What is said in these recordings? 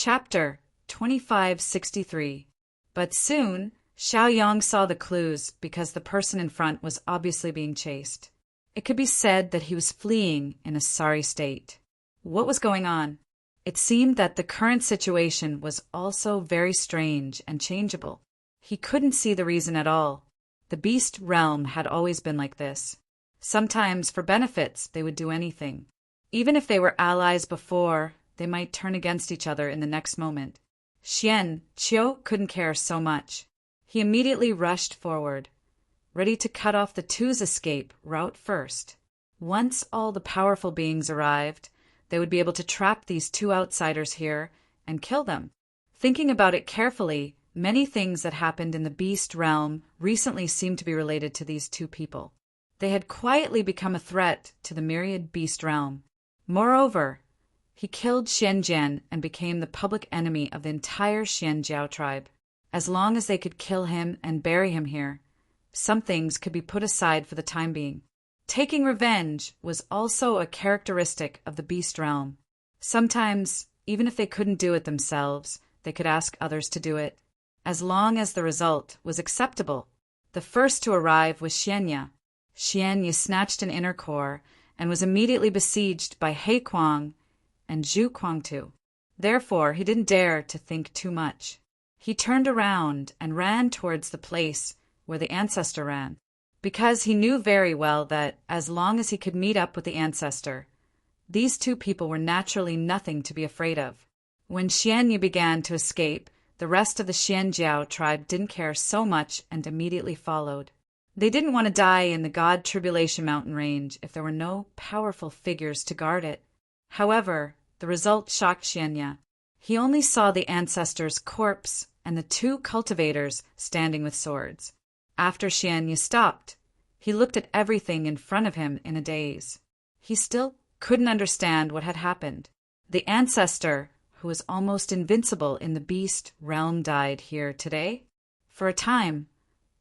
Chapter 2563. But soon, Xiaoyang saw the clues because the person in front was obviously being chased. It could be said that he was fleeing in a sorry state. What was going on? It seemed that the current situation was also very strange and changeable. He couldn't see the reason at all. The beast realm had always been like this. Sometimes, for benefits, they would do anything. Even if they were allies before, they might turn against each other in the next moment. Xian Qiu couldn't care so much. He immediately rushed forward, ready to cut off the two's escape route first. Once all the powerful beings arrived, they would be able to trap these two outsiders here and kill them. Thinking about it carefully, many things that happened in the beast realm recently seemed to be related to these two people. They had quietly become a threat to the myriad beast realm. Moreover, he killed Xianjian and became the public enemy of the entire Xianjiao tribe. As long as they could kill him and bury him here, some things could be put aside for the time being. Taking revenge was also a characteristic of the beast realm. Sometimes, even if they couldn't do it themselves, they could ask others to do it, as long as the result was acceptable. The first to arrive was Xianya. Xianya snatched an inner core and was immediately besieged by He Kuang and Zhu Kuangtu. Therefore, he didn't dare to think too much. He turned around and ran towards the place where the ancestor ran, because he knew very well that, as long as he could meet up with the ancestor, these two people were naturally nothing to be afraid of. When Xianyu began to escape, the rest of the Xianjiao tribe didn't care so much and immediately followed. They didn't want to die in the God Tribulation Mountain range if there were no powerful figures to guard it. However, the result shocked Xianya. He only saw the ancestor's corpse and the two cultivators standing with swords. After Xianya stopped, he looked at everything in front of him in a daze. He still couldn't understand what had happened. The ancestor, who was almost invincible in the beast realm, died here today? For a time,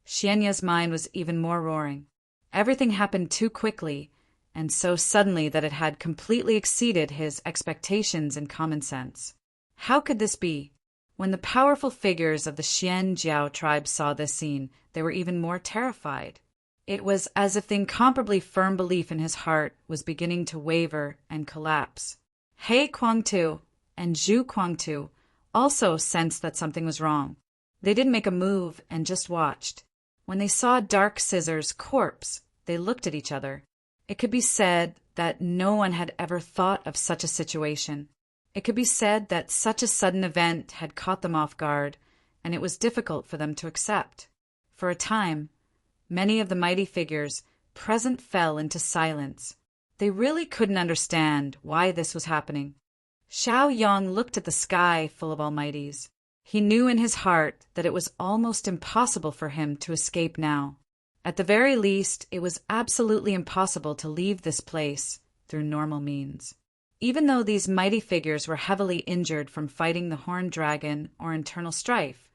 Xianya's mind was even more roaring. Everything happened too quickly, and so suddenly that it had completely exceeded his expectations and common sense. How could this be? When the powerful figures of the Xianjiao tribe saw this scene, they were even more terrified. It was as if the incomparably firm belief in his heart was beginning to waver and collapse. He Kuangtu and Zhu Kuangtu also sensed that something was wrong. They didn't make a move and just watched. When they saw Dark Scissor's corpse, they looked at each other. It could be said that no one had ever thought of such a situation. It could be said that such a sudden event had caught them off guard, and it was difficult for them to accept. For a time, many of the mighty figures present fell into silence. They really couldn't understand why this was happening. Xiaoyang looked at the sky full of almighties. He knew in his heart that it was almost impossible for him to escape now. At the very least, it was absolutely impossible to leave this place through normal means. Even though these mighty figures were heavily injured from fighting the horned dragon or internal strife,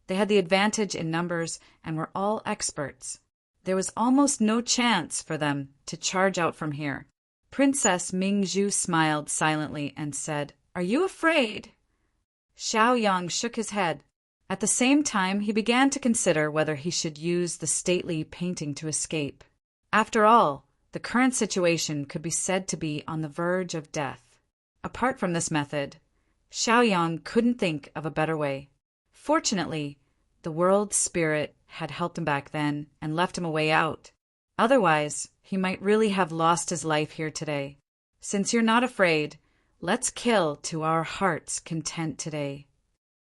they had the advantage in numbers and were all experts. There was almost no chance for them to charge out from here. Princess Mingzhu smiled silently and said, "Are you afraid?" Xiaoyang shook his head. At the same time, he began to consider whether he should use the stately painting to escape. After all, the current situation could be said to be on the verge of death. Apart from this method, Xiaoyang couldn't think of a better way. Fortunately, the world spirit had helped him back then and left him a way out. Otherwise, he might really have lost his life here today. Since you're not afraid, let's kill to our heart's content today.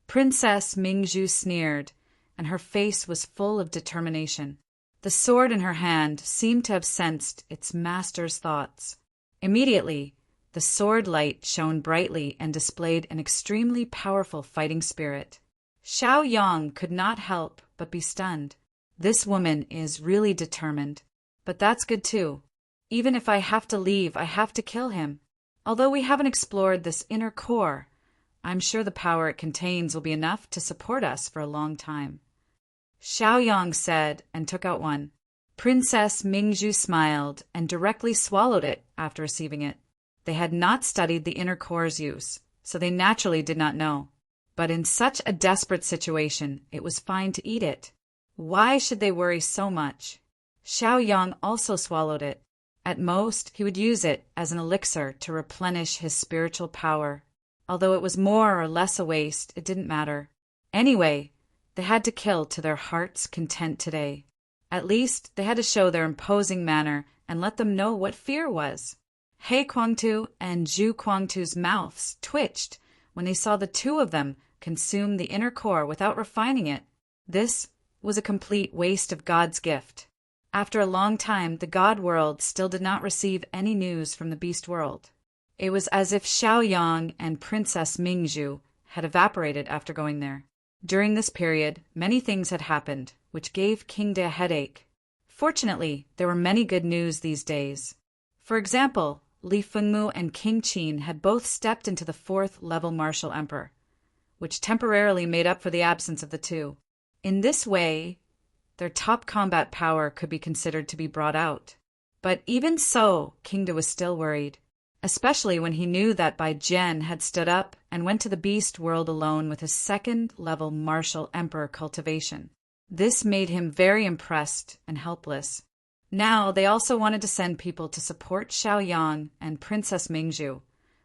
Princess Mingzhu sneered, and her face was full of determination. The sword in her hand seemed to have sensed its master's thoughts. Immediately, the sword light shone brightly and displayed an extremely powerful fighting spirit. Xiaoyang could not help but be stunned. This woman is really determined, but that's good too. Even if I have to leave, I have to kill him. Although we haven't explored this inner core, I'm sure the power it contains will be enough to support us for a long time. Xiaoyang said and took out one. Princess Mingzhu smiled and directly swallowed it after receiving it. They had not studied the inner core's use, so they naturally did not know. But in such a desperate situation, it was fine to eat it. Why should they worry so much? Xiaoyang also swallowed it. At most, he would use it as an elixir to replenish his spiritual power. Although it was more or less a waste, it didn't matter. Anyway, they had to kill to their heart's content today. At least, they had to show their imposing manner and let them know what fear was. He Kuangtu and Zhu Kuangtu's mouths twitched when they saw the two of them consume the inner core without refining it. This was a complete waste of God's gift. After a long time, the God world still did not receive any news from the beast world. It was as if Xiaoyang and Princess Mingzhu had evaporated after going there. During this period, many things had happened, which gave King De a headache. Fortunately, there were many good news these days. For example, Li Fengmu and King Qin had both stepped into the 4th-level martial emperor, which temporarily made up for the absence of the two. In this way, their top combat power could be considered to be brought out. But even so, King De was still worried, especially when he knew that Bai Jian had stood up and went to the beast world alone with his 2nd-level martial emperor cultivation. This made him very impressed and helpless. Now they also wanted to send people to support Xiaoyang and Princess Mingzhu,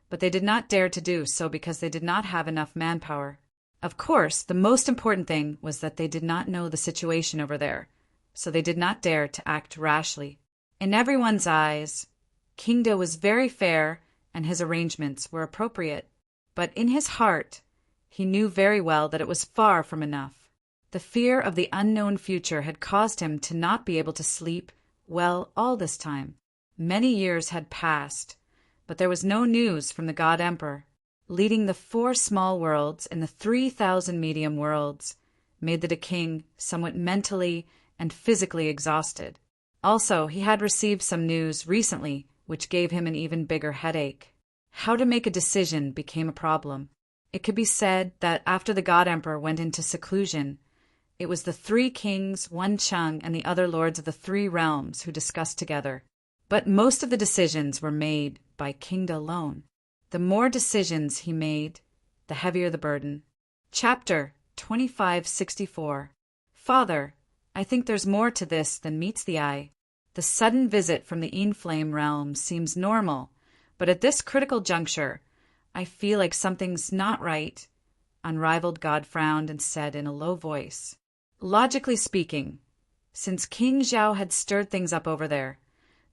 but they did not dare to do so because they did not have enough manpower. Of course, the most important thing was that they did not know the situation over there, so they did not dare to act rashly. In everyone's eyes, King De was very fair and his arrangements were appropriate, but in his heart, he knew very well that it was far from enough. The fear of the unknown future had caused him to not be able to sleep well all this time. Many years had passed, but there was no news from the God Emperor. Leading the 4 small worlds and the 3,000 medium worlds made the king somewhat mentally and physically exhausted. Also, he had received some news recently which gave him an even bigger headache. How to make a decision became a problem. It could be said that after the God Emperor went into seclusion, it was the 3 kings, 1 Cheng, and the other lords of the 3 realms who discussed together. But most of the decisions were made by King De alone. The more decisions he made, the heavier the burden. Chapter 2564. Father, I think there's more to this than meets the eye. The sudden visit from the Inflame realm seems normal, but at this critical juncture, I feel like something's not right. Unrivaled God frowned and said in a low voice. Logically speaking, since King Zhao had stirred things up over there,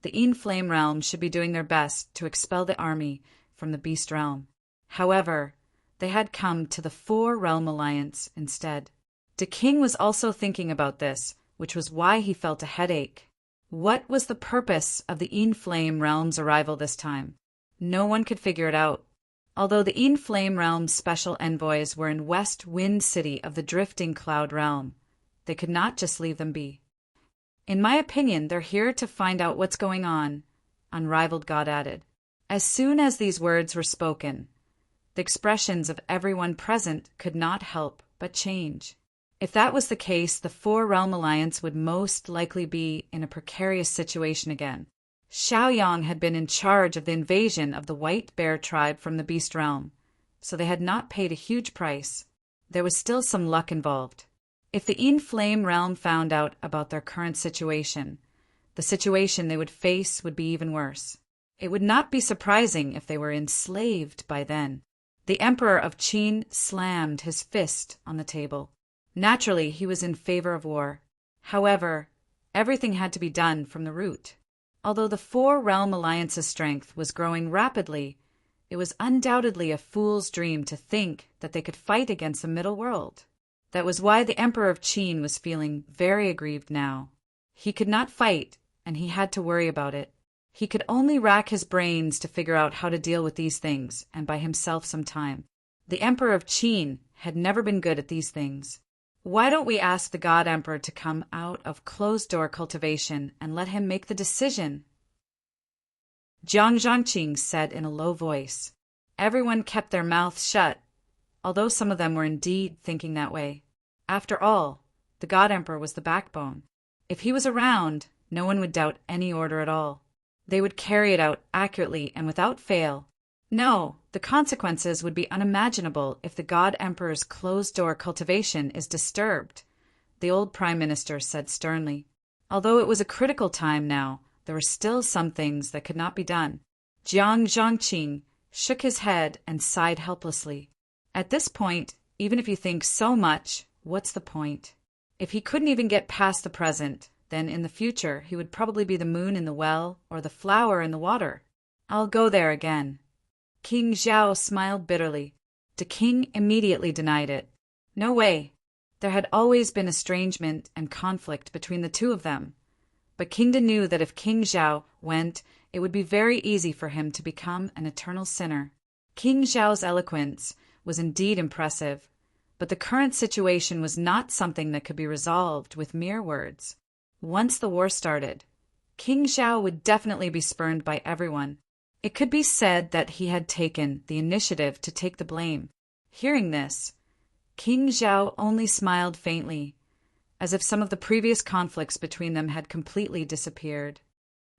the Inflame realm should be doing their best to expel the army from the Beast Realm. However, they had come to the 4-realm alliance instead. The king was also thinking about this, which was why he felt a headache. What was the purpose of the Inflame realm's arrival this time? No one could figure it out. Although the Inflame realm's special envoys were in West Wind City of the Drifting Cloud realm, they could not just leave them be. In my opinion, they're here to find out what's going on, Unrivaled God added. As soon as these words were spoken, the expressions of everyone present could not help but change. If that was the case, the 4-realm alliance would most likely be in a precarious situation again. Xiaoyang had been in charge of the invasion of the White Bear tribe from the Beast Realm, so they had not paid a huge price. There was still some luck involved. If the Inflame realm found out about their current situation, the situation they would face would be even worse. It would not be surprising if they were enslaved by then. The Emperor of Qin slammed his fist on the table. Naturally, he was in favor of war. However, everything had to be done from the root. Although the 4-realm alliance's strength was growing rapidly, it was undoubtedly a fool's dream to think that they could fight against the middle world. That was why the Emperor of Qin was feeling very aggrieved now. He could not fight, and he had to worry about it. He could only rack his brains to figure out how to deal with these things, and by himself some time. The Emperor of Qin had never been good at these things. Why don't we ask the God Emperor to come out of closed-door cultivation and let him make the decision? Jiang Zhangqing said in a low voice. Everyone kept their mouths shut, although some of them were indeed thinking that way. After all, the God Emperor was the backbone. If he was around, no one would doubt any order at all. They would carry it out accurately and without fail. No, The consequences would be unimaginable if the God Emperor's closed-door cultivation is disturbed, the old Prime Minister said sternly. Although it was a critical time now, there were still some things that could not be done. Jiang Zhangqing shook his head and sighed helplessly. At this point, even if you think so much, what's the point? If he couldn't even get past the present, then in the future he would probably be the moon in the well or the flower in the water. I'll go there again. King Zhao smiled bitterly. The king immediately denied it. No way. There had always been estrangement and conflict between the two of them. But King Da knew that if King Zhao went, it would be very easy for him to become an eternal sinner. King Zhao's eloquence was indeed impressive, but the current situation was not something that could be resolved with mere words. Once the war started, King Zhao would definitely be spurned by everyone. It could be said that he had taken the initiative to take the blame. Hearing this, King Zhao only smiled faintly, as if some of the previous conflicts between them had completely disappeared.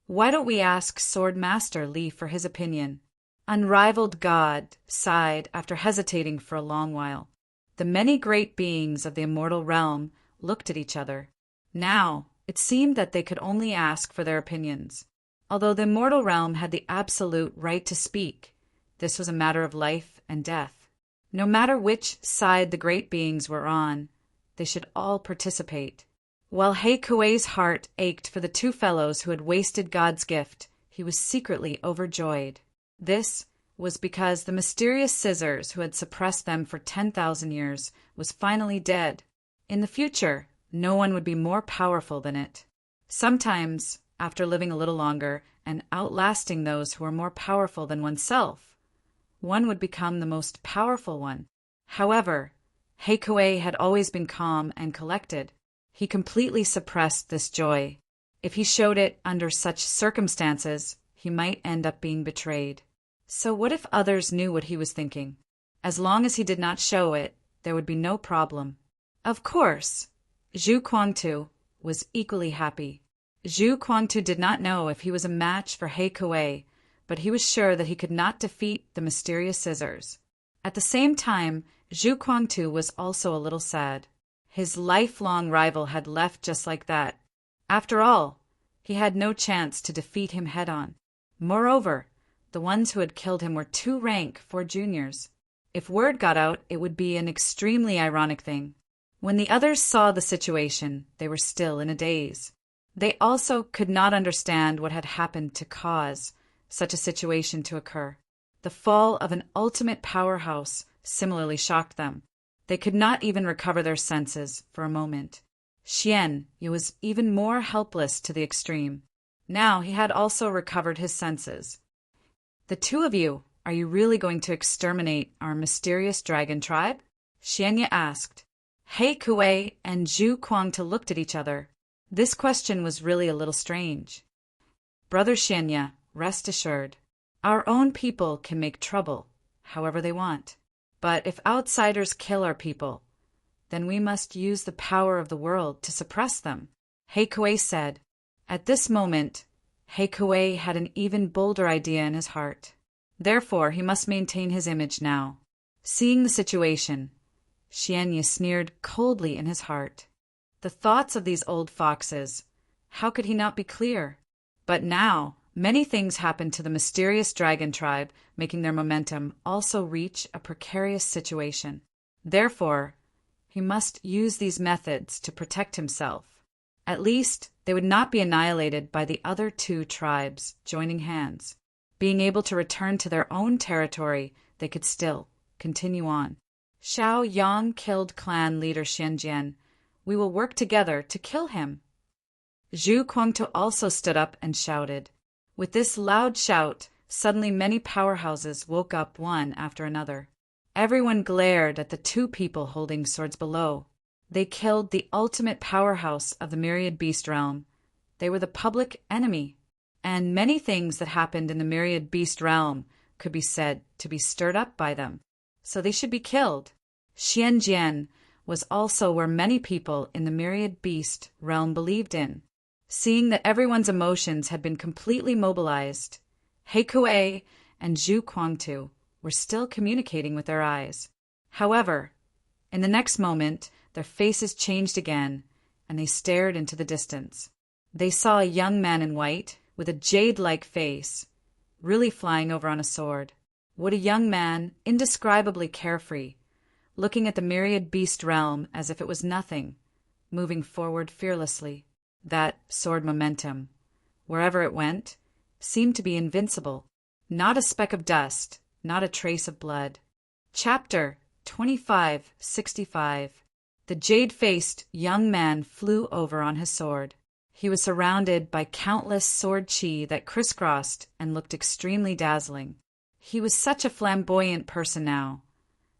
Why don't we ask Sword Master Li for his opinion? Unrivaled God sighed after hesitating for a long while. The many great beings of the immortal realm looked at each other. Now, it seemed that they could only ask for their opinions. Although the immortal realm had the absolute right to speak, this was a matter of life and death. No matter which side the great beings were on, they should all participate. While He Kuei's heart ached for the two fellows who had wasted God's gift, he was secretly overjoyed. This was because the mysterious scissors who had suppressed them for 10,000 years was finally dead. In the future, no one would be more powerful than it. Sometimes, after living a little longer and outlasting those who were more powerful than oneself, one would become the most powerful one. However, He Kuei had always been calm and collected. He completely suppressed this joy. If he showed it under such circumstances, he might end up being betrayed. So what if others knew what he was thinking? As long as he did not show it, there would be no problem. Of course, Zhu Guangtu was equally happy. Zhu Guangtu did not know if he was a match for He Kuei, but he was sure that he could not defeat the mysterious scissors. At the same time, Zhu Guangtu was also a little sad. His lifelong rival had left just like that. After all, he had no chance to defeat him head-on. Moreover, the ones who had killed him were 2 rank 4 juniors. If word got out, it would be an extremely ironic thing. When the others saw the situation, they were still in a daze. They also could not understand what had happened to cause such a situation to occur. The fall of an ultimate powerhouse similarly shocked them. They could not even recover their senses for a moment. Xian Yu was even more helpless to the extreme. Now he had also recovered his senses. The two of you, are you really going to exterminate our mysterious dragon tribe? Xianya asked. He Kuei and Zhu Guangtu looked at each other. This question was really a little strange. Brother Xianya, rest assured. Our own people can make trouble however they want. But if outsiders kill our people, then we must use the power of the world to suppress them, He Kuei said. At this moment, He Kuei had an even bolder idea in his heart. Therefore, he must maintain his image now. Seeing the situation, Xianya sneered coldly in his heart. The thoughts of these old foxes, how could he not be clear? But now, many things happened to the mysterious dragon tribe, making their momentum also reach a precarious situation. Therefore, he must use these methods to protect himself. At least, they would not be annihilated by the other 2 tribes joining hands. Being able to return to their own territory, they could still continue on. Xiao Yang killed clan leader Xianjian. We will work together to kill him. Zhu Guangtu also stood up and shouted. With this loud shout, suddenly many powerhouses woke up one after another. Everyone glared at the 2 people holding swords below. They killed the ultimate powerhouse of the myriad beast realm. They were the public enemy. And many things that happened in the myriad beast realm could be said to be stirred up by them. So they should be killed. Xianjian was also where many people in the myriad beast realm believed in. Seeing that everyone's emotions had been completely mobilized, He Kuei and Zhu Guangtu were still communicating with their eyes. However, in the next moment, their faces changed again, and they stared into the distance. They saw a young man in white, with a jade-like face, really flying over on a sword. What a young man, indescribably carefree, looking at the myriad beast realm as if it was nothing, moving forward fearlessly. That sword momentum, wherever it went, seemed to be invincible. Not a speck of dust, not a trace of blood. Chapter 2565. The jade-faced young man flew over on his sword. He was surrounded by countless sword chi that crisscrossed and looked extremely dazzling. He was such a flamboyant person now,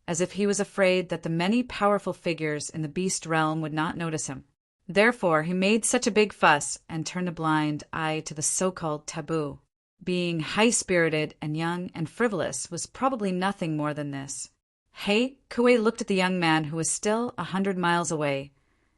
as if he was afraid that the many powerful figures in the beast realm would not notice him. Therefore, he made such a big fuss and turned a blind eye to the so-called taboo. Being high-spirited and young and frivolous was probably nothing more than this. Kuei looked at the young man who was still 100 miles away,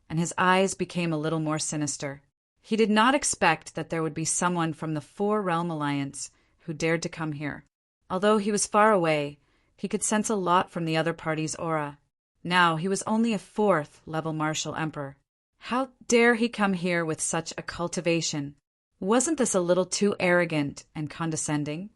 and his eyes became a little more sinister. He did not expect that there would be someone from the Four Realm Alliance who dared to come here. Although he was far away, he could sense a lot from the other party's aura. Now he was only a 4th level martial emperor. How dare he come here with such a cultivation? Wasn't this a little too arrogant and condescending?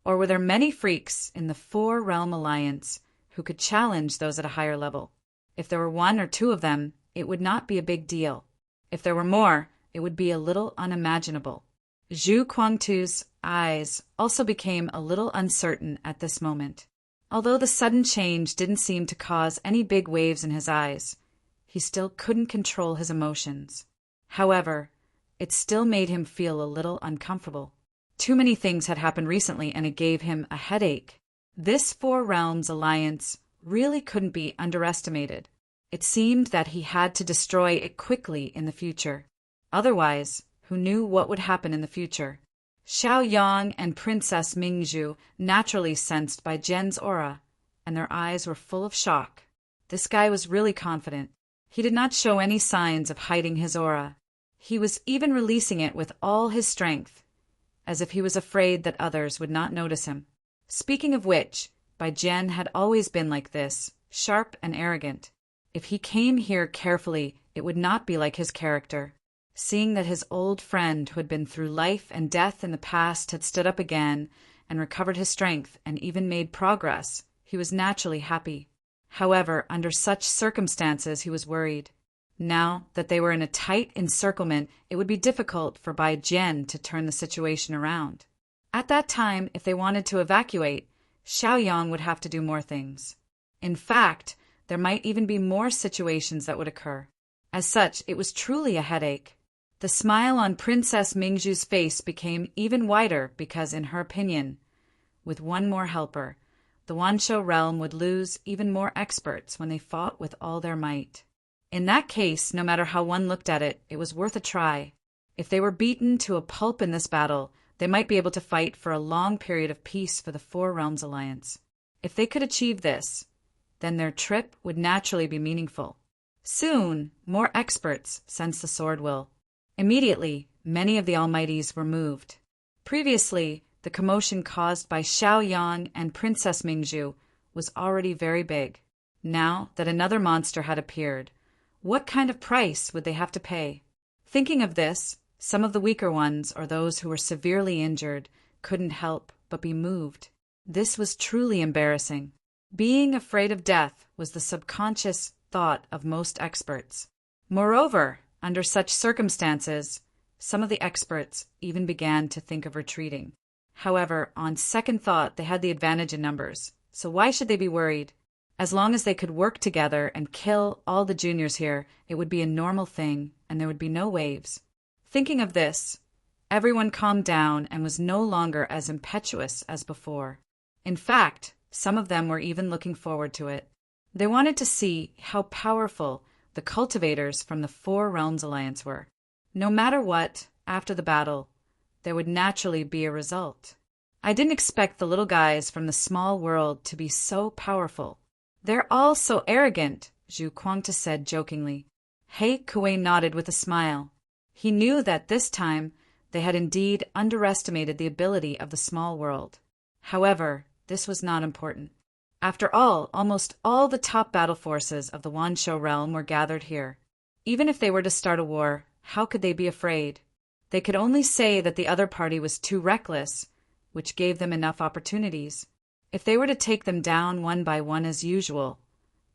Or were there many freaks in the Four Realm Alliance who could challenge those at a higher level? If there were 1 or 2 of them, it would not be a big deal. If there were more, it would be a little unimaginable. Zhu Guangtu's eyes also became a little uncertain at this moment. Although the sudden change didn't seem to cause any big waves in his eyes, he still couldn't control his emotions. However, it still made him feel a little uncomfortable. Too many things had happened recently, and it gave him a headache. This Four Realms Alliance really couldn't be underestimated. It seemed that he had to destroy it quickly in the future. Otherwise, who knew what would happen in the future? Xiao Yang and Princess Mingzhu naturally sensed by Jen's aura, and their eyes were full of shock. This guy was really confident. He did not show any signs of hiding his aura. He was even releasing it with all his strength, as if he was afraid that others would not notice him. Speaking of which, Bai Jian had always been like this, sharp and arrogant. If he came here carefully, it would not be like his character. Seeing that his old friend who had been through life and death in the past had stood up again and recovered his strength and even made progress, he was naturally happy. However, under such circumstances, he was worried. Now that they were in a tight encirclement, it would be difficult for Bai Jian to turn the situation around. At that time, if they wanted to evacuate, Xiao Yang would have to do more things. In fact, there might even be more situations that would occur. As such, it was truly a headache. The smile on Princess Mingzhu's face became even wider because, in her opinion, with one more helper, the Wanshou realm would lose even more experts when they fought with all their might. In that case, no matter how one looked at it, it was worth a try. If they were beaten to a pulp in this battle, they might be able to fight for a long period of peace for the Four Realms Alliance. If they could achieve this, then their trip would naturally be meaningful. Soon, more experts sensed the sword will. Immediately, many of the Almighties were moved. Previously, the commotion caused by Xiao Yang and Princess Mingzhu was already very big. Now that another monster had appeared, what kind of price would they have to pay? Thinking of this, some of the weaker ones, or those who were severely injured, couldn't help but be moved. This was truly embarrassing. Being afraid of death was the subconscious thought of most experts. Moreover, under such circumstances, some of the experts even began to think of retreating. However, on second thought, they had the advantage in numbers, so why should they be worried? As long as they could work together and kill all the juniors here, it would be a normal thing, and there would be no waves. Thinking of this, everyone calmed down and was no longer as impetuous as before. In fact, some of them were even looking forward to it. They wanted to see how powerful the cultivators from the Four Realms Alliance were. No matter what, after the battle, there would naturally be a result. I didn't expect the little guys from the small world to be so powerful. They're all so arrogant, Zhu Guangtu said jokingly. Kuei nodded with a smile. He knew that this time they had indeed underestimated the ability of the small world. However, this was not important. After all, almost all the top battle forces of the Wanshou realm were gathered here. Even if they were to start a war, how could they be afraid? They could only say that the other party was too reckless, which gave them enough opportunities. If they were to take them down one by one as usual,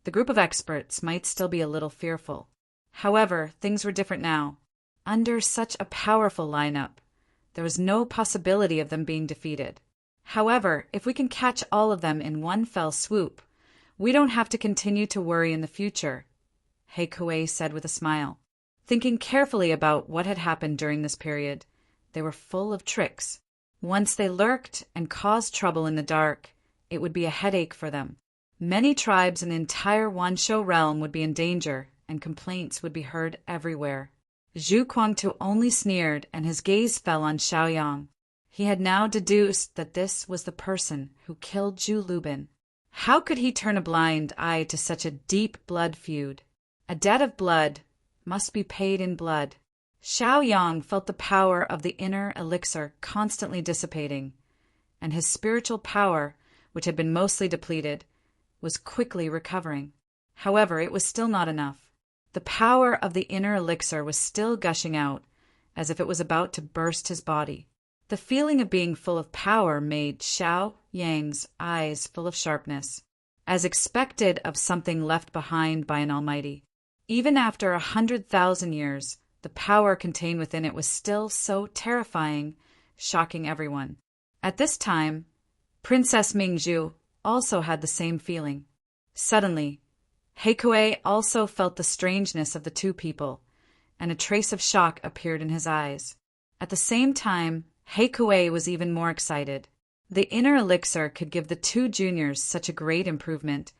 the group of experts might still be a little fearful. However, things were different now. Under such a powerful lineup, there was no possibility of them being defeated. However, if we can catch all of them in one fell swoop, we don't have to continue to worry in the future, He Kuei said with a smile. Thinking carefully about what had happened during this period, they were full of tricks. Once they lurked and caused trouble in the dark, it would be a headache for them. Many tribes in the entire Wanshou realm would be in danger, and complaints would be heard everywhere. Zhu Guangtu only sneered, and his gaze fell on Xiaoyang. He had now deduced that this was the person who killed Zhu Lubin. How could he turn a blind eye to such a deep blood feud? A debt of blood must be paid in blood. Xiaoyang felt the power of the inner elixir constantly dissipating, and his spiritual power, which had been mostly depleted, was quickly recovering. However, it was still not enough. The power of the inner elixir was still gushing out, as if it was about to burst his body. The feeling of being full of power made Xiao Yang's eyes full of sharpness, as expected of something left behind by an almighty. Even after 100,000 years, the power contained within it was still so terrifying, shocking everyone. At this time, Princess Mingzhu also had the same feeling. Suddenly, He Kuei also felt the strangeness of the two people, and a trace of shock appeared in his eyes. At the same time, He Kuei was even more excited. The inner elixir could give the two juniors such a great improvement,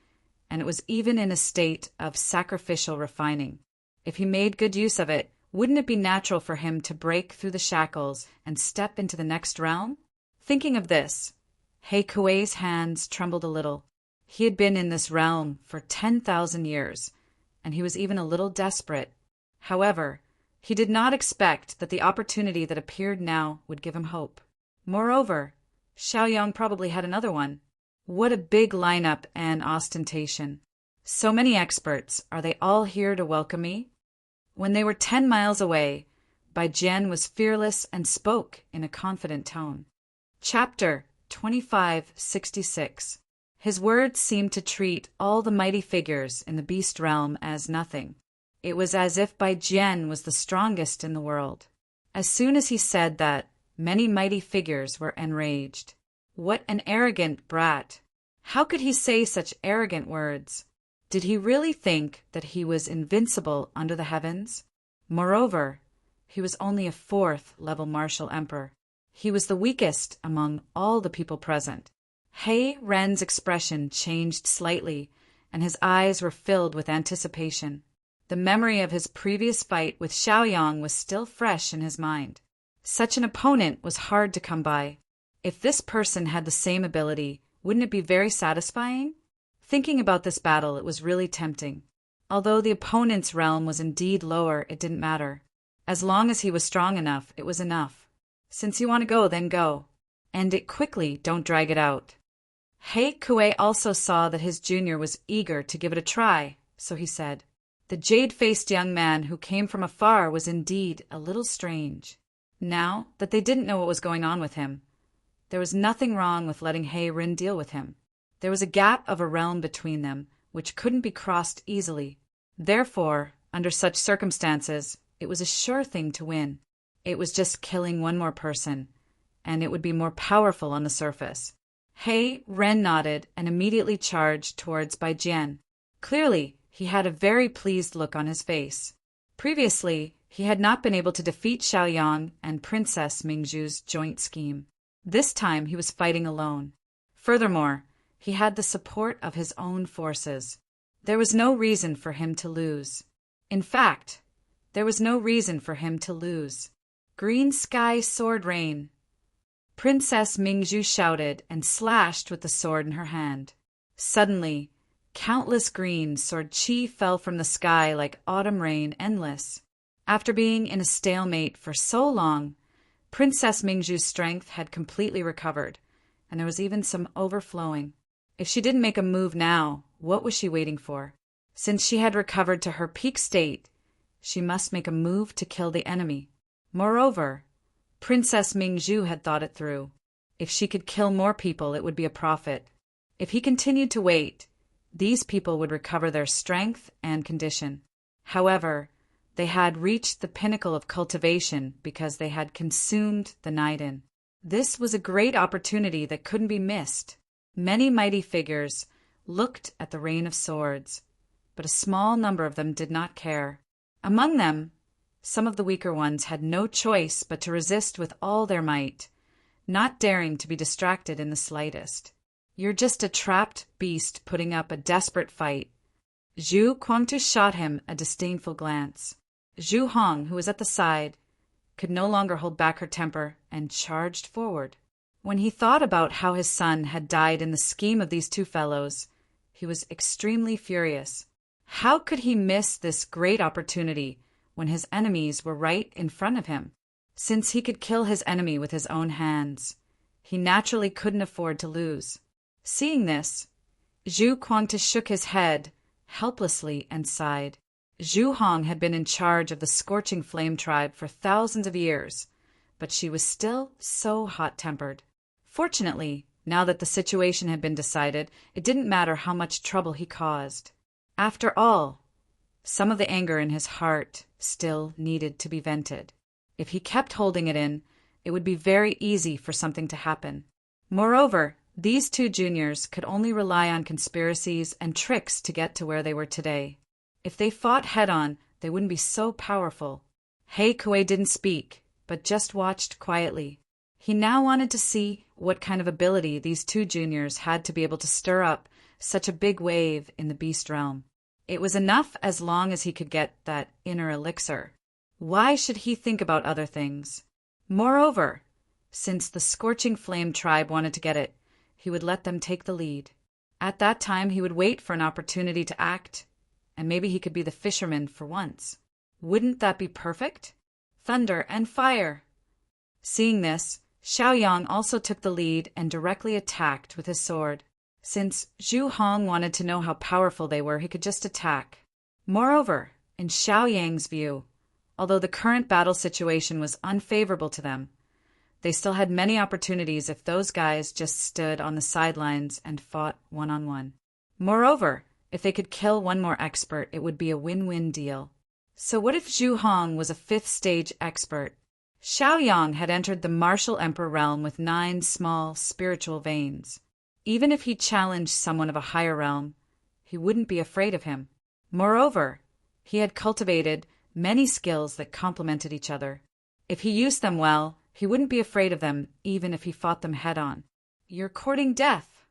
and it was even in a state of sacrificial refining. If he made good use of it, wouldn't it be natural for him to break through the shackles and step into the next realm? Thinking of this, He Kuei's hands trembled a little. He had been in this realm for 10,000 years, and he was even a little desperate. However, he did not expect that the opportunity that appeared now would give him hope. Moreover, Xiaoyang probably had another one. What a big lineup and ostentation. So many experts, are they all here to welcome me? When they were 10 miles away, Bai Jian was fearless and spoke in a confident tone. Chapter 2566. His words seemed to treat all the mighty figures in the beast realm as nothing. It was as if Bai Jian was the strongest in the world. As soon as he said that, many mighty figures were enraged. What an arrogant brat! How could he say such arrogant words? Did he really think that he was invincible under the heavens? Moreover, he was only a 4th-level martial emperor. He was the weakest among all the people present. He Ren's expression changed slightly, and his eyes were filled with anticipation. The memory of his previous fight with Xiaoyang was still fresh in his mind. Such an opponent was hard to come by. If this person had the same ability, wouldn't it be very satisfying? Thinking about this battle, it was really tempting. Although the opponent's realm was indeed lower, it didn't matter. As long as he was strong enough, it was enough. Since you want to go, then go. End it quickly, don't drag it out. He Kuei also saw that his junior was eager to give it a try, so he said. The jade-faced young man who came from afar was indeed a little strange. Now that they didn't know what was going on with him, there was nothing wrong with letting He Ren deal with him. There was a gap of a realm between them, which couldn't be crossed easily. Therefore, under such circumstances, it was a sure thing to win. It was just killing one more person, and it would be more powerful on the surface. He Ren nodded and immediately charged towards Bai Jian. Clearly, he had a very pleased look on his face. Previously, he had not been able to defeat Xiaoyang and Princess Mingzhu's joint scheme. This time he was fighting alone. Furthermore, he had the support of his own forces. There was no reason for him to lose. In fact, there was no reason for him to lose. Green sky sword rain. Princess Mingzhu shouted and slashed with the sword in her hand. Suddenly, countless green sword chi fell from the sky like autumn rain, endless. After being in a stalemate for so long, Princess Mingzhu's strength had completely recovered, and there was even some overflowing. If she didn't make a move now, what was she waiting for? Since she had recovered to her peak state, she must make a move to kill the enemy. Moreover, Princess Mingzhu had thought it through. If she could kill more people, it would be a profit. If he continued to wait, these people would recover their strength and condition. However, they had reached the pinnacle of cultivation because they had consumed the Naiden. This was a great opportunity that couldn't be missed. Many mighty figures looked at the rain of swords, but a small number of them did not care. Among them, some of the weaker ones had no choice but to resist with all their might, not daring to be distracted in the slightest. "You're just a trapped beast putting up a desperate fight." Zhu Guangtu shot him a disdainful glance. Zhu Hong, who was at the side, could no longer hold back her temper and charged forward. When he thought about how his son had died in the scheme of these two fellows, he was extremely furious. How could he miss this great opportunity when his enemies were right in front of him? Since he could kill his enemy with his own hands, he naturally couldn't afford to lose. Seeing this, Zhu Guangtu shook his head helplessly and sighed. Zhu Hong had been in charge of the Scorching Flame tribe for thousands of years, but she was still so hot-tempered. Fortunately, now that the situation had been decided, it didn't matter how much trouble he caused. After all, some of the anger in his heart still needed to be vented. If he kept holding it in, it would be very easy for something to happen. Moreover, these two juniors could only rely on conspiracies and tricks to get to where they were today. If they fought head-on, they wouldn't be so powerful. He Kuei didn't speak, but just watched quietly. He now wanted to see what kind of ability these two juniors had to be able to stir up such a big wave in the beast realm. It was enough as long as he could get that inner elixir. Why should he think about other things? Moreover, since the Scorching Flame tribe wanted to get it, he would let them take the lead. At that time, he would wait for an opportunity to act, and maybe he could be the fisherman for once. Wouldn't that be perfect? Thunder and fire! Seeing this, Xiaoyang also took the lead and directly attacked with his sword. Since Zhu Hong wanted to know how powerful they were, he could just attack. Moreover, in Xiaoyang's view, although the current battle situation was unfavorable to them, they still had many opportunities if those guys just stood on the sidelines and fought one-on-one. Moreover, if they could kill one more expert, it would be a win-win deal. So what if Zhu Hong was a 5th-stage expert? Xiaoyang had entered the martial emperor realm with 9 small spiritual veins. Even if he challenged someone of a higher realm, he wouldn't be afraid of him. Moreover, he had cultivated many skills that complemented each other. If he used them well, he wouldn't be afraid of them even if he fought them head-on. "You're courting death."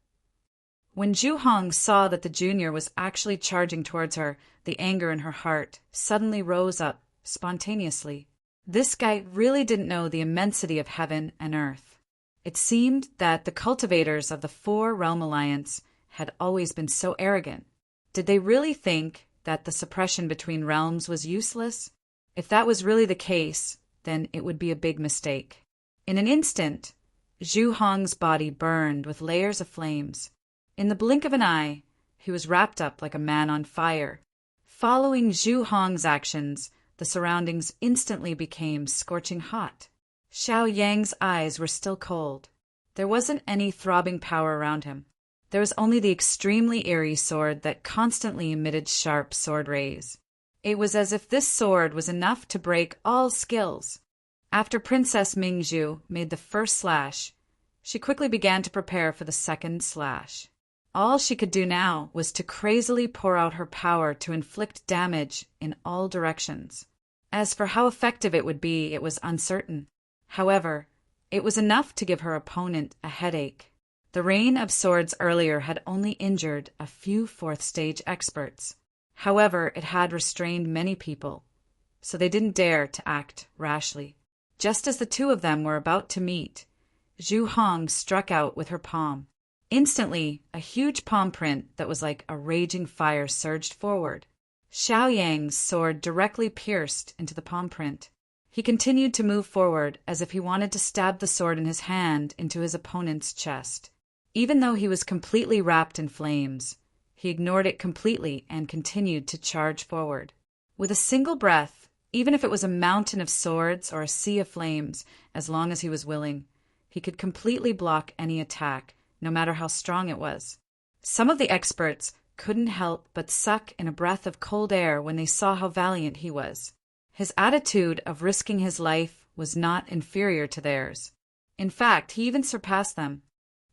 When Zhu Hong saw that the junior was actually charging towards her, the anger in her heart suddenly rose up spontaneously. This guy really didn't know the immensity of heaven and earth. It seemed that the cultivators of the 4-realm alliance had always been so arrogant. Did they really think that the suppression between realms was useless? If that was really the case, then it would be a big mistake. In an instant, Zhu Hong's body burned with layers of flames. In the blink of an eye, he was wrapped up like a man on fire. Following Zhu Hong's actions, the surroundings instantly became scorching hot. Xiaoyang's eyes were still cold. There wasn't any throbbing power around him. There was only the extremely eerie sword that constantly emitted sharp sword rays. It was as if this sword was enough to break all skills. After Princess Mingzhu made the first slash, she quickly began to prepare for the second slash. All she could do now was to crazily pour out her power to inflict damage in all directions. As for how effective it would be, it was uncertain. However, it was enough to give her opponent a headache. The rain of swords earlier had only injured a few 4th-stage experts. However, it had restrained many people, so they didn't dare to act rashly. Just as the two of them were about to meet, Zhu Hong struck out with her palm. Instantly, a huge palm print that was like a raging fire surged forward. Xiaoyang's sword directly pierced into the palm print. He continued to move forward as if he wanted to stab the sword in his hand into his opponent's chest. Even though he was completely wrapped in flames, he ignored it completely and continued to charge forward. With a single breath, even if it was a mountain of swords or a sea of flames, as long as he was willing, he could completely block any attack, no matter how strong it was. Some of the experts couldn't help but suck in a breath of cold air when they saw how valiant he was. His attitude of risking his life was not inferior to theirs. In fact, he even surpassed them.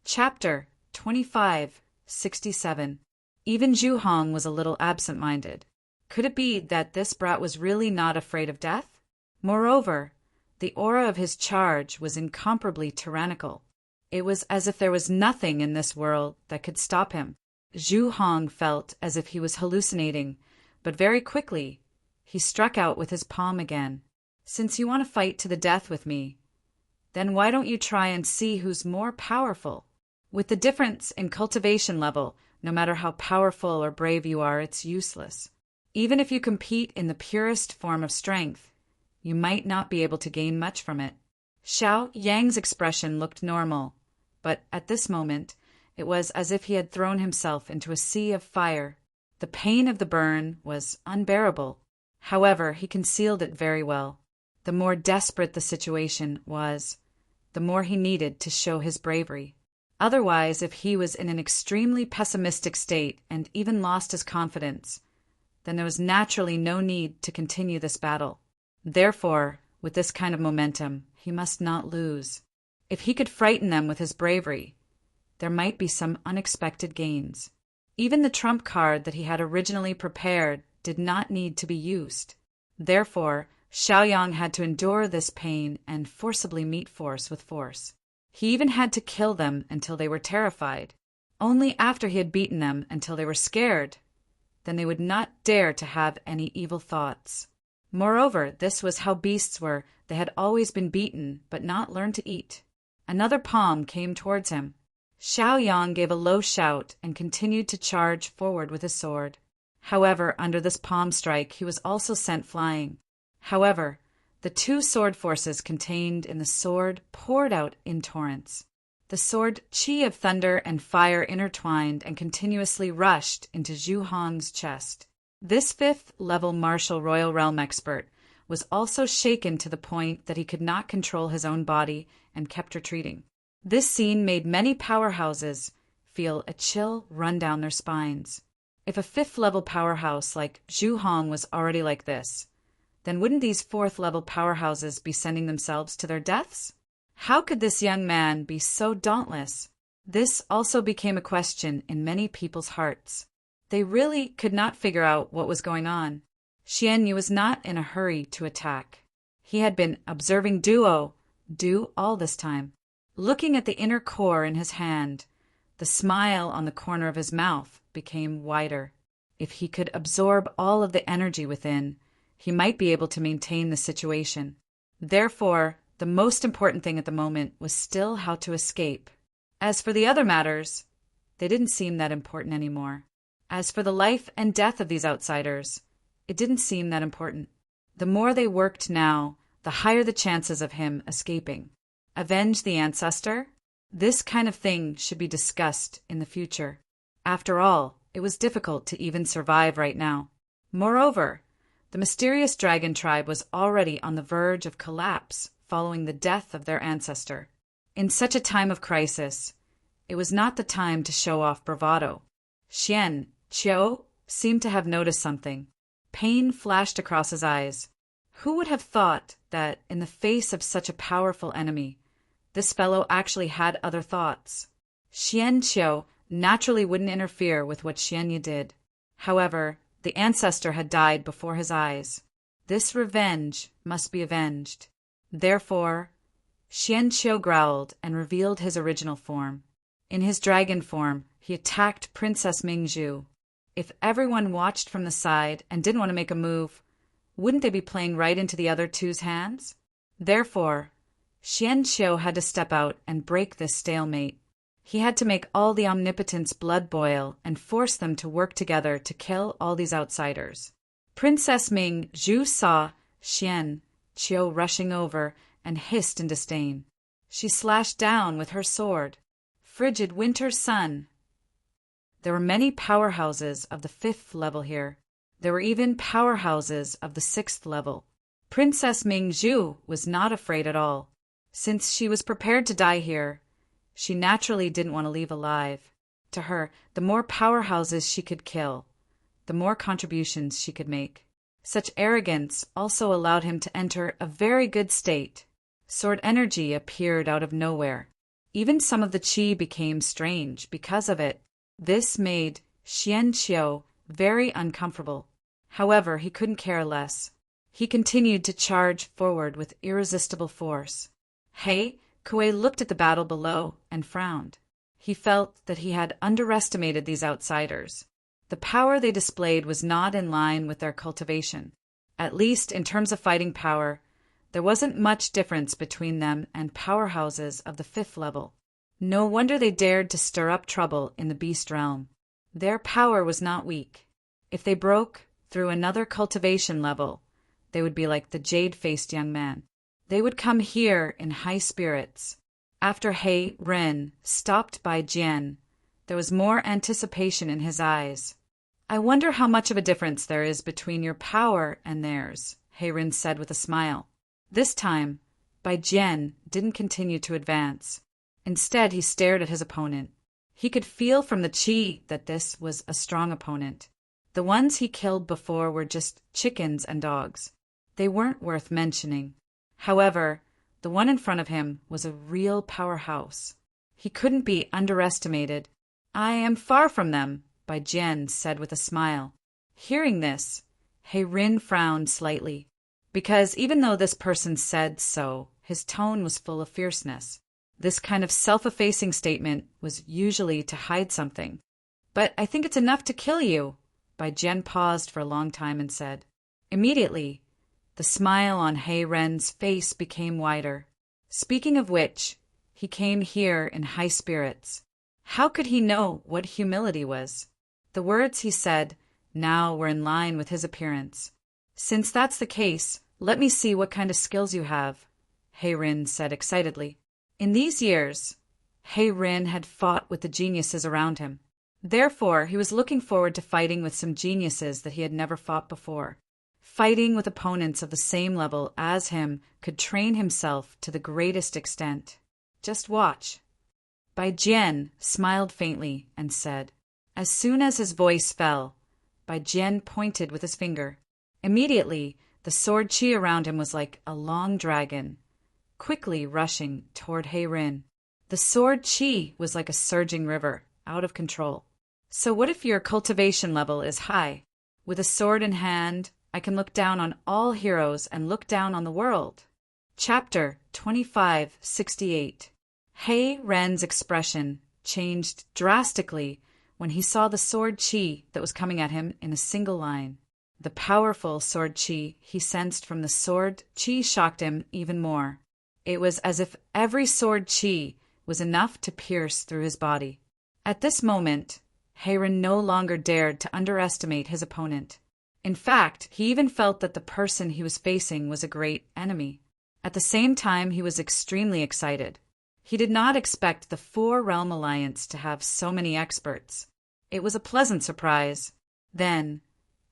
Chapter 25:67. Even Zhu Hong was a little absent-minded. Could it be that this brat was really not afraid of death? Moreover, the aura of his charge was incomparably tyrannical. It was as if there was nothing in this world that could stop him. Zhu Hong felt as if he was hallucinating, but very quickly he struck out with his palm again. Since you want to fight to the death with me, then why don't you try and see who's more powerful? With the difference in cultivation level, no matter how powerful or brave you are, it's useless. Even if you compete in the purest form of strength, you might not be able to gain much from it. Xiao Yang's expression looked normal, but at this moment, it was as if he had thrown himself into a sea of fire. The pain of the burn was unbearable. However, he concealed it very well. The more desperate the situation was, the more he needed to show his bravery. Otherwise, if he was in an extremely pessimistic state and even lost his confidence, then there was naturally no need to continue this battle. Therefore, with this kind of momentum, he must not lose. If he could frighten them with his bravery, there might be some unexpected gains. Even the trump card that he had originally prepared did not need to be used. Therefore, Xiaoyang had to endure this pain and forcibly meet force with force. He even had to kill them until they were terrified. Only after he had beaten them until they were scared, then they would not dare to have any evil thoughts. Moreover, this was how beasts were. They had always been beaten, but not learned to eat. Another palm came towards him. Xiaoyang gave a low shout and continued to charge forward with his sword. However, under this palm strike, he was also sent flying. However, the two sword forces contained in the sword poured out in torrents. The sword chi of thunder and fire intertwined and continuously rushed into Zhu Hong's chest. This fifth-level martial royal realm expert was also shaken to the point that he could not control his own body and kept retreating. This scene made many powerhouses feel a chill run down their spines. If a fifth-level powerhouse like Zhu Hong was already like this, then wouldn't these fourth-level powerhouses be sending themselves to their deaths? How could this young man be so dauntless? This also became a question in many people's hearts. They really could not figure out what was going on. Xian Yu was not in a hurry to attack. He had been observing Duo do all this time. Looking at the inner core in his hand, the smile on the corner of his mouth became wider. If he could absorb all of the energy within, he might be able to maintain the situation. Therefore, the most important thing at the moment was still how to escape. As for the other matters, they didn't seem that important anymore. As for the life and death of these outsiders, it didn't seem that important. The more they worked now, the higher the chances of him escaping. Avenge the ancestor? This kind of thing should be discussed in the future. After all, it was difficult to even survive right now. Moreover, the mysterious dragon tribe was already on the verge of collapse following the death of their ancestor. In such a time of crisis, it was not the time to show off bravado. Xian Qiu seemed to have noticed something. Pain flashed across his eyes. Who would have thought that, in the face of such a powerful enemy, this fellow actually had other thoughts? Xian Qiu naturally wouldn't interfere with what Xian Yu did. However, the ancestor had died before his eyes. This revenge must be avenged. Therefore, Xian Qiu growled and revealed his original form. In his dragon form, he attacked Princess Mingzhu. If everyone watched from the side and didn't want to make a move, wouldn't they be playing right into the other two's hands? Therefore, Xian Qiu had to step out and break this stalemate. He had to make all the omnipotents' blood boil and force them to work together to kill all these outsiders. Princess Mingzhu saw Xian Chiu rushing over and hissed in disdain. She slashed down with her sword. Frigid winter sun! There were many powerhouses of the 5th level here. There were even powerhouses of the 6th level. Princess Mingzhu was not afraid at all. Since she was prepared to die here, she naturally didn't want to leave alive. To her, the more powerhouses she could kill, the more contributions she could make. Such arrogance also allowed him to enter a very good state. Sword energy appeared out of nowhere. Even some of the qi became strange because of it. This made Xian Qiu very uncomfortable. However, he couldn't care less. He continued to charge forward with irresistible force. He Kuei looked at the battle below and frowned. He felt that he had underestimated these outsiders. The power they displayed was not in line with their cultivation. At least in terms of fighting power, there wasn't much difference between them and powerhouses of the 5th level. No wonder they dared to stir up trouble in the beast realm. Their power was not weak. If they broke through another cultivation level, they would be like the jade-faced young man. They would come here in high spirits. After He Ren stopped by Jian, there was more anticipation in his eyes. I wonder how much of a difference there is between your power and theirs, He Ren said with a smile. This time, Bai Jian didn't continue to advance. Instead, he stared at his opponent. He could feel from the qi that this was a strong opponent. The ones he killed before were just chickens and dogs. They weren't worth mentioning. However, the one in front of him was a real powerhouse. He couldn't be underestimated. I am far from them, Bai Jian said with a smile. Hearing this, He Ren frowned slightly, because even though this person said so, his tone was full of fierceness. This kind of self-effacing statement was usually to hide something. But I think it's enough to kill you, Bai Jian paused for a long time and said. Immediately, the smile on He Ren's face became wider. Speaking of which, he came here in high spirits. How could he know what humility was? The words he said now were in line with his appearance. Since that's the case, let me see what kind of skills you have, He Ren said excitedly. In these years, He Ren had fought with the geniuses around him. Therefore, he was looking forward to fighting with some geniuses that he had never fought before. Fighting with opponents of the same level as him could train himself to the greatest extent. Just watch. Bai Jian smiled faintly and said. As soon as his voice fell, Bai Jian pointed with his finger. Immediately, the sword qi around him was like a long dragon, quickly rushing toward He Ren. The sword qi was like a surging river, out of control. So what if your cultivation level is high? With a sword in hand, I can look down on all heroes and look down on the world. Chapter 2568. He Ren's expression changed drastically when he saw the sword qi that was coming at him in a single line. The powerful sword qi he sensed from the sword qi shocked him even more. It was as if every sword qi was enough to pierce through his body. At this moment, He Ren no longer dared to underestimate his opponent. In fact, he even felt that the person he was facing was a great enemy. At the same time, he was extremely excited. He did not expect the Four-Realm Alliance to have so many experts. It was a pleasant surprise. Then,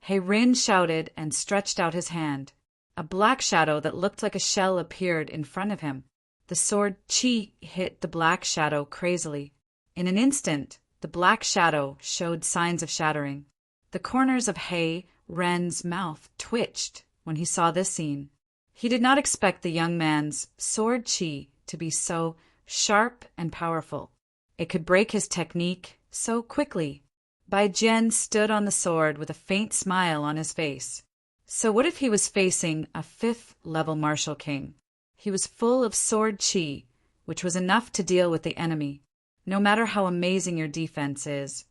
He Ren shouted and stretched out his hand. A black shadow that looked like a shell appeared in front of him. The sword qi hit the black shadow crazily. In an instant, the black shadow showed signs of shattering. The corners of He Ren's mouth twitched when he saw this scene. He did not expect the young man's sword qi to be so sharp and powerful. It could break his technique so quickly. Bai Jian stood on the sword with a faint smile on his face. So what if he was facing a 5th-level martial king? He was full of sword qi, which was enough to deal with the enemy. No matter how amazing your defense is,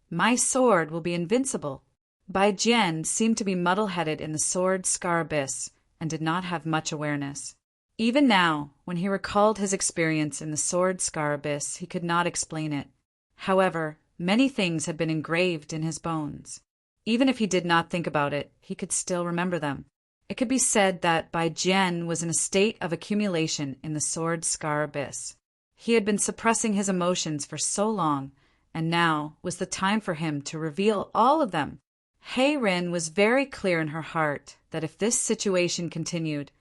my sword will be invincible. Bai Jian seemed to be muddle-headed in the sword scar abyss and did not have much awareness. Even now, when he recalled his experience in the sword scar abyss, he could not explain it. However, many things had been engraved in his bones. Even if he did not think about it, he could still remember them. It could be said that Bai Jian was in a state of accumulation in the sword scar abyss. He had been suppressing his emotions for so long, and now was the time for him to reveal all of them. Hei Rin was very clear in her heart that if this situation continued,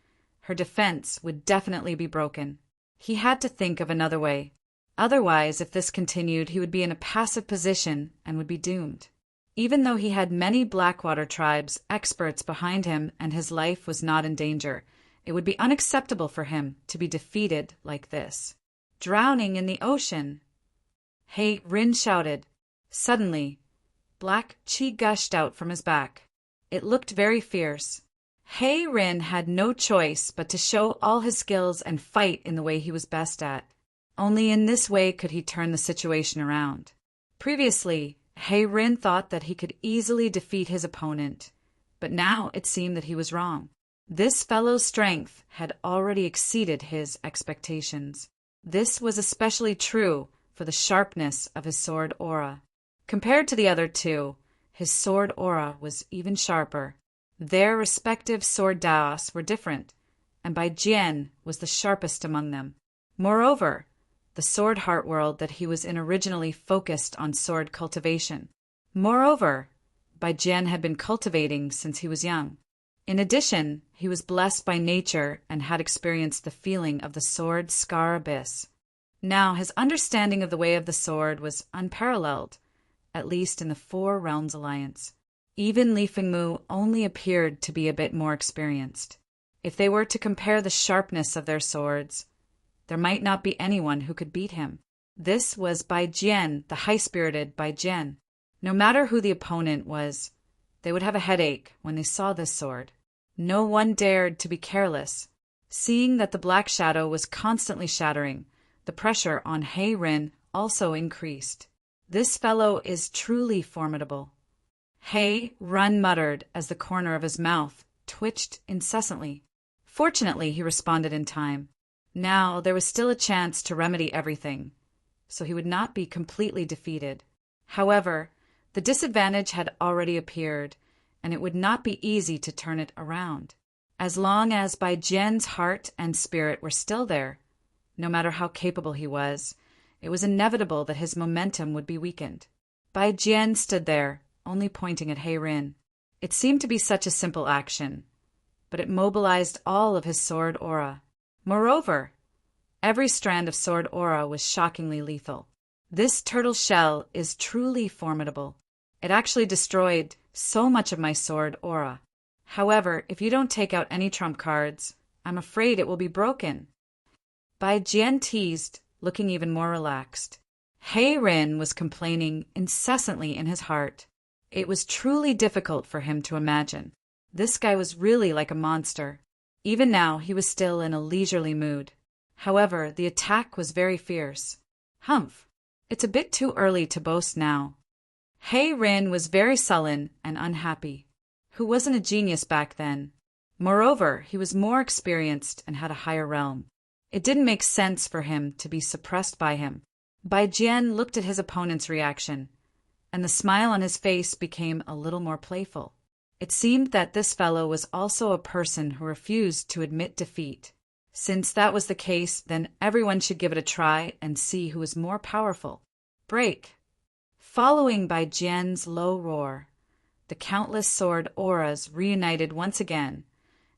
her defense would definitely be broken. He had to think of another way. Otherwise, if this continued, he would be in a passive position and would be doomed. Even though he had many Blackwater tribes experts behind him and his life was not in danger, it would be unacceptable for him to be defeated like this. Drowning in the ocean! Hei Rin shouted. Suddenly, black chi gushed out from his back. It looked very fierce. Hei Rin had no choice but to show all his skills and fight in the way he was best at. Only in this way could he turn the situation around. Previously, Hei Rin thought that he could easily defeat his opponent, but now it seemed that he was wrong. This fellow's strength had already exceeded his expectations. This was especially true for the sharpness of his sword aura. Compared to the other two, his sword aura was even sharper. Their respective sword daos were different, and Bai Jian was the sharpest among them. Moreover, the sword heart world that he was in originally focused on sword cultivation. Moreover, Bai Jian had been cultivating since he was young. In addition, he was blessed by nature and had experienced the feeling of the sword scar abyss. Now his understanding of the way of the sword was unparalleled, at least in the Four Realms Alliance. Even Li Fengmu only appeared to be a bit more experienced. If they were to compare the sharpness of their swords, there might not be anyone who could beat him. This was Bai Jian, the high-spirited Bai Jian. No matter who the opponent was, they would have a headache when they saw this sword. No one dared to be careless. Seeing that the black shadow was constantly shattering, the pressure on Hei Rin also increased. This fellow is truly formidable. Hei Rin muttered as the corner of his mouth twitched incessantly. Fortunately, he responded in time. Now there was still a chance to remedy everything, so he would not be completely defeated. However, the disadvantage had already appeared, and it would not be easy to turn it around. As long as Bai Jian's heart and spirit were still there, no matter how capable he was, it was inevitable that his momentum would be weakened. Bai Jian stood there, only pointing at Hei Rin. It seemed to be such a simple action, but it mobilized all of his sword aura. Moreover, every strand of sword aura was shockingly lethal. This turtle shell is truly formidable. It actually destroyed so much of my sword aura. However, if you don't take out any trump cards, I'm afraid it will be broken. Bai Jian teased, looking even more relaxed. Hei Rin was complaining incessantly in his heart. It was truly difficult for him to imagine. This guy was really like a monster. Even now, he was still in a leisurely mood. However, the attack was very fierce. Humph! It's a bit too early to boast now. Hei Rin was very sullen and unhappy. Who wasn't a genius back then? Moreover, he was more experienced and had a higher realm. It didn't make sense for him to be suppressed by him. Bai Jian looked at his opponent's reaction, and the smile on his face became a little more playful. It seemed that this fellow was also a person who refused to admit defeat. Since that was the case, then everyone should give it a try and see who is more powerful. Break! Following Bai Jian's low roar, the countless sword auras reunited once again,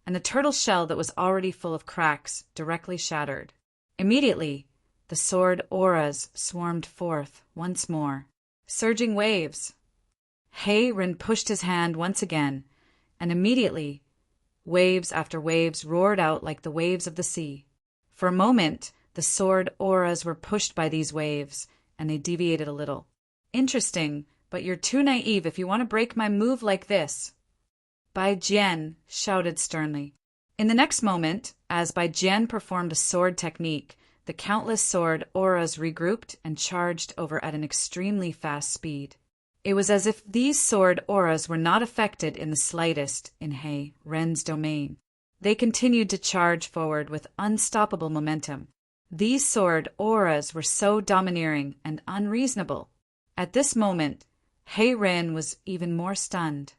and the turtle shell that was already full of cracks directly shattered. Immediately, the sword auras swarmed forth once more. Surging waves! Hei Rin pushed his hand once again, and immediately, waves after waves roared out like the waves of the sea. For a moment, the sword auras were pushed by these waves, and they deviated a little. Interesting, but you're too naive if you want to break my move like this. Bai Jian shouted sternly. In the next moment, as Bai Jian performed a sword technique, the countless sword auras regrouped and charged over at an extremely fast speed. It was as if these sword auras were not affected in the slightest in Hei Rin's domain. They continued to charge forward with unstoppable momentum. These sword auras were so domineering and unreasonable. At this moment, Hei Rin was even more stunned.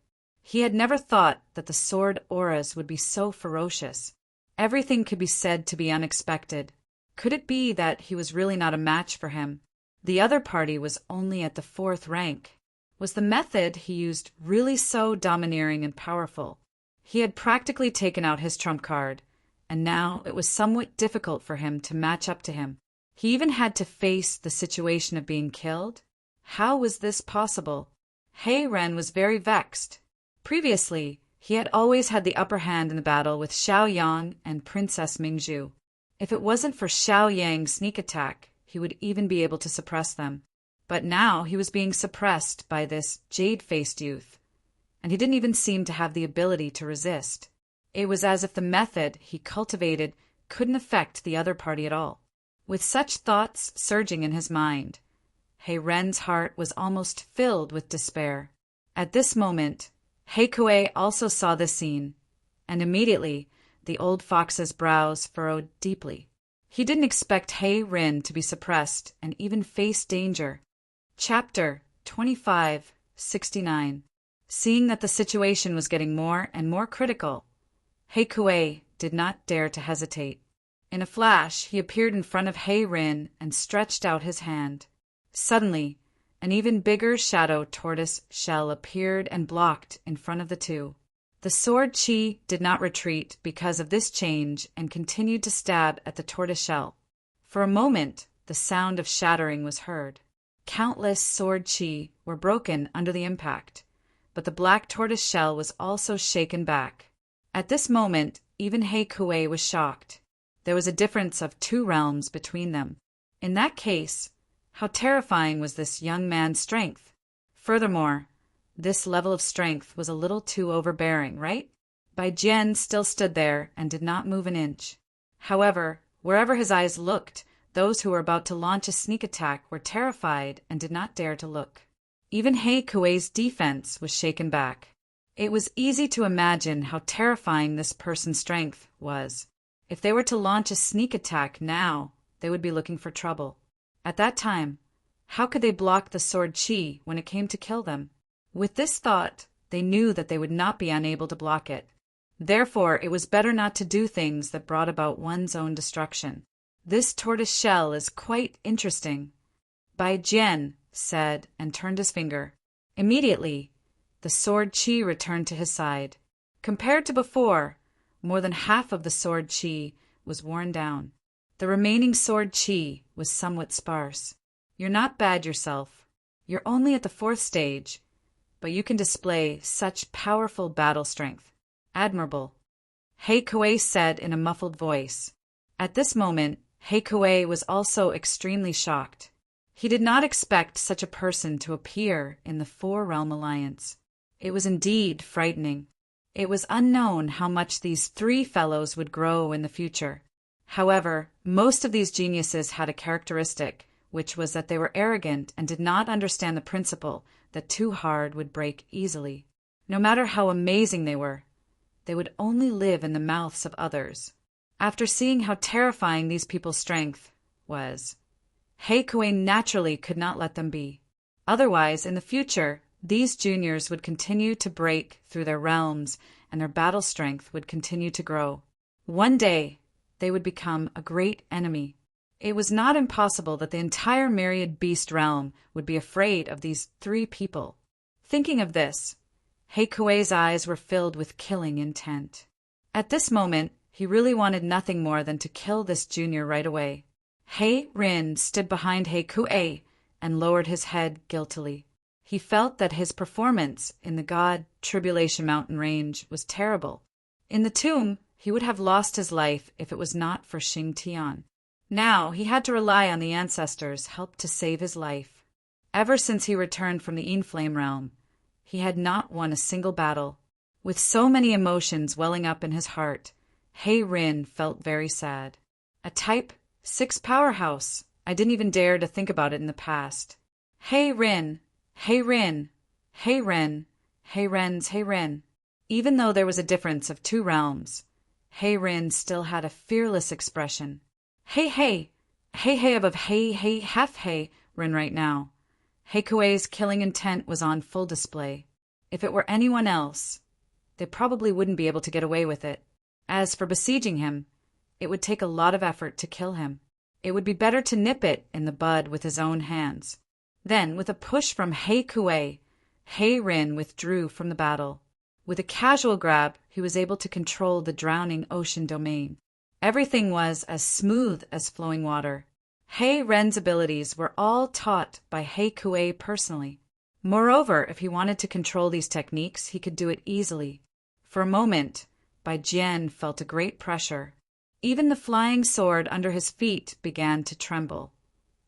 He had never thought that the sword auras would be so ferocious. Everything could be said to be unexpected. Could it be that he was really not a match for him? The other party was only at the 4th rank. Was the method he used really so domineering and powerful? He had practically taken out his trump card, and now it was somewhat difficult for him to match up to him. He even had to face the situation of being killed. How was this possible? He Ren was very vexed. Previously, he had always had the upper hand in the battle with Xiao Yang and Princess Mingzhu. If it wasn't for Xiao Yang's sneak attack, he would even be able to suppress them. But now he was being suppressed by this jade-faced youth, and he didn't even seem to have the ability to resist. It was as if the method he cultivated couldn't affect the other party at all. With such thoughts surging in his mind, He Ren's heart was almost filled with despair. At this moment, He Kuei also saw this scene, and immediately the old fox's brows furrowed deeply. He didn't expect He Ren to be suppressed and even face danger. Chapter 2569. Seeing that the situation was getting more and more critical, He Kuei did not dare to hesitate. In a flash, he appeared in front of He Ren and stretched out his hand. Suddenly, an even bigger shadow tortoise shell appeared and blocked in front of the two. The sword chi did not retreat because of this change and continued to stab at the tortoise shell. For a moment, the sound of shattering was heard. Countless sword chi were broken under the impact, but the black tortoise shell was also shaken back. At this moment, even He Kuei was shocked. There was a difference of 2 realms between them. In that case, how terrifying was this young man's strength? Furthermore, this level of strength was a little too overbearing, right? Bai Jian still stood there and did not move an inch. However, wherever his eyes looked, those who were about to launch a sneak attack were terrified and did not dare to look. Even He Kuei's defense was shaken back. It was easy to imagine how terrifying this person's strength was. If they were to launch a sneak attack now, they would be looking for trouble. At that time, how could they block the sword chi when it came to kill them? With this thought, they knew that they would not be unable to block it. Therefore, it was better not to do things that brought about one's own destruction. This tortoise shell is quite interesting, Bai Jian said and turned his finger. Immediately, the sword chi returned to his side. Compared to before, more than half of the sword chi was worn down. The remaining sword chi was somewhat sparse. You're not bad yourself. You're only at the 4th stage, but you can display such powerful battle strength. Admirable, He Kuei said in a muffled voice. At this moment, He Kuei was also extremely shocked. He did not expect such a person to appear in the 4-realm alliance. It was indeed frightening. It was unknown how much these 3 fellows would grow in the future. However, most of these geniuses had a characteristic, which was that they were arrogant and did not understand the principle that too hard would break easily. No matter how amazing they would only live in the mouths of others. After seeing how terrifying these people's strength was, He Kuei naturally could not let them be. Otherwise, in the future, these juniors would continue to break through their realms and their battle strength would continue to grow. One day, they would become a great enemy. It was not impossible that the entire myriad beast realm would be afraid of these 3 people. Thinking of this, He Kuei's eyes were filled with killing intent. At this moment, he really wanted nothing more than to kill this junior right away. He Ren stood behind He Kuei and lowered his head guiltily. He felt that his performance in the God Tribulation Mountain range was terrible. In the tomb, he would have lost his life if it was not for Xing Tian. Now he had to rely on the ancestors' help to save his life. Ever since he returned from the Inflame realm, he had not won a single battle. With so many emotions welling up in his heart, He Ren felt very sad. A Type 6 powerhouse. I didn't even dare to think about it in the past. He Ren, He Ren, He Ren, He Ren's He Ren. Even though there was a difference of 2 realms, He Ren still had a fearless expression. Hey above hey half hey Ren right now. He Kuei's killing intent was on full display. If it were anyone else, they probably wouldn't be able to get away with it. As for besieging him, it would take a lot of effort to kill him. It would be better to nip it in the bud with his own hands. Then, with a push from Hei Kuei, Hei Rin withdrew from the battle. With a casual grab, he was able to control the drowning ocean domain. Everything was as smooth as flowing water. Hei Ren's abilities were all taught by Hei Kuei personally. Moreover, if he wanted to control these techniques, he could do it easily. For a moment, Bai Jian felt a great pressure. Even the flying sword under his feet began to tremble,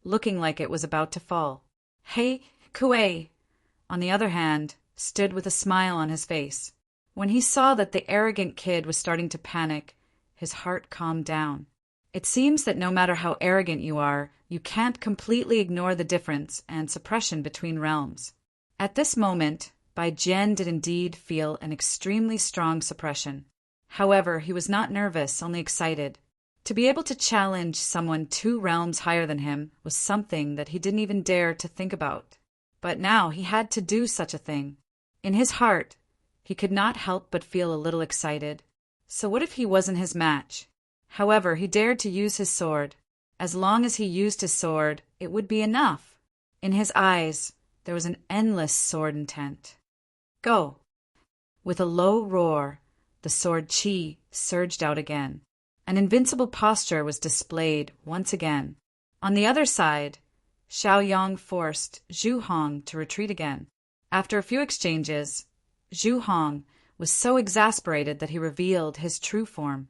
looking like it was about to fall. Hei Kuei, on the other hand, stood with a smile on his face. When he saw that the arrogant kid was starting to panic, his heart calmed down. It seems that no matter how arrogant you are, you can't completely ignore the difference and suppression between realms. At this moment, Bai Jian did indeed feel an extremely strong suppression. However, he was not nervous, only excited. To be able to challenge someone 2 realms higher than him was something that he didn't even dare to think about. But now he had to do such a thing. In his heart, he could not help but feel a little excited. So what if he wasn't his match? However, he dared to use his sword. As long as he used his sword, it would be enough. In his eyes, there was an endless sword intent. Go! With a low roar, the sword Qi surged out again. An invincible posture was displayed once again. On the other side, Xiaoyang forced Zhu Hong to retreat again. After a few exchanges, Zhu Hong was so exasperated that he revealed his true form.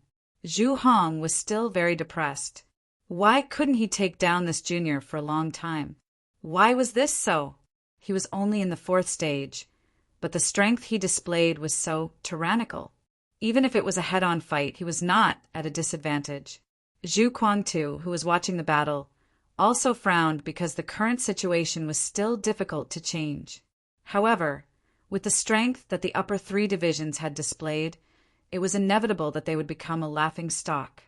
Zhu Hong was still very depressed. Why couldn't he take down this junior for a long time? Why was this so? He was only in the 4th stage, but the strength he displayed was so tyrannical. Even if it was a head-on fight, he was not at a disadvantage. Zhu Kuangtu, who was watching the battle, also frowned because the current situation was still difficult to change. However, with the strength that the upper 3 divisions had displayed, it was inevitable that they would become a laughing stock.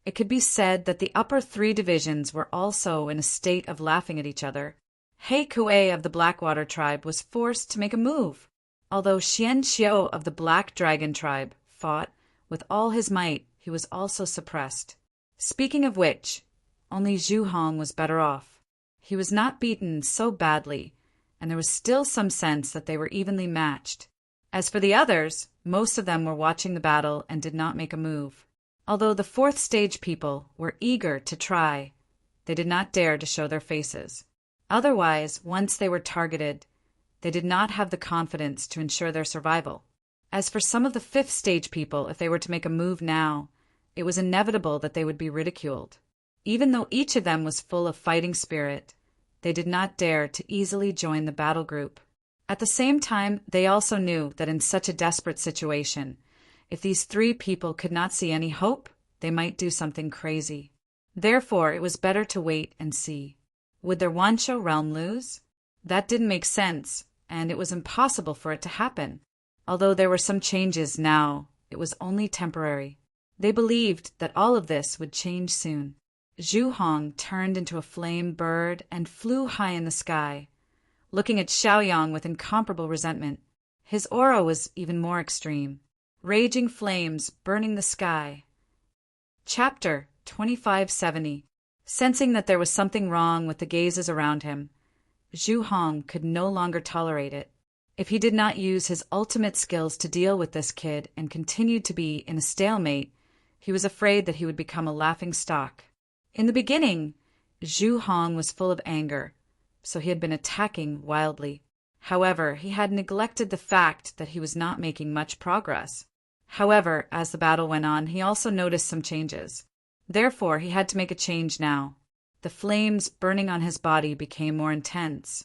It could be said that the upper 3 divisions were also in a state of laughing at each other. Hei Kuei of the Blackwater tribe was forced to make a move, although Xian Xiao of the Black Dragon tribe fought with all his might. He was also suppressed. Speaking of which, only Zhu Hong was better off. He was not beaten so badly, and there was still some sense that they were evenly matched. As for the others, most of them were watching the battle and did not make a move. Although the 4th stage people were eager to try, they did not dare to show their faces. Otherwise, once they were targeted, they did not have the confidence to ensure their survival. As for some of the 5th stage people, if they were to make a move now, it was inevitable that they would be ridiculed. Even though each of them was full of fighting spirit, they did not dare to easily join the battle group. At the same time, they also knew that in such a desperate situation, if these 3 people could not see any hope, they might do something crazy. Therefore, it was better to wait and see. Would their Wansho realm lose? That didn't make sense, and it was impossible for it to happen. Although there were some changes now, it was only temporary. They believed that all of this would change soon. Zhu Hong turned into a flame bird and flew high in the sky, looking at Xiaoyang with incomparable resentment. His aura was even more extreme. Raging flames burning the sky. Chapter 2570. Sensing that there was something wrong with the gazes around him, Zhu Hong could no longer tolerate it. If he did not use his ultimate skills to deal with this kid and continued to be in a stalemate, he was afraid that he would become a laughing stock. In the beginning, Zhu Hong was full of anger, so he had been attacking wildly. However, he had neglected the fact that he was not making much progress. However, as the battle went on, he also noticed some changes. Therefore, he had to make a change now. The flames burning on his body became more intense,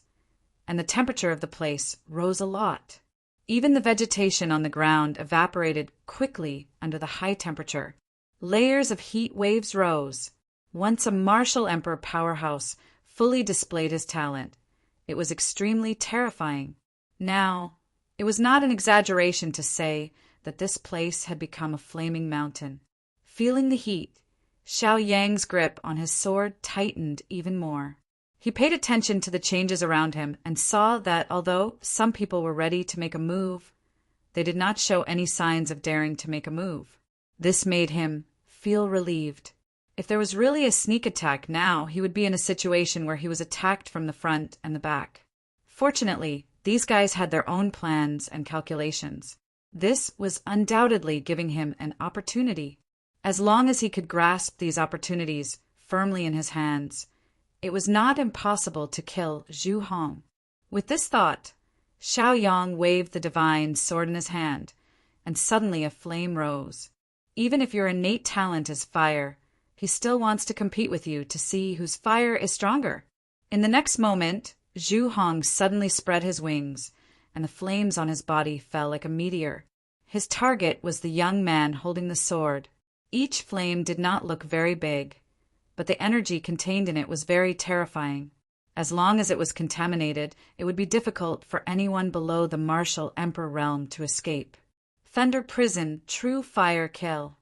and the temperature of the place rose a lot. Even the vegetation on the ground evaporated quickly under the high temperature. Layers of heat waves rose. Once a martial emperor powerhouse fully displayed his talent. It was extremely terrifying. Now, it was not an exaggeration to say that this place had become a flaming mountain. Feeling the heat, Xiao Yang's grip on his sword tightened even more. He paid attention to the changes around him and saw that although some people were ready to make a move, they did not show any signs of daring to make a move. This made him feel relieved. If there was really a sneak attack now, he would be in a situation where he was attacked from the front and the back. Fortunately, these guys had their own plans and calculations. This was undoubtedly giving him an opportunity. As long as he could grasp these opportunities firmly in his hands, it was not impossible to kill Zhu Hong. With this thought, Xiaoyang waved the divine sword in his hand, and suddenly a flame rose. Even if your innate talent is fire, he still wants to compete with you to see whose fire is stronger. In the next moment, Zhu Hong suddenly spread his wings, and the flames on his body fell like a meteor. His target was the young man holding the sword. Each flame did not look very big, but the energy contained in it was very terrifying. As long as it was contaminated, it would be difficult for anyone below the martial emperor realm to escape. Thunder prison, true fire kill.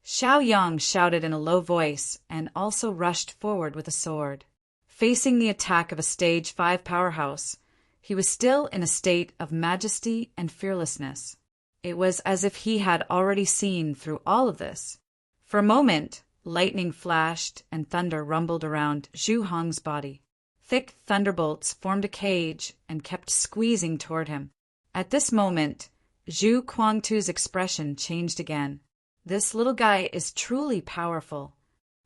Xiaoyang shouted in a low voice and also rushed forward with a sword. Facing the attack of a stage 5 powerhouse, he was still in a state of majesty and fearlessness. It was as if he had already seen through all of this. For a moment, lightning flashed and thunder rumbled around Zhu Hong's body. Thick thunderbolts formed a cage and kept squeezing toward him. At this moment, Zhu Guangtu's expression changed again. This little guy is truly powerful.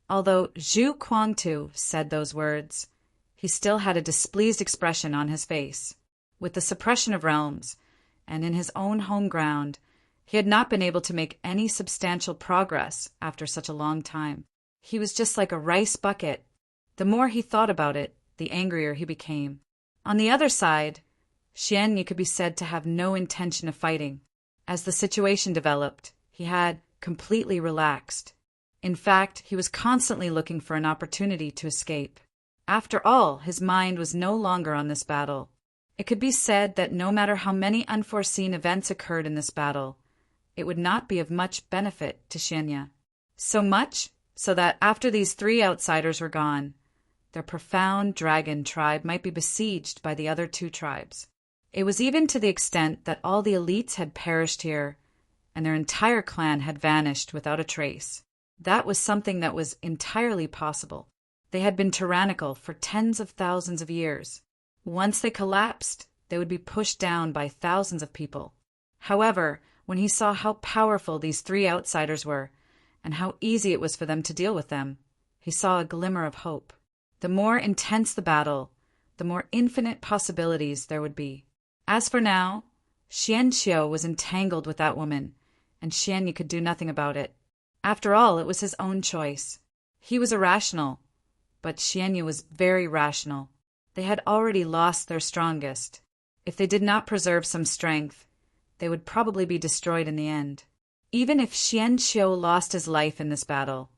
Although Zhu Guangtu said those words, he still had a displeased expression on his face. With the suppression of realms, and in his own home ground, he had not been able to make any substantial progress after such a long time. He was just like a rice bucket. The more he thought about it, the angrier he became. On the other side, Xianyu could be said to have no intention of fighting. As the situation developed, he had completely relaxed. In fact, he was constantly looking for an opportunity to escape. After all, his mind was no longer on this battle. It could be said that no matter how many unforeseen events occurred in this battle, it would not be of much benefit to Xianyu. So much so that after these 3 outsiders were gone, their profound dragon tribe might be besieged by the other 2 tribes. It was even to the extent that all the elites had perished here, and their entire clan had vanished without a trace. That was something that was entirely possible. They had been tyrannical for tens of thousands of years. Once they collapsed, they would be pushed down by thousands of people. However, when he saw how powerful these 3 outsiders were, and how easy it was for them to deal with them, he saw a glimmer of hope. The more intense the battle, the more infinite possibilities there would be. As for now, Xianqiu was entangled with that woman, and Xianyu could do nothing about it. After all, it was his own choice. He was irrational, but Xianyu was very rational. They had already lost their strongest. If they did not preserve some strength, they would probably be destroyed in the end. Even if Xianqiu lost his life in this battle,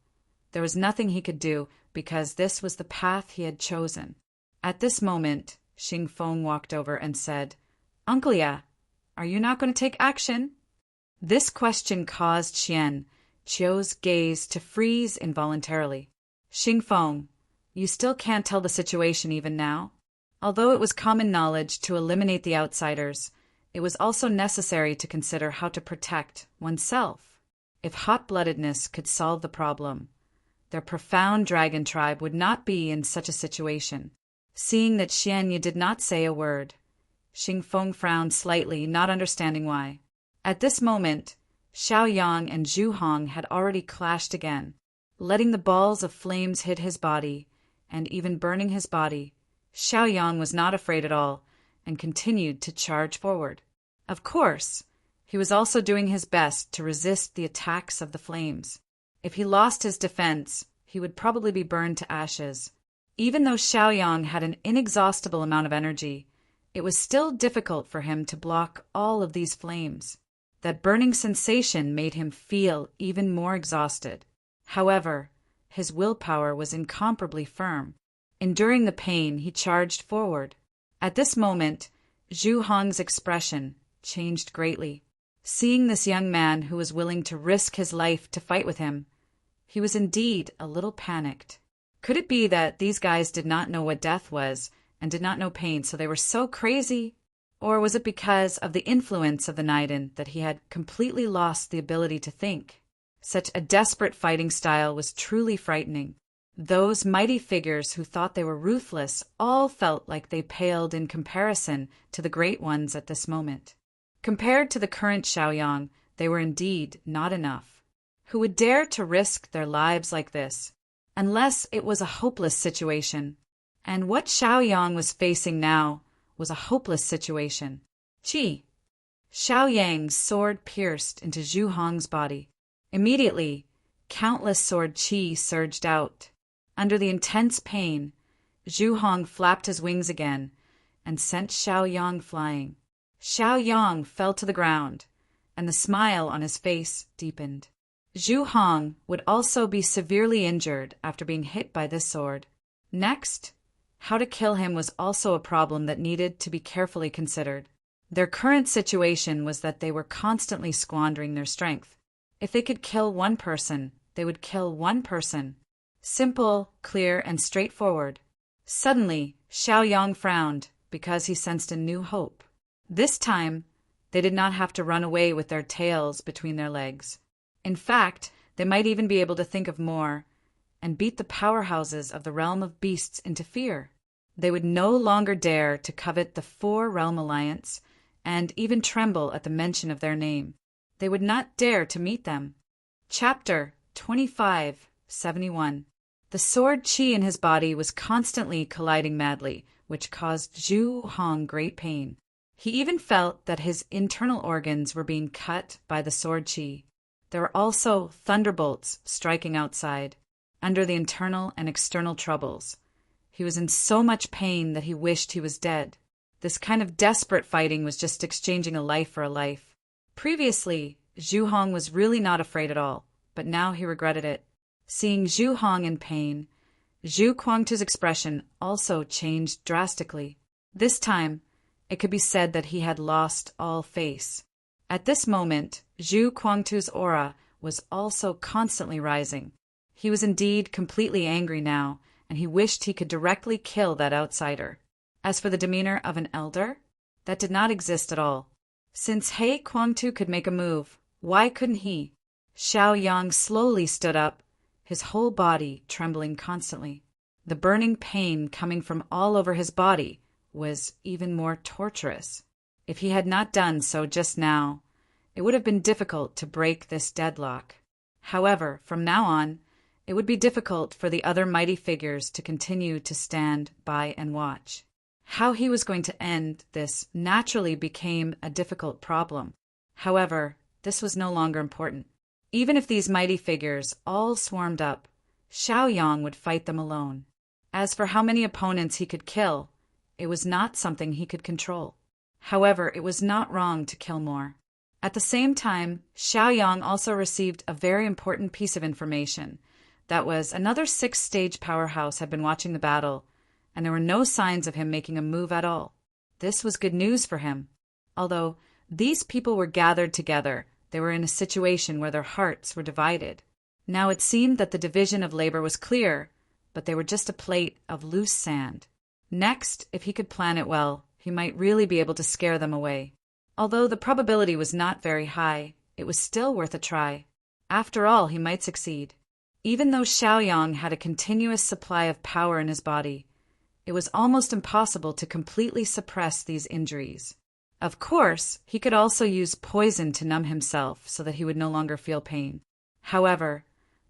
there was nothing he could do because this was the path he had chosen. At this moment, Xing Feng walked over and said, "Uncle Ya, are you not going to take action?" This question caused Xianqiu's gaze to freeze involuntarily. "Xing Feng, you still can't tell the situation even now?" Although it was common knowledge to eliminate the outsiders, it was also necessary to consider how to protect oneself. If hot-bloodedness could solve the problem, their profound dragon tribe would not be in such a situation. Seeing that Xianyu did not say a word, Xing Feng frowned slightly, not understanding why. At this moment, Xiaoyang and Zhu Hong had already clashed again. Letting the balls of flames hit his body, and even burning his body, Xiaoyang was not afraid at all, and continued to charge forward. Of course, he was also doing his best to resist the attacks of the flames. If he lost his defense, he would probably be burned to ashes. Even though Xiaoyang had an inexhaustible amount of energy, it was still difficult for him to block all of these flames. That burning sensation made him feel even more exhausted. However, his willpower was incomparably firm. Enduring the pain, he charged forward. At this moment, Zhu Hong's expression changed greatly. Seeing this young man who was willing to risk his life to fight with him, he was indeed a little panicked. Could it be that these guys did not know what death was and did not know pain, so they were so crazy? Or was it because of the influence of the Naiden that he had completely lost the ability to think? Such a desperate fighting style was truly frightening. Those mighty figures who thought they were ruthless all felt like they paled in comparison to the great ones at this moment. Compared to the current Xiaoyang, they were indeed not enough. Who would dare to risk their lives like this? Unless it was a hopeless situation. And what Xiaoyang was facing now was a hopeless situation. Qi. Xiaoyang's sword pierced into Zhu Hong's body. Immediately, countless sword qi surged out. Under the intense pain, Zhu Hong flapped his wings again and sent Xiaoyang flying. Xiaoyang fell to the ground, and the smile on his face deepened. Zhu Hong would also be severely injured after being hit by this sword. Next, how to kill him was also a problem that needed to be carefully considered. Their current situation was that they were constantly squandering their strength. If they could kill one person, they would kill one person. Simple, clear, and straightforward. Suddenly, Xiaoyang frowned because he sensed a new hope. This time, they did not have to run away with their tails between their legs. In fact, they might even be able to think of more and beat the powerhouses of the realm of beasts into fear. They would no longer dare to covet the four-realm alliance and even tremble at the mention of their name. They would not dare to meet them. Chapter 2571. The sword qi in his body was constantly colliding madly, which caused Zhu Hong great pain. He even felt that his internal organs were being cut by the sword qi. There were also thunderbolts striking outside, under the internal and external troubles. He was in so much pain that he wished he was dead. This kind of desperate fighting was just exchanging a life for a life. Previously, Zhu Hong was really not afraid at all, but now he regretted it. Seeing Zhu Hong in pain, Zhu Guangtu's expression also changed drastically. This time, it could be said that he had lost all face. At this moment, Zhu Guangtu's aura was also constantly rising. He was indeed completely angry now, and he wished he could directly kill that outsider. As for the demeanor of an elder, that did not exist at all. Since He Guangtu could make a move, why couldn't he? Xiaoyang slowly stood up, his whole body trembling constantly. The burning pain coming from all over his body was even more torturous. If he had not done so just now, it would have been difficult to break this deadlock. However, from now on, it would be difficult for the other mighty figures to continue to stand by and watch. How he was going to end this naturally became a difficult problem. However, this was no longer important. Even if these mighty figures all swarmed up, Xiaoyang would fight them alone. As for how many opponents he could kill, it was not something he could control. However, it was not wrong to kill more. At the same time, Xiaoyang also received a very important piece of information. That was, another 6-stage powerhouse had been watching the battle, and there were no signs of him making a move at all. This was good news for him. Although these people were gathered together, they were in a situation where their hearts were divided. Now it seemed that the division of labor was clear, but they were just a plate of loose sand. Next, if he could plan it well, he might really be able to scare them away. Although the probability was not very high, it was still worth a try. After all, he might succeed. Even though Xiaoyang had a continuous supply of power in his body, it was almost impossible to completely suppress these injuries. Of course, he could also use poison to numb himself so that he would no longer feel pain. However,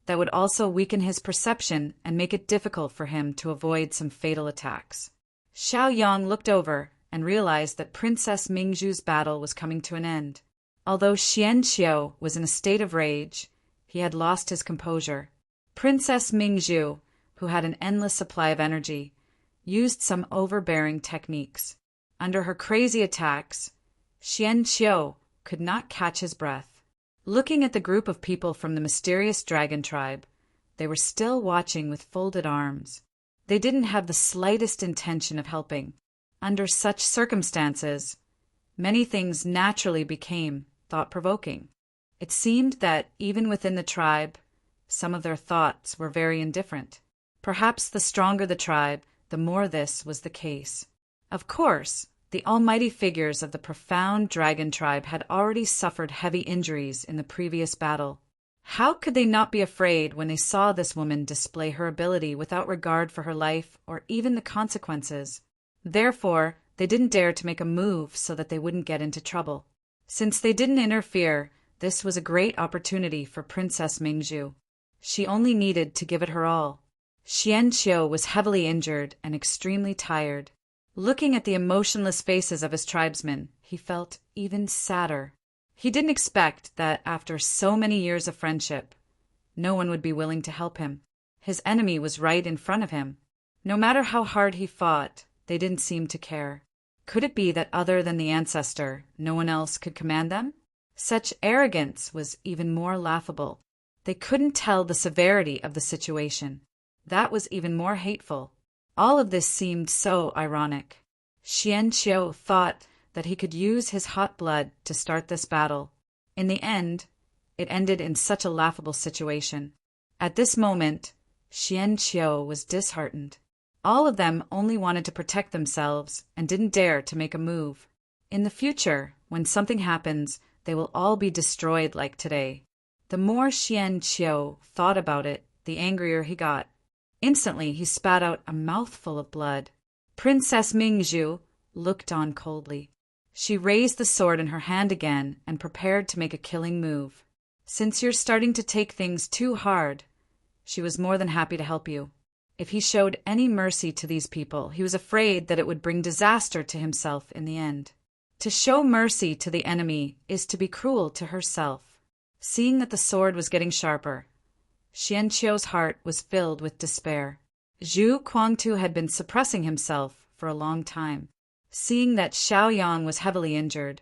that would also weaken his perception and make it difficult for him to avoid some fatal attacks. Xiaoyang looked over and realized that Princess Mingzhu's battle was coming to an end. Although Xianqiu was in a state of rage, he had lost his composure. Princess Mingzhu, who had an endless supply of energy, used some overbearing techniques. Under her crazy attacks, Xianqiu could not catch his breath. Looking at the group of people from the mysterious dragon tribe, they were still watching with folded arms. They didn't have the slightest intention of helping. Under such circumstances, many things naturally became thought-provoking. It seemed that even within the tribe, some of their thoughts were very indifferent. Perhaps the stronger the tribe, the more this was the case. Of course, the almighty figures of the profound dragon tribe had already suffered heavy injuries in the previous battle. How could they not be afraid when they saw this woman display her ability without regard for her life or even the consequences? Therefore, they didn't dare to make a move so that they wouldn't get into trouble. Since they didn't interfere, this was a great opportunity for Princess Mingzhu. She only needed to give it her all. Xianqiu was heavily injured and extremely tired. Looking at the emotionless faces of his tribesmen, he felt even sadder. He didn't expect that after so many years of friendship, no one would be willing to help him. His enemy was right in front of him. No matter how hard he fought, they didn't seem to care. Could it be that other than the ancestor, no one else could command them? Such arrogance was even more laughable. They couldn't tell the severity of the situation. That was even more hateful. All of this seemed so ironic. Xianqiu thought that he could use his hot blood to start this battle. In the end, it ended in such a laughable situation. At this moment, Xianqiu was disheartened. All of them only wanted to protect themselves and didn't dare to make a move. In the future, when something happens, they will all be destroyed like today. The more Xianqiu thought about it, the angrier he got. Instantly, he spat out a mouthful of blood. Princess Mingzhu looked on coldly. She raised the sword in her hand again and prepared to make a killing move. Since you're starting to take things too hard, she was more than happy to help you. If he showed any mercy to these people, he was afraid that it would bring disaster to himself in the end. To show mercy to the enemy is to be cruel to herself. Seeing that the sword was getting sharper, Xianqiu's heart was filled with despair. Zhu Guangtu had been suppressing himself for a long time. Seeing that Xiaoyang was heavily injured,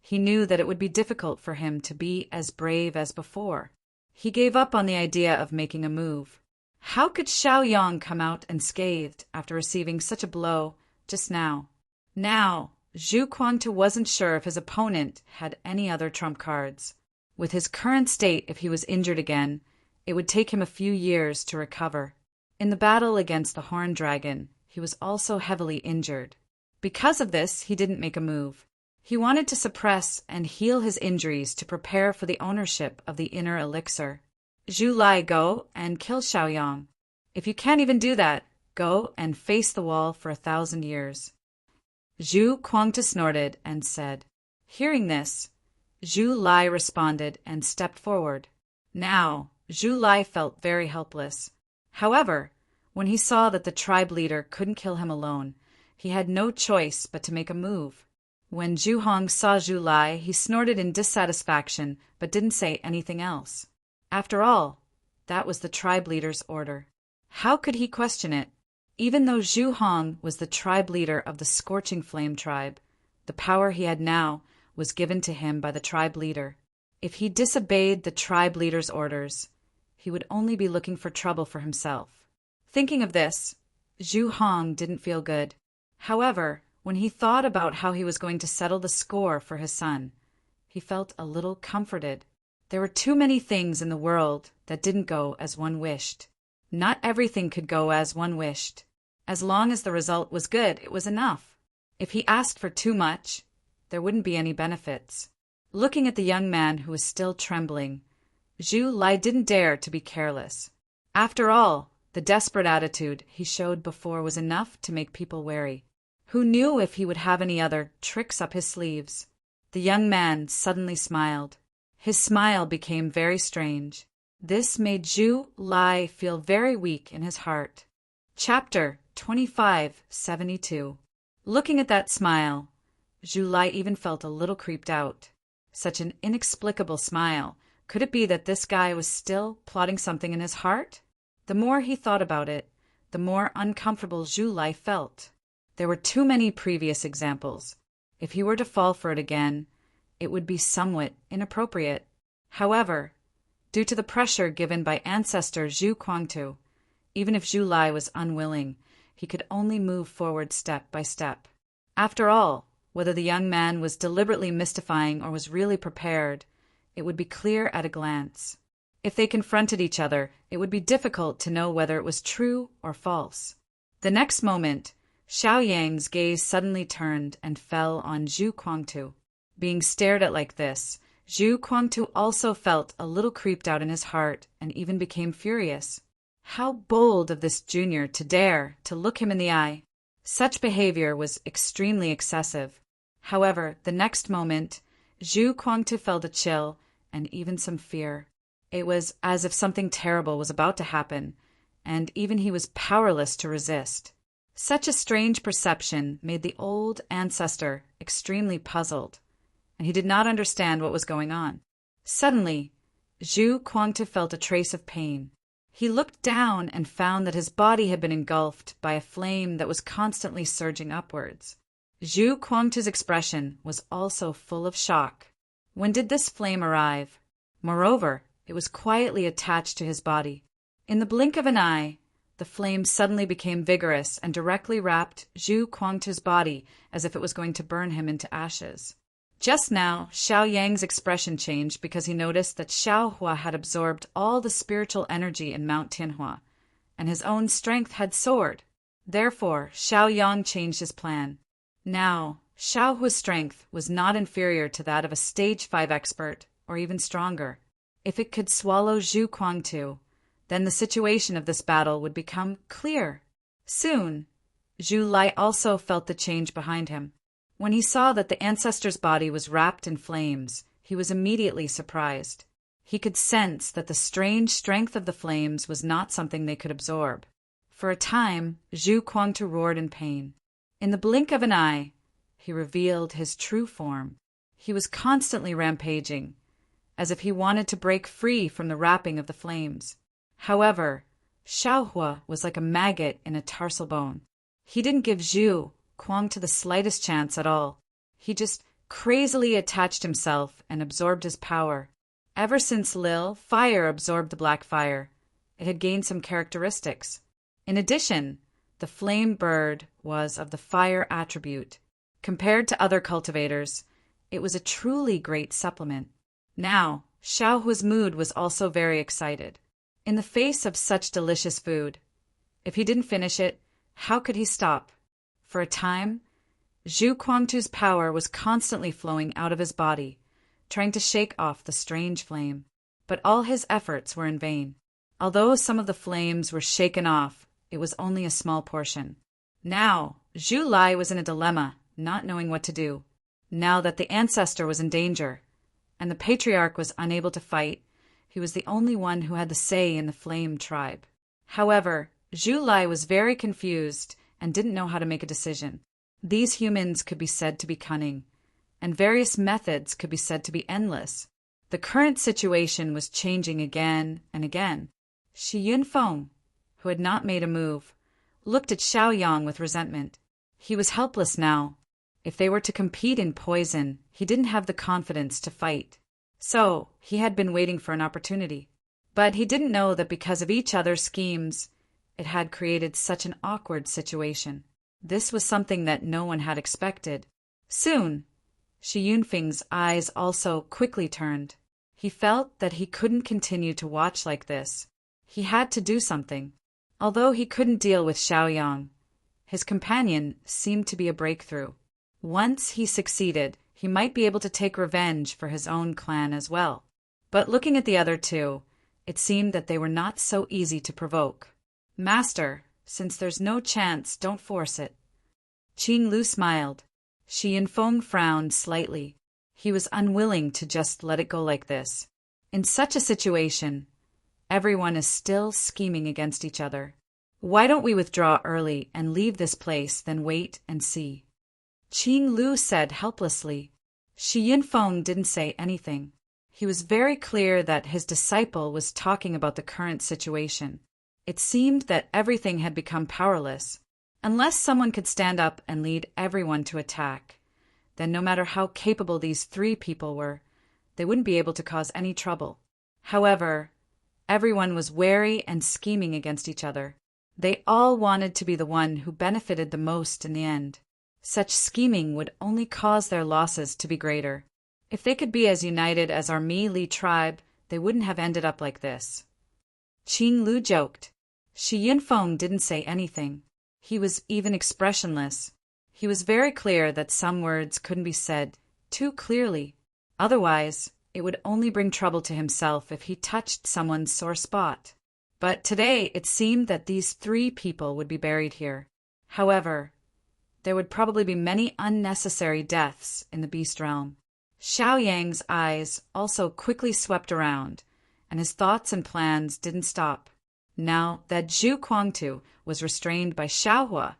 he knew that it would be difficult for him to be as brave as before. He gave up on the idea of making a move. How could Xiaoyang come out unscathed after receiving such a blow just now? Now, Zhu Guangtu wasn't sure if his opponent had any other trump cards. With his current state, if he was injured again, it would take him a few years to recover. In the battle against the horned dragon, he was also heavily injured. Because of this, he didn't make a move. He wanted to suppress and heal his injuries to prepare for the ownership of the inner elixir. Zhu Lai, go and kill Xiaoyang. If you can't even do that, go and face the wall for 1,000 years. Zhu Guangtu snorted and said. Hearing this, Zhu Lai responded and stepped forward. Now, Zhu Lai felt very helpless. However, when he saw that the tribe leader couldn't kill him alone, he had no choice but to make a move. When Zhu Hong saw Zhu Lai, he snorted in dissatisfaction but didn't say anything else. After all, that was the tribe leader's order. How could he question it? Even though Zhu Hong was the tribe leader of the Scorching Flame tribe, the power he had now was given to him by the tribe leader. If he disobeyed the tribe leader's orders, he would only be looking for trouble for himself. Thinking of this, Zhu Hong didn't feel good. However, when he thought about how he was going to settle the score for his son, he felt a little comforted. There were too many things in the world that didn't go as one wished. Not everything could go as one wished. As long as the result was good, it was enough. If he asked for too much, there wouldn't be any benefits. Looking at the young man who was still trembling, Zhu Lai didn't dare to be careless. After all, the desperate attitude he showed before was enough to make people wary. Who knew if he would have any other tricks up his sleeves? The young man suddenly smiled. His smile became very strange. This made Zhu Lai feel very weak in his heart. Chapter 2572. Looking at that smile, Zhu Lai even felt a little creeped out. Such an inexplicable smile. Could it be that this guy was still plotting something in his heart? The more he thought about it, the more uncomfortable Zhu Lai felt. There were too many previous examples. If he were to fall for it again, it would be somewhat inappropriate. However, due to the pressure given by ancestor Zhu Guangtu, even if Zhu Lai was unwilling, he could only move forward step by step. After all, whether the young man was deliberately mystifying or was really prepared, it would be clear at a glance. If they confronted each other, it would be difficult to know whether it was true or false. The next moment, Xiao Yang's gaze suddenly turned and fell on Zhu Guangtu. Being stared at like this, Zhu Guangtu also felt a little creeped out in his heart and even became furious. How bold of this junior to dare to look him in the eye! Such behavior was extremely excessive. However, the next moment, Zhu Guangtu felt a chill and even some fear. It was as if something terrible was about to happen, and even he was powerless to resist. Such a strange perception made the old ancestor extremely puzzled, and he did not understand what was going on. Suddenly, Zhu Guangtu felt a trace of pain. He looked down and found that his body had been engulfed by a flame that was constantly surging upwards. Zhu Guangtu's expression was also full of shock. When did this flame arrive? Moreover, it was quietly attached to his body. In the blink of an eye, the flame suddenly became vigorous and directly wrapped Zhu Guangtu's body as if it was going to burn him into ashes. Just now, Xiao Yang's expression changed because he noticed that Xiao Hua had absorbed all the spiritual energy in Mount Tianhua, and his own strength had soared. Therefore, Xiao Yang changed his plan. Now, Xiao Hua's strength was not inferior to that of a stage 5 expert, or even stronger. If it could swallow Zhu Guangtu, then the situation of this battle would become clear. Soon, Zhu Lai also felt the change behind him. When he saw that the ancestor's body was wrapped in flames, he was immediately surprised. He could sense that the strange strength of the flames was not something they could absorb. For a time, Zhu Guangtu roared in pain. In the blink of an eye, he revealed his true form. He was constantly rampaging, as if he wanted to break free from the wrapping of the flames. However, Xiao Hua was like a maggot in a tarsal bone. He didn't give Zhu Guangtu the slightest chance at all. He just crazily attached himself and absorbed his power. Ever since Lil Fire absorbed the black fire, it had gained some characteristics. In addition, the flame bird was of the fire attribute. Compared to other cultivators, it was a truly great supplement. Now, Xiao Hua's mood was also very excited. In the face of such delicious food, if he didn't finish it, how could he stop? For a time, Zhu Guangtu's power was constantly flowing out of his body, trying to shake off the strange flame. But all his efforts were in vain. Although some of the flames were shaken off, it was only a small portion. Now, Zhu Lai was in a dilemma, not knowing what to do. Now that the ancestor was in danger, and the patriarch was unable to fight, he was the only one who had the say in the flame tribe. However, Zhu Lai was very confused and didn't know how to make a decision. These humans could be said to be cunning, and various methods could be said to be endless. The current situation was changing again and again. Shi Yunfeng, who had not made a move, looked at Xiao Yang with resentment. He was helpless now. If they were to compete in poison, he didn't have the confidence to fight. So, he had been waiting for an opportunity. But he didn't know that because of each other's schemes, it had created such an awkward situation. This was something that no one had expected. Soon, Shi Yunfeng's eyes also quickly turned. He felt that he couldn't continue to watch like this. He had to do something. Although he couldn't deal with Xiao Yang, his companion seemed to be a breakthrough. Once he succeeded, he might be able to take revenge for his own clan as well. But looking at the other two, it seemed that they were not so easy to provoke. Master, since there's no chance, don't force it. Qing Lu smiled. Shi Yunfeng frowned slightly. He was unwilling to just let it go like this. In such a situation, everyone is still scheming against each other. Why don't we withdraw early and leave this place, then wait and see? Qing Lu said helplessly. Shi Yunfeng didn't say anything. He was very clear that his disciple was talking about the current situation. It seemed that everything had become powerless. Unless someone could stand up and lead everyone to attack, then no matter how capable these three people were, they wouldn't be able to cause any trouble. However, everyone was wary and scheming against each other. They all wanted to be the one who benefited the most in the end. Such scheming would only cause their losses to be greater. If they could be as united as our Mi Li tribe, they wouldn't have ended up like this. Qing Lu joked. Shi Yinfeng didn't say anything. He was even expressionless. He was very clear that some words couldn't be said too clearly. Otherwise, it would only bring trouble to himself if he touched someone's sore spot. But today it seemed that these 3 people would be buried here. However, there would probably be many unnecessary deaths in the beast realm. Xiao Yang's eyes also quickly swept around, and his thoughts and plans didn't stop. Now that Zhu Guangtu was restrained by Xiaohua,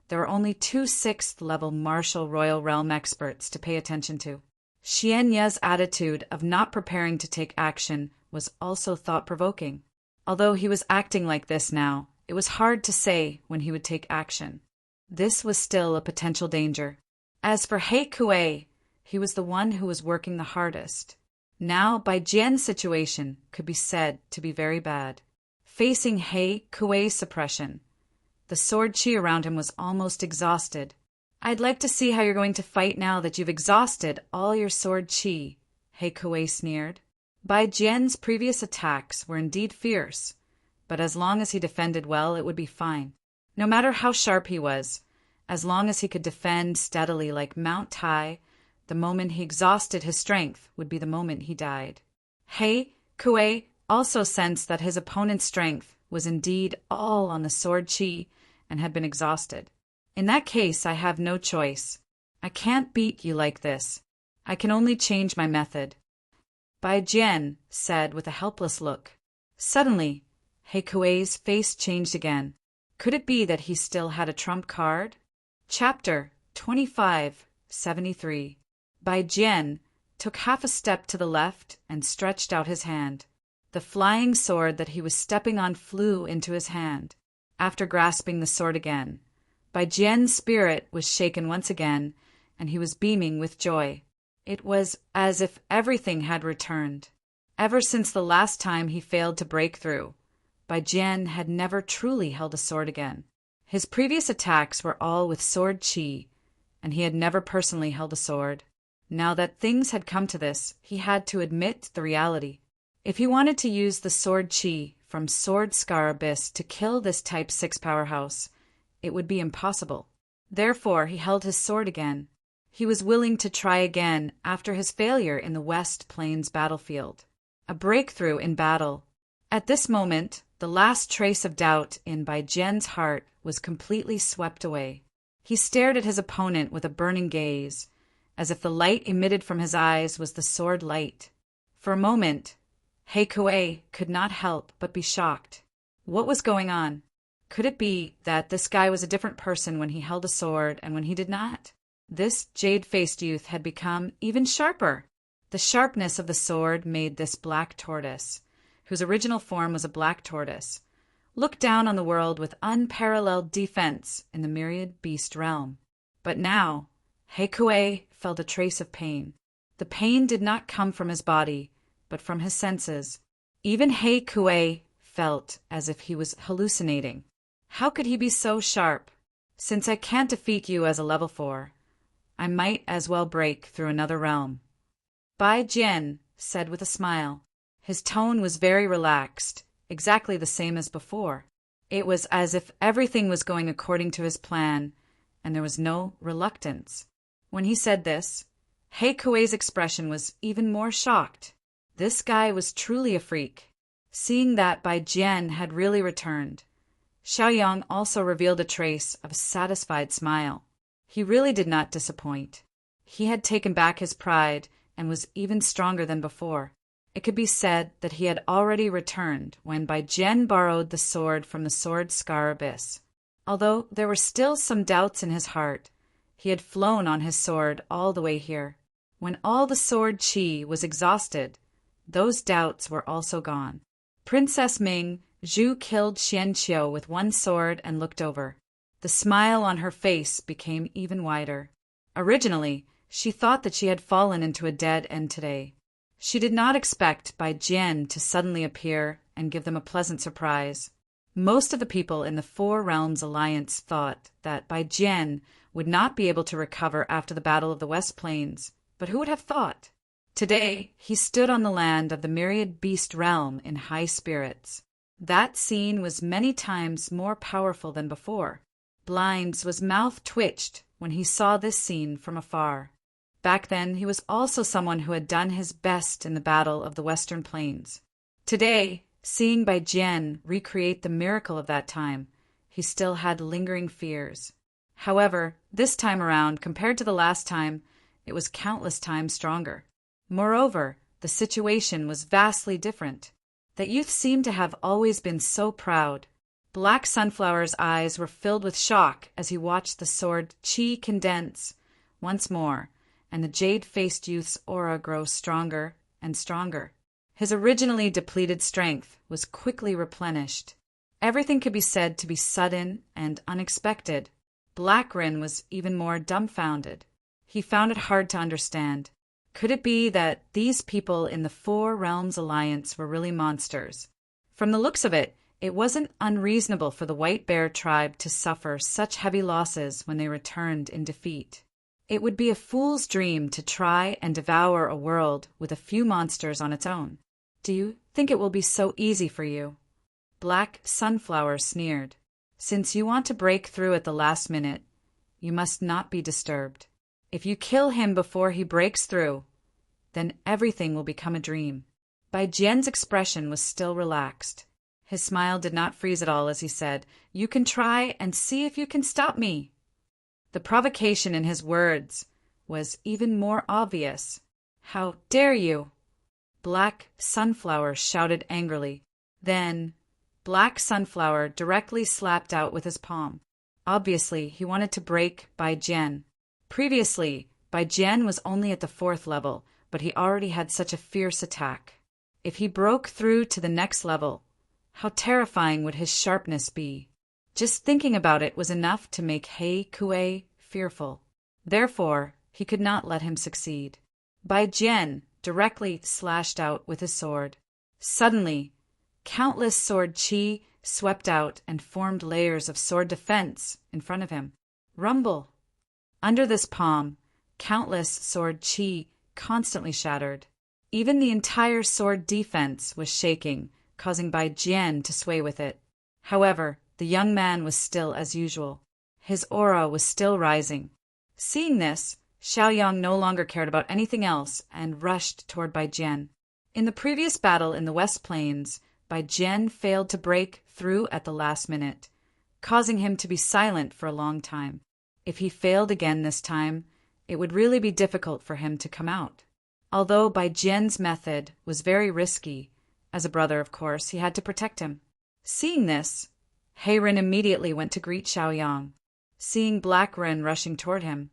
there were only 2 6th-level martial royal realm experts to pay attention to. Xian Ye's attitude of not preparing to take action was also thought-provoking. Although he was acting like this now, it was hard to say when he would take action. This was still a potential danger. As for He Kuei, he was the one who was working the hardest. Now Bai Jian's situation could be said to be very bad. Facing He Kuei's suppression, the sword chi around him was almost exhausted. I'd like to see how you're going to fight now that you've exhausted all your sword chi, He Kuei sneered. Bai Jian's previous attacks were indeed fierce, but as long as he defended well, it would be fine. No matter how sharp he was, as long as he could defend steadily like Mount Tai, the moment he exhausted his strength would be the moment he died. He Kuei also sensed that his opponent's strength was indeed all on the sword chi and had been exhausted. In that case, I have no choice. I can't beat you like this. I can only change my method. Bai Jian said with a helpless look. Suddenly, He Kuei's face changed again. Could it be that he still had a trump card? Chapter 2573. Bai Jian took half a step to the left and stretched out his hand. The flying sword that he was stepping on flew into his hand. After grasping the sword again, Bai Jian's spirit was shaken once again, and he was beaming with joy. It was as if everything had returned. Ever since the last time he failed to break through, Bai Jian had never truly held a sword again. His previous attacks were all with sword chi, and he had never personally held a sword. Now that things had come to this, he had to admit the reality. If he wanted to use the sword chi from Sword Scar Abyss to kill this Type 6 powerhouse, it would be impossible. Therefore, he held his sword again. He was willing to try again after his failure in the West Plains battlefield. A breakthrough in battle. At this moment, the last trace of doubt in Bai Jian's heart was completely swept away. He stared at his opponent with a burning gaze, as if the light emitted from his eyes was the sword light. For a moment, He Kuei could not help but be shocked. What was going on? Could it be that this guy was a different person when he held a sword and when he did not? This jade-faced youth had become even sharper. The sharpness of the sword made this black tortoise, whose original form was a black tortoise, look down on the world with unparalleled defense in the myriad beast realm. But now, He Kuei felt a trace of pain. The pain did not come from his body, but from his senses. Even He Kuei felt as if he was hallucinating. How could he be so sharp? Since I can't defeat you as a level 4, I might as well break through another realm. Bai Jian said with a smile. His tone was very relaxed, exactly the same as before. It was as if everything was going according to his plan, and there was no reluctance. When he said this, He Kuei's expression was even more shocked. This guy was truly a freak. Seeing that Bai Jian had really returned, Xiaoyang also revealed a trace of a satisfied smile. He really did not disappoint. He had taken back his pride and was even stronger than before. It could be said that he had already returned when Bai Jian borrowed the sword from the Sword Scar Abyss. Although there were still some doubts in his heart, he had flown on his sword all the way here. When all the sword chi was exhausted, those doubts were also gone. Princess Ming Zhu killed Xianqiu with one sword and looked over. The smile on her face became even wider. Originally, she thought that she had fallen into a dead end today. She did not expect Bai Jian to suddenly appear and give them a pleasant surprise. Most of the people in the Four Realms Alliance thought that Bai Jian would not be able to recover after the Battle of the West Plains, but who would have thought? Today, he stood on the land of the myriad beast realm in high spirits. That scene was many times more powerful than before. Blind's mouth twitched when he saw this scene from afar. Back then, he was also someone who had done his best in the Battle of the Western Plains. Today, seeing Bai Jian recreate the miracle of that time, he still had lingering fears. However, this time around, compared to the last time, it was countless times stronger. Moreover, the situation was vastly different. That youth seemed to have always been so proud. Black Sunflower's eyes were filled with shock as he watched the sword Qi condense once more, and the jade-faced youth's aura grow stronger and stronger. His originally depleted strength was quickly replenished. Everything could be said to be sudden and unexpected. Black Rin was even more dumbfounded. He found it hard to understand. Could it be that these people in the Four Realms Alliance were really monsters? From the looks of it, it wasn't unreasonable for the White Bear tribe to suffer such heavy losses when they returned in defeat. It would be a fool's dream to try and devour a world with a few monsters on its own. Do you think it will be so easy for you? Black Sunflower sneered. Since you want to break through at the last minute, you must not be disturbed. If you kill him before he breaks through, then everything will become a dream. Bai Jian's expression was still relaxed. His smile did not freeze at all as he said, "You can try and see if you can stop me." The provocation in his words was even more obvious. "How dare you?" Black Sunflower shouted angrily. Then, Black Sunflower directly slapped out with his palm. Obviously, he wanted to break Bai Jian. Previously, Bai Jian was only at the 4th level, but he already had such a fierce attack. If he broke through to the next level, how terrifying would his sharpness be? Just thinking about it was enough to make He Kuei fearful. Therefore, he could not let him succeed. Bai Jian directly slashed out with his sword. Suddenly, countless sword qi swept out and formed layers of sword defense in front of him. Rumble! Under this palm, countless sword qi constantly shattered. Even the entire sword defense was shaking, causing Bai Jian to sway with it. However, the young man was still as usual. His aura was still rising. Seeing this, Xiaoyang no longer cared about anything else and rushed toward Bai Jian. In the previous battle in the West Plains, Bai Jian failed to break through at the last minute, causing him to be silent for a long time. If he failed again this time, it would really be difficult for him to come out. Although Bai Jian's method was very risky, as a brother, of course, he had to protect him. Seeing this, Heiren immediately went to greet Xiaoyang. Seeing Black Ren rushing toward him,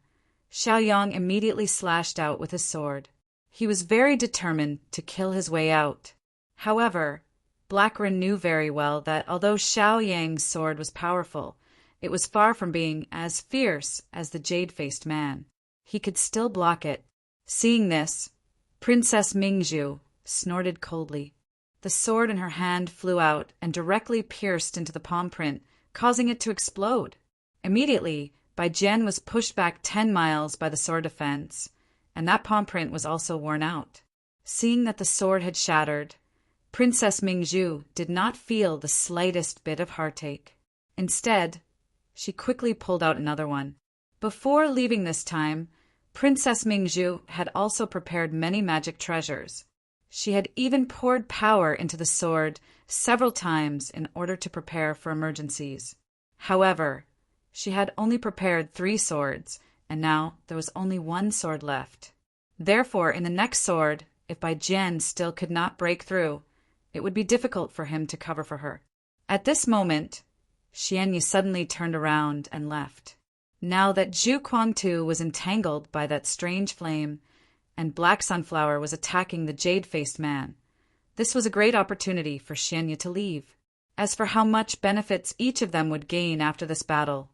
Xiaoyang immediately slashed out with his sword. He was very determined to kill his way out. However, Black Ren knew very well that although Xiaoyang's sword was powerful, it was far from being as fierce as the jade-faced man. He could still block it. Seeing this, Princess Mingzhu snorted coldly. The sword in her hand flew out and directly pierced into the palm print, causing it to explode. Immediately, Bai Jian was pushed back 10 miles by the sword defense, and that palm print was also worn out. Seeing that the sword had shattered, Princess Mingzhu did not feel the slightest bit of heartache. Instead, she quickly pulled out another one. Before leaving this time, Princess Mingzhu had also prepared many magic treasures. She had even poured power into the sword several times in order to prepare for emergencies. However, she had only prepared 3 swords, and now there was only 1 sword left. Therefore, in the next sword, if Bai Jian still could not break through, it would be difficult for him to cover for her. At this moment, Xianyi suddenly turned around and left. Now that Zhu Kuangtu was entangled by that strange flame, and Black Sunflower was attacking the jade-faced man, this was a great opportunity for Xianyi to leave. As for how much benefits each of them would gain after this battle,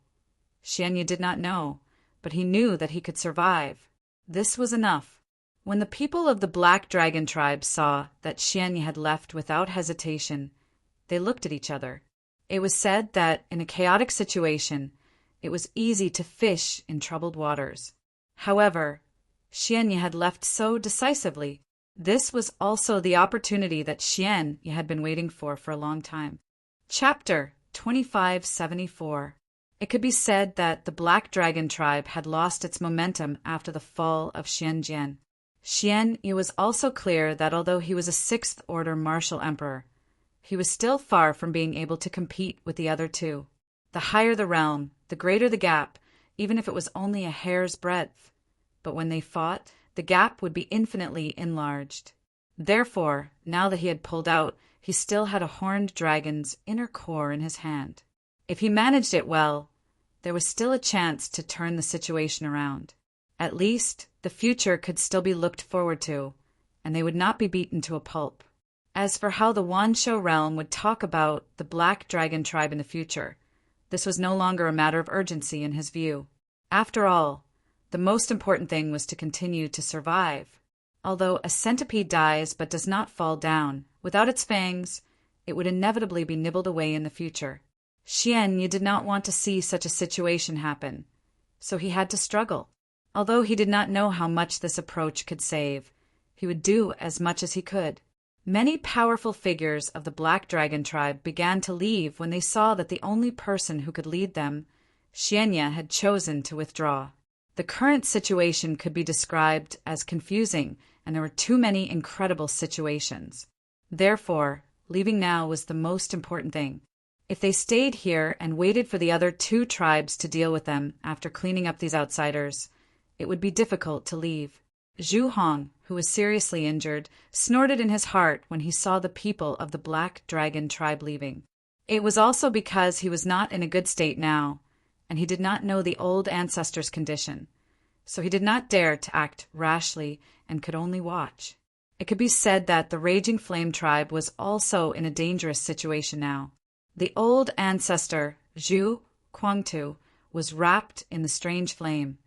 Xianyi did not know, but he knew that he could survive. This was enough. When the people of the Black Dragon tribe saw that Xianyi had left without hesitation, they looked at each other. It was said that in a chaotic situation, it was easy to fish in troubled waters. However, Xianye had left so decisively. This was also the opportunity that Xianye had been waiting for a long time. Chapter 2574. It could be said that the Black Dragon tribe had lost its momentum after the fall of Xianjian. Xianye was also clear that although he was a sixth-order martial emperor, he was still far from being able to compete with the other two. The higher the realm, the greater the gap, even if it was only a hair's breadth. But when they fought, the gap would be infinitely enlarged. Therefore, now that he had pulled out, he still had a horned dragon's inner core in his hand. If he managed it well, there was still a chance to turn the situation around. At least, the future could still be looked forward to, and they would not be beaten to a pulp. As for how the Wanshou realm would talk about the Black Dragon tribe in the future, this was no longer a matter of urgency in his view. After all, the most important thing was to continue to survive. Although a centipede dies but does not fall down, without its fangs, it would inevitably be nibbled away in the future. Xianye did not want to see such a situation happen, so he had to struggle. Although he did not know how much this approach could save, he would do as much as he could. Many powerful figures of the Black Dragon tribe began to leave when they saw that the only person who could lead them, Xianye, had chosen to withdraw. The current situation could be described as confusing, and there were too many incredible situations. Therefore, leaving now was the most important thing. If they stayed here and waited for the other two tribes to deal with them after cleaning up these outsiders, it would be difficult to leave. Zhu Hong, who was seriously injured, snorted in his heart when he saw the people of the Black Dragon tribe leaving. It was also because he was not in a good state now, and he did not know the old ancestor's condition, so he did not dare to act rashly and could only watch. It could be said that the Raging Flame tribe was also in a dangerous situation now. The old ancestor, Zhu Guangtu, was wrapped in the strange flame,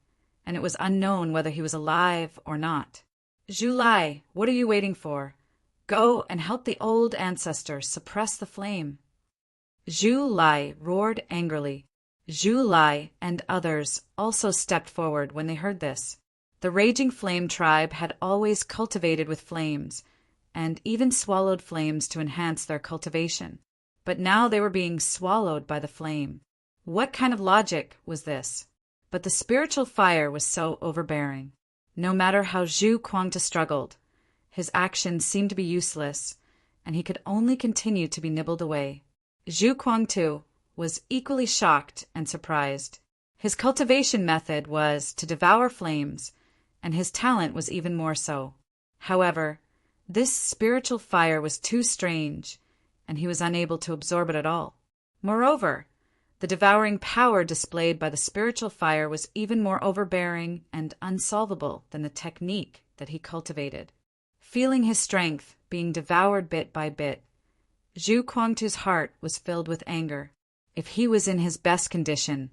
and it was unknown whether he was alive or not. Zhu Lai, what are you waiting for? Go and help the old ancestor suppress the flame. Zhu Lai roared angrily. Zhu Lai and others also stepped forward when they heard this. The Raging Flame tribe had always cultivated with flames, and even swallowed flames to enhance their cultivation. But now they were being swallowed by the flame. What kind of logic was this? But the spiritual fire was so overbearing. No matter how Zhu Guangtu struggled, his actions seemed to be useless, and he could only continue to be nibbled away. Zhu Guangtu was equally shocked and surprised. His cultivation method was to devour flames, and his talent was even more so. However, this spiritual fire was too strange, and he was unable to absorb it at all. Moreover, the devouring power displayed by the spiritual fire was even more overbearing and unsolvable than the technique that he cultivated. Feeling his strength being devoured bit by bit, Zhu Guangtu's heart was filled with anger. If he was in his best condition,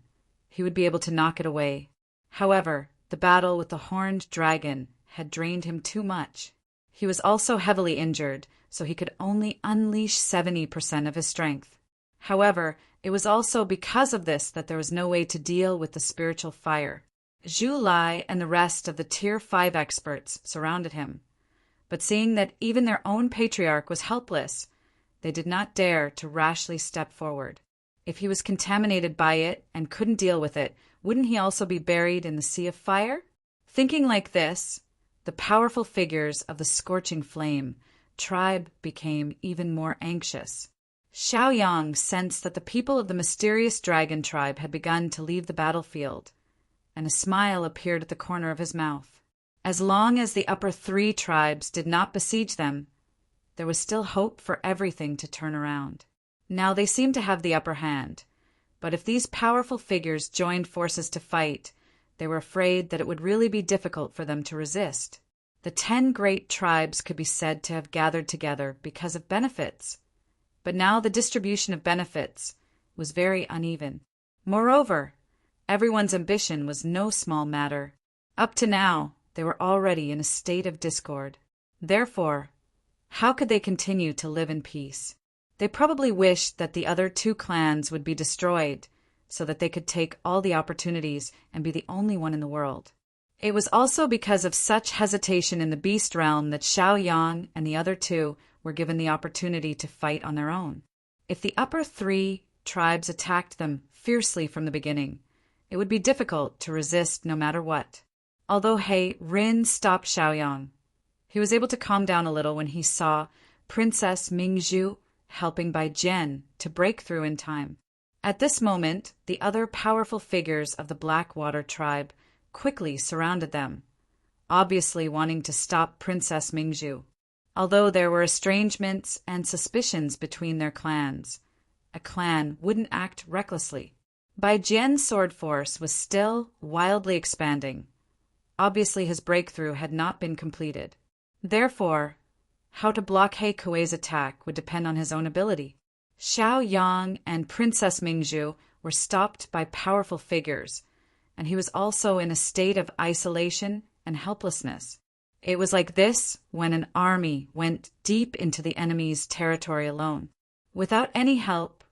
he would be able to knock it away. However, the battle with the horned dragon had drained him too much. He was also heavily injured, so he could only unleash 70% of his strength. However, it was also because of this that there was no way to deal with the spiritual fire. Zhu Lai and the rest of the Tier 5 experts surrounded him, but seeing that even their own patriarch was helpless, they did not dare to rashly step forward. If he was contaminated by it and couldn't deal with it, wouldn't he also be buried in the sea of fire? Thinking like this, the powerful figures of the scorching flame tribe became even more anxious. Xiaoyang sensed that the people of the mysterious dragon tribe had begun to leave the battlefield, and a smile appeared at the corner of his mouth. As long as the upper three tribes did not besiege them, there was still hope for everything to turn around. Now they seemed to have the upper hand, but if these powerful figures joined forces to fight, they were afraid that it would really be difficult for them to resist. The 10 great tribes could be said to have gathered together because of benefits, but now the distribution of benefits was very uneven. Moreover, everyone's ambition was no small matter. Up to now, they were already in a state of discord. Therefore, how could they continue to live in peace? They probably wished that the other 2 clans would be destroyed so that they could take all the opportunities and be the only one in the world. It was also because of such hesitation in the beast realm that Xiao Yang and the other two were given the opportunity to fight on their own. If the upper three tribes attacked them fiercely from the beginning, it would be difficult to resist no matter what. Although He Rin stopped Xiao Yang, he was able to calm down a little when he saw Princess Mingzhu helping Bai Jian to break through in time. At this moment, the other powerful figures of the Blackwater tribe quickly surrounded them, obviously wanting to stop Princess Mingzhu. Although there were estrangements and suspicions between their clans, a clan wouldn't act recklessly. Bai Jian's sword force was still wildly expanding. Obviously his breakthrough had not been completed. Therefore, how to block He Kuei's attack would depend on his own ability. Xiao Yang and Princess Mingzhu were stopped by powerful figures, and he was also in a state of isolation and helplessness. It was like this when an army went deep into the enemy's territory alone. Without any help,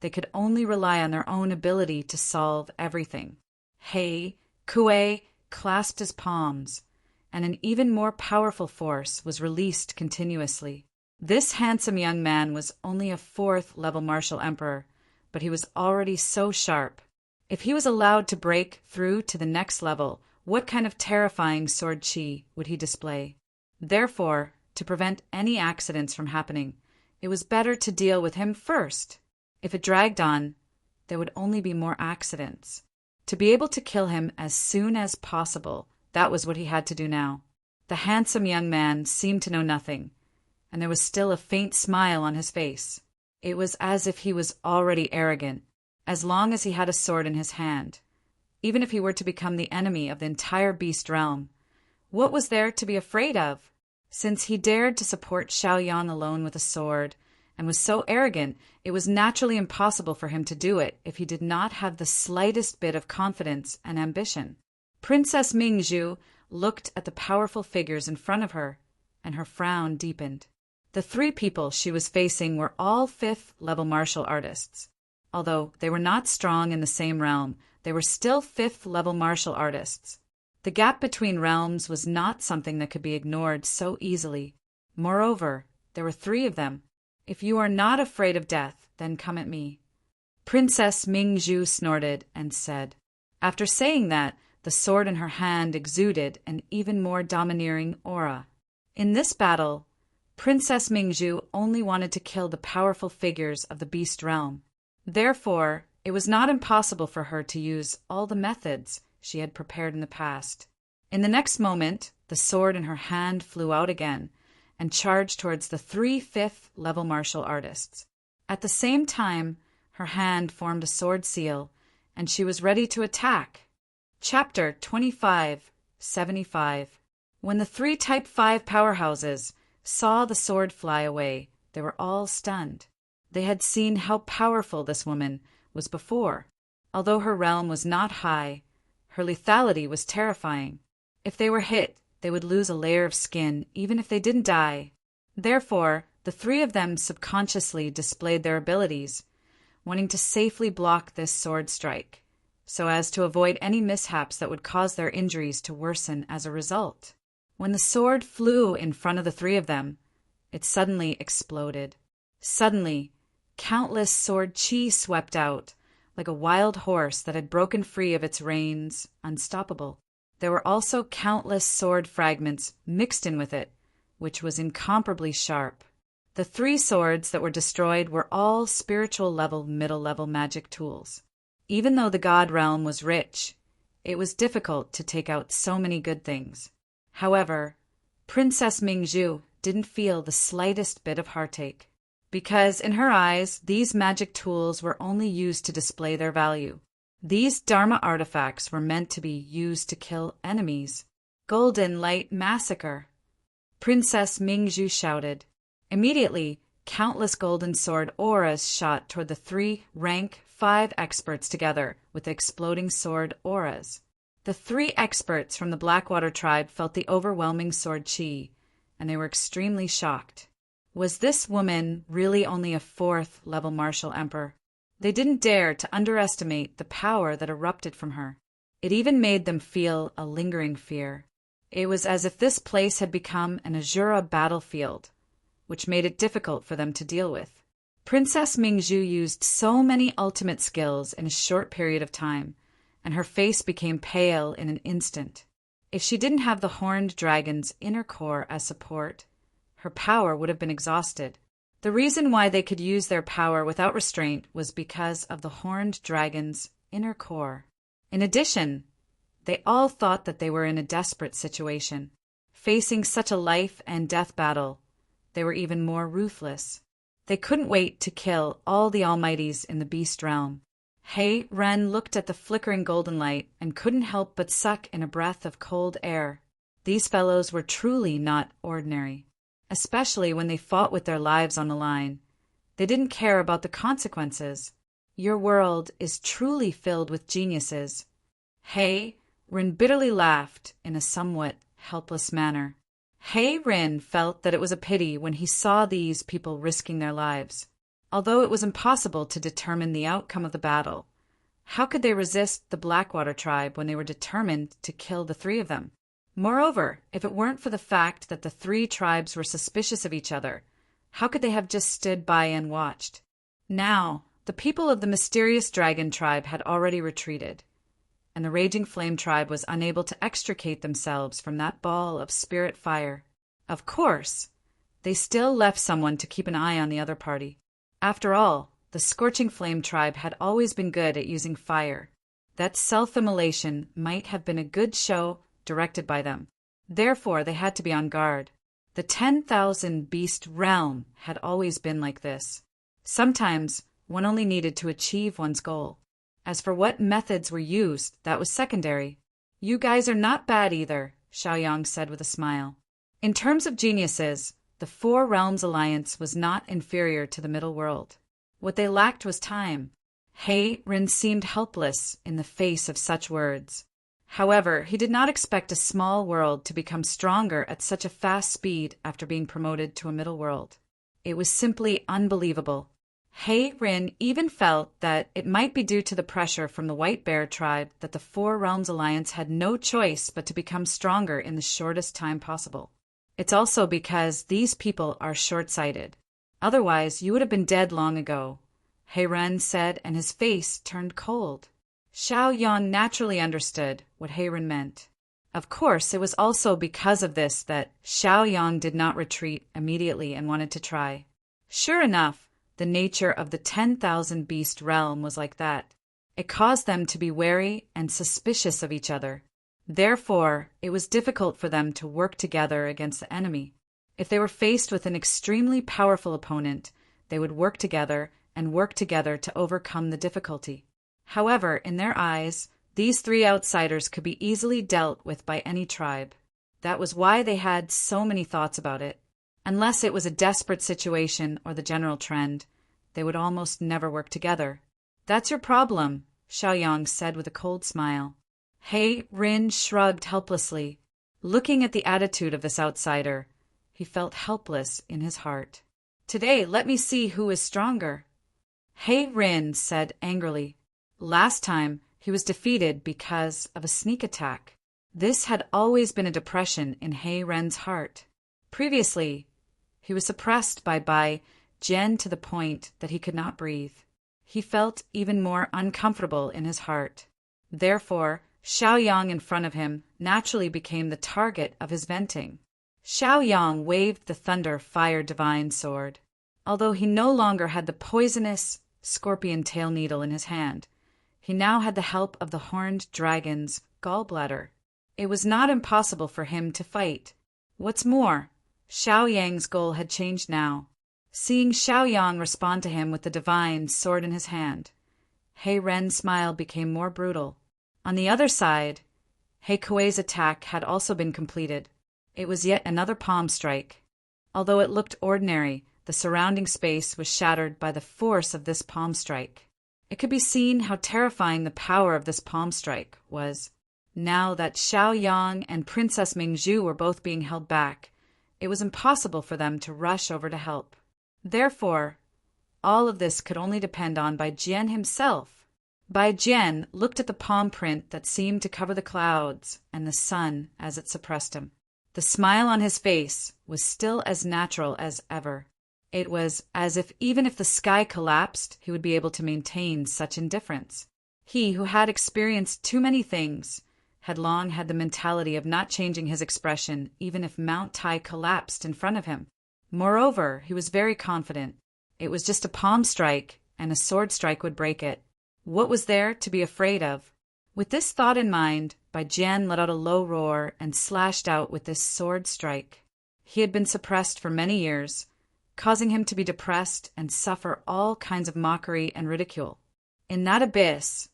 they could only rely on their own ability to solve everything. He Kuei clasped his palms, and an even more powerful force was released continuously. This handsome young man was only a 4th-level martial emperor, but he was already so sharp. If he was allowed to break through to the next level, what kind of terrifying sword chi would he display? Therefore, to prevent any accidents from happening, it was better to deal with him first. If it dragged on, there would only be more accidents. To be able to kill him as soon as possible, that was what he had to do now. The handsome young man seemed to know nothing, and there was still a faint smile on his face. It was as if he was already arrogant, as long as he had a sword in his hand. Even if he were to become the enemy of the entire beast realm, what was there to be afraid of? Since he dared to support Xiao Yang alone with a sword, and was so arrogant, it was naturally impossible for him to do it if he did not have the slightest bit of confidence and ambition. Princess Mingzhu looked at the powerful figures in front of her, and her frown deepened. The 3 people she was facing were all 5th-level martial artists. Although they were not strong in the same realm, they were still 5th-level martial artists. The gap between realms was not something that could be ignored so easily. Moreover, there were 3 of them. If you are not afraid of death, then come at me. Princess Mingzhu snorted and said. After saying that, the sword in her hand exuded an even more domineering aura. In this battle, Princess Mingzhu only wanted to kill the powerful figures of the beast realm. Therefore, it was not impossible for her to use all the methods she had prepared in the past. In the next moment, the sword in her hand flew out again and charged towards the 3 5th-level martial artists. At the same time, her hand formed a sword seal, and she was ready to attack. Chapter 2575. When the 3 Type 5 powerhouses saw the sword fly away, they were all stunned. They had seen how powerful this woman was before. Although her realm was not high, her lethality was terrifying. If they were hit, they would lose a layer of skin, even if they didn't die. Therefore, the 3 of them subconsciously displayed their abilities, wanting to safely block this sword strike, so as to avoid any mishaps that would cause their injuries to worsen as a result. When the sword flew in front of the 3 of them, it suddenly exploded. Suddenly, countless sword chi swept out, like a wild horse that had broken free of its reins, unstoppable. There were also countless sword fragments mixed in with it, which was incomparably sharp. The 3 swords that were destroyed were all spiritual-level, middle-level magic tools. Even though the god realm was rich, it was difficult to take out so many good things. However, Princess Mingzhu didn't feel the slightest bit of heartache, because in her eyes, these magic tools were only used to display their value. These Dharma artifacts were meant to be used to kill enemies. Golden Light Massacre! Princess Mingzhu shouted. Immediately, countless golden sword auras shot toward the 3 rank 5 experts together with the exploding sword auras. The 3 experts from the Blackwater tribe felt the overwhelming sword chi, and they were extremely shocked. Was this woman really only a 4th-level martial emperor? They didn't dare to underestimate the power that erupted from her. It even made them feel a lingering fear. It was as if this place had become an Azura battlefield, which made it difficult for them to deal with. Princess Mingzhu used so many ultimate skills in a short period of time, and her face became pale in an instant. If she didn't have the horned dragon's inner core as support, her power would have been exhausted. The reason why they could use their power without restraint was because of the horned dragon's inner core. In addition, they all thought that they were in a desperate situation. Facing such a life and death battle, they were even more ruthless. They couldn't wait to kill all the Almighties in the beast realm. He Ren looked at the flickering golden light and couldn't help but suck in a breath of cold air. These fellows were truly not ordinary, especially when they fought with their lives on the line. They didn't care about the consequences. Your world is truly filled with geniuses. He Ren bitterly laughed in a somewhat helpless manner. He Ren felt that it was a pity when he saw these people risking their lives. Although it was impossible to determine the outcome of the battle, how could they resist the Blackwater tribe when they were determined to kill the three of them? Moreover, if it weren't for the fact that the three tribes were suspicious of each other, how could they have just stood by and watched? Now, the people of the mysterious dragon tribe had already retreated, and the Raging Flame tribe was unable to extricate themselves from that ball of spirit fire. Of course, they still left someone to keep an eye on the other party. After all, the Scorching Flame tribe had always been good at using fire. That self-immolation might have been a good show directed by them. Therefore, they had to be on guard. The 10,000 beast realm had always been like this. Sometimes, one only needed to achieve one's goal. As for what methods were used, that was secondary. You guys are not bad either, Xiaoyang said with a smile. In terms of geniuses, the Four Realms Alliance was not inferior to the Middle World. What they lacked was time. He Ren seemed helpless in the face of such words. However, he did not expect a small world to become stronger at such a fast speed after being promoted to a middle world. It was simply unbelievable. He Ren even felt that it might be due to the pressure from the White Bear tribe that the Four Realms Alliance had no choice but to become stronger in the shortest time possible. It's also because these people are short-sighted. Otherwise, you would have been dead long ago, He Ren said, and his face turned cold. Xiaoyang naturally understood what He Ren meant. Of course, it was also because of this that Xiaoyang did not retreat immediately and wanted to try. Sure enough, the nature of the 10,000 beast realm was like that. It caused them to be wary and suspicious of each other. Therefore, it was difficult for them to work together against the enemy. If they were faced with an extremely powerful opponent, they would work together to overcome the difficulty. However, in their eyes, these three outsiders could be easily dealt with by any tribe. That was why they had so many thoughts about it. Unless it was a desperate situation or the general trend, they would almost never work together. That's your problem, Xiaoyang said with a cold smile. He Ren shrugged helplessly. Looking at the attitude of this outsider, he felt helpless in his heart. Today, let me see who is stronger. He Ren said angrily. Last time, he was defeated because of a sneak attack. This had always been a depression in He Ren's heart. Previously, he was suppressed by Bai Jian to the point that he could not breathe. He felt even more uncomfortable in his heart. Therefore, Xiaoyang in front of him naturally became the target of his venting. Xiaoyang waved the Thunder Fire Divine Sword. Although he no longer had the poisonous scorpion tail needle in his hand, he now had the help of the horned dragon's gallbladder. It was not impossible for him to fight. What's more, Xiaoyang's goal had changed now. Seeing Xiaoyang respond to him with the divine sword in his hand, He Ren's smile became more brutal. On the other side, He Kuei's attack had also been completed. It was yet another palm strike. Although it looked ordinary, the surrounding space was shattered by the force of this palm strike. It could be seen how terrifying the power of this palm strike was. Now that Xiaoyang and Princess Mingzhu were both being held back, it was impossible for them to rush over to help. Therefore, all of this could only depend on Bai Jian himself. Bai Jian looked at the palm print that seemed to cover the clouds and the sun as it suppressed him. The smile on his face was still as natural as ever. It was as if even if the sky collapsed, he would be able to maintain such indifference. He, who had experienced too many things, had long had the mentality of not changing his expression even if Mount Tai collapsed in front of him. Moreover, he was very confident. It was just a palm strike, and a sword strike would break it. What was there to be afraid of? With this thought in mind, Bai Jian let out a low roar and slashed out with this sword strike. He had been suppressed for many years, causing him to be depressed and suffer all kinds of mockery and ridicule. In that abyss,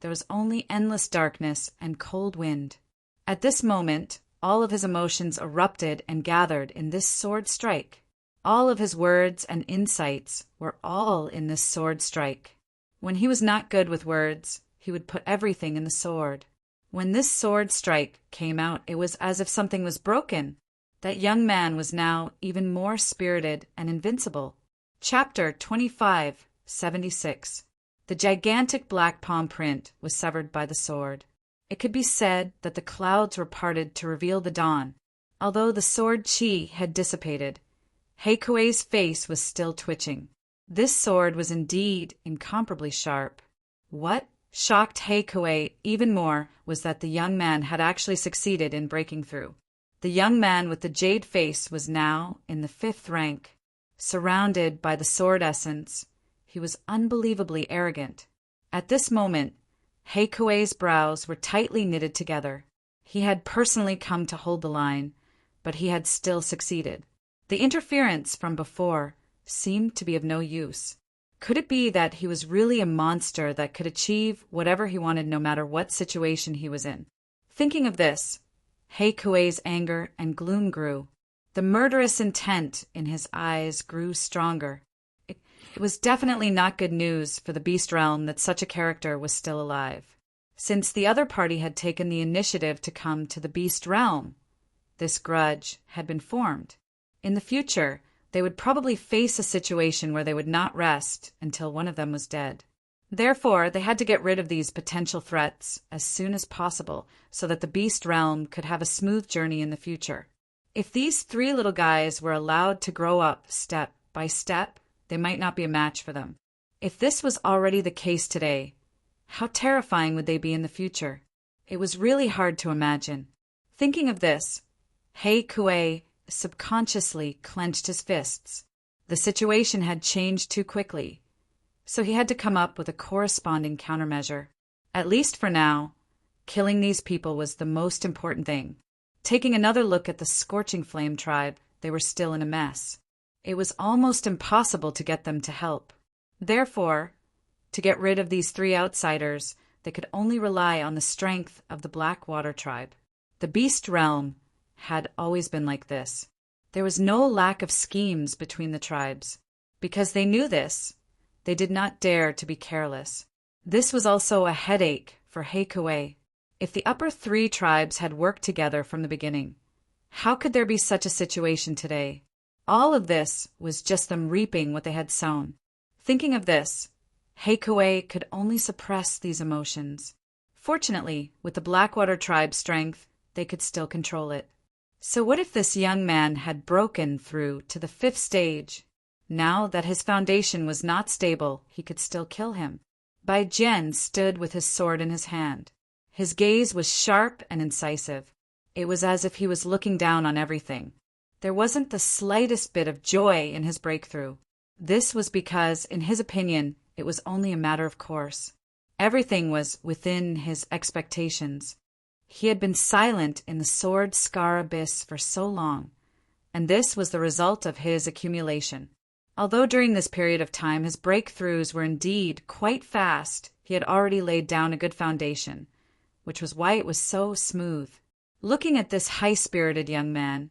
there was only endless darkness and cold wind. At this moment, all of his emotions erupted and gathered in this sword strike. All of his words and insights were all in this sword strike. When he was not good with words, he would put everything in the sword. When this sword strike came out, it was as if something was broken. That young man was now even more spirited and invincible. Chapter 25:76. The gigantic black palm print was severed by the sword. It could be said that the clouds were parted to reveal the dawn. Although the sword chi had dissipated, He Kuei's face was still twitching. This sword was indeed incomparably sharp. What shocked He Kuei even more was that the young man had actually succeeded in breaking through. The young man with the jade face was now in the 5th rank. Surrounded by the sword essence, he was unbelievably arrogant. At this moment, He Kuei's brows were tightly knitted together. He had personally come to hold the line, but he had still succeeded. The interference from before seemed to be of no use. Could it be that he was really a monster that could achieve whatever he wanted no matter what situation he was in? Thinking of this, He Kuei's anger and gloom grew. The murderous intent in his eyes grew stronger. It was definitely not good news for the Beast Realm that such a character was still alive. Since the other party had taken the initiative to come to the Beast Realm, this grudge had been formed. In the future, they would probably face a situation where they would not rest until one of them was dead. Therefore, they had to get rid of these potential threats as soon as possible so that the Beast Realm could have a smooth journey in the future. If these 3 little guys were allowed to grow up step by step, they might not be a match for them. If this was already the case today, how terrifying would they be in the future? It was really hard to imagine. Thinking of this, He Kuei subconsciously clenched his fists. The situation had changed too quickly, so he had to come up with a corresponding countermeasure. At least for now, killing these people was the most important thing. Taking another look at the Scorching Flame tribe, they were still in a mess. It was almost impossible to get them to help. Therefore, to get rid of these 3 outsiders, they could only rely on the strength of the Blackwater tribe. The Beast Realm had always been like this. There was no lack of schemes between the tribes. Because they knew this, they did not dare to be careless. This was also a headache for He Kuei. If the upper 3 tribes had worked together from the beginning, how could there be such a situation today? All of this was just them reaping what they had sown. Thinking of this, He Kuei could only suppress these emotions. Fortunately, with the Blackwater tribe's strength, they could still control it. So what if this young man had broken through to the 5th stage? Now that his foundation was not stable, he could still kill him. Bai Jian stood with his sword in his hand. His gaze was sharp and incisive. It was as if he was looking down on everything. There wasn't the slightest bit of joy in his breakthrough. This was because, in his opinion, it was only a matter of course. Everything was within his expectations. He had been silent in the sword scar abyss for so long, and this was the result of his accumulation. Although during this period of time his breakthroughs were indeed quite fast, he had already laid down a good foundation, which was why it was so smooth. Looking at this high-spirited young man,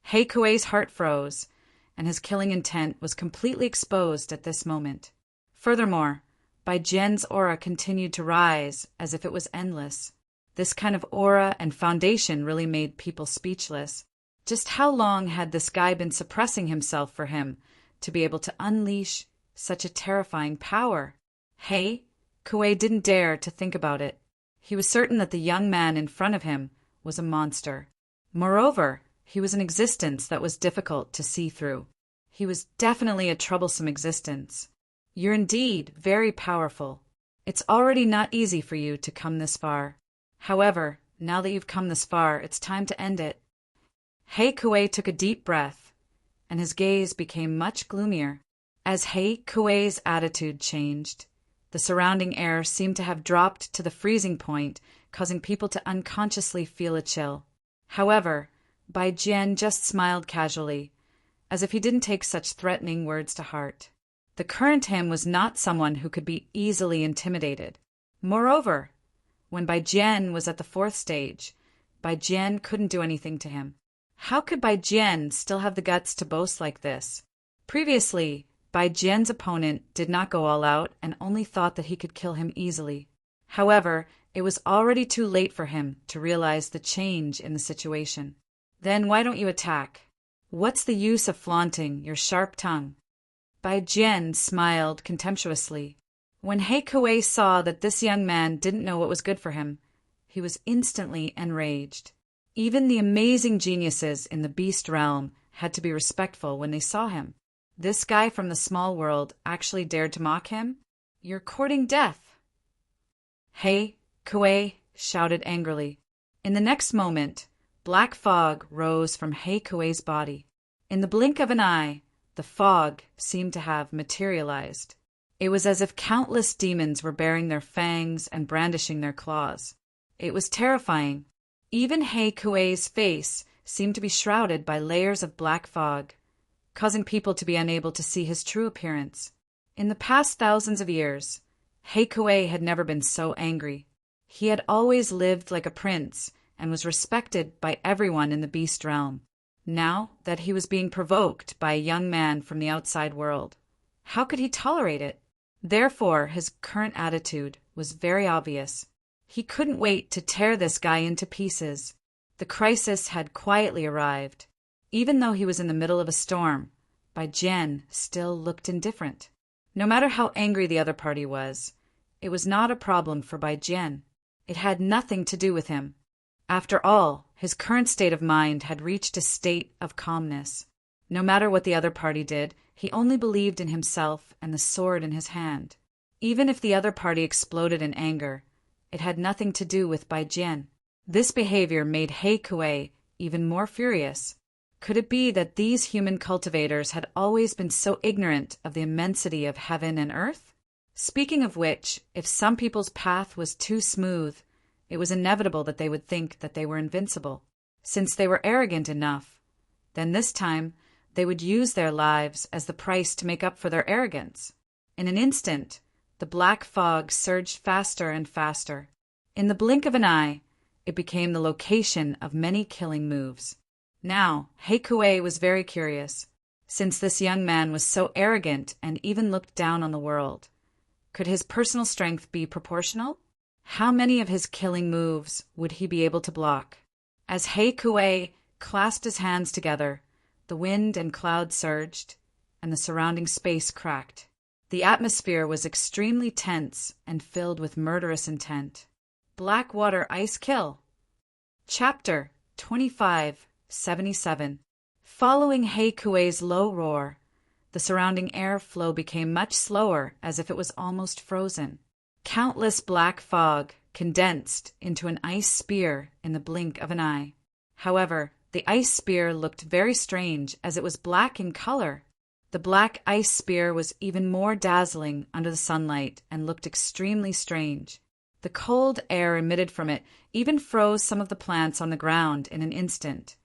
He Kuei's heart froze, and his killing intent was completely exposed at this moment. Furthermore, Bai Jian's aura continued to rise as if it was endless. This kind of aura and foundation really made people speechless. Just how long had this guy been suppressing himself for him to be able to unleash such a terrifying power? Hey, Kuei didn't dare to think about it. He was certain that the young man in front of him was a monster. Moreover, he was an existence that was difficult to see through. He was definitely a troublesome existence. You're indeed very powerful. It's already not easy for you to come this far. However, now that you've come this far, it's time to end it. Hei Kuei took a deep breath, and his gaze became much gloomier. As Hei Kuei's attitude changed, the surrounding air seemed to have dropped to the freezing point, causing people to unconsciously feel a chill. However, Bai Jian just smiled casually, as if he didn't take such threatening words to heart. The current him was not someone who could be easily intimidated. Moreover, when Bai Jian was at the 4th stage, Bai Jian couldn't do anything to him. How could Bai Jian still have the guts to boast like this? Previously, Bai Jian's opponent did not go all out and only thought that he could kill him easily. However, it was already too late for him to realize the change in the situation. Then why don't you attack? What's the use of flaunting your sharp tongue? Bai Jian smiled contemptuously. When Hei Kuei saw that this young man didn't know what was good for him, he was instantly enraged. Even the amazing geniuses in the beast realm had to be respectful when they saw him. This guy from the small world actually dared to mock him? You're courting death! Hei Kuei shouted angrily. In the next moment, black fog rose from Hei Kuei's body. In the blink of an eye, the fog seemed to have materialized. It was as if countless demons were baring their fangs and brandishing their claws. It was terrifying. Even Hei Kuei's face seemed to be shrouded by layers of black fog, causing people to be unable to see his true appearance. In the past thousands of years, Hei Kuei had never been so angry. He had always lived like a prince and was respected by everyone in the beast realm. Now that he was being provoked by a young man from the outside world, how could he tolerate it? Therefore, his current attitude was very obvious. He couldn't wait to tear this guy into pieces. The crisis had quietly arrived. Even though he was in the middle of a storm, Bai Jian still looked indifferent. No matter how angry the other party was, it was not a problem for Bai Jian. It had nothing to do with him. After all, his current state of mind had reached a state of calmness. No matter what the other party did, he only believed in himself and the sword in his hand. Even if the other party exploded in anger, it had nothing to do with Bai Jian. This behavior made Hei Kuei even more furious. Could it be that these human cultivators had always been so ignorant of the immensity of heaven and earth? Speaking of which, if some people's path was too smooth, it was inevitable that they would think that they were invincible. Since they were arrogant enough, then this time they would use their lives as the price to make up for their arrogance. In an instant, the black fog surged faster and faster. In the blink of an eye, it became the location of many killing moves. Now, Hei Kuei was very curious. Since this young man was so arrogant and even looked down on the world, could his personal strength be proportional? How many of his killing moves would he be able to block? As Hei Kuei clasped his hands together, the wind and clouds surged, and the surrounding space cracked. The atmosphere was extremely tense and filled with murderous intent. Blackwater Ice Kill. Chapter 2577. Following Hei Kuei's low roar, the surrounding airflow became much slower, as if it was almost frozen. Countless black fog condensed into an ice spear in the blink of an eye. However, the ice spear looked very strange, as it was black in color. The black ice spear was even more dazzling under the sunlight and looked extremely strange. The cold air emitted from it even froze some of the plants on the ground in an instant,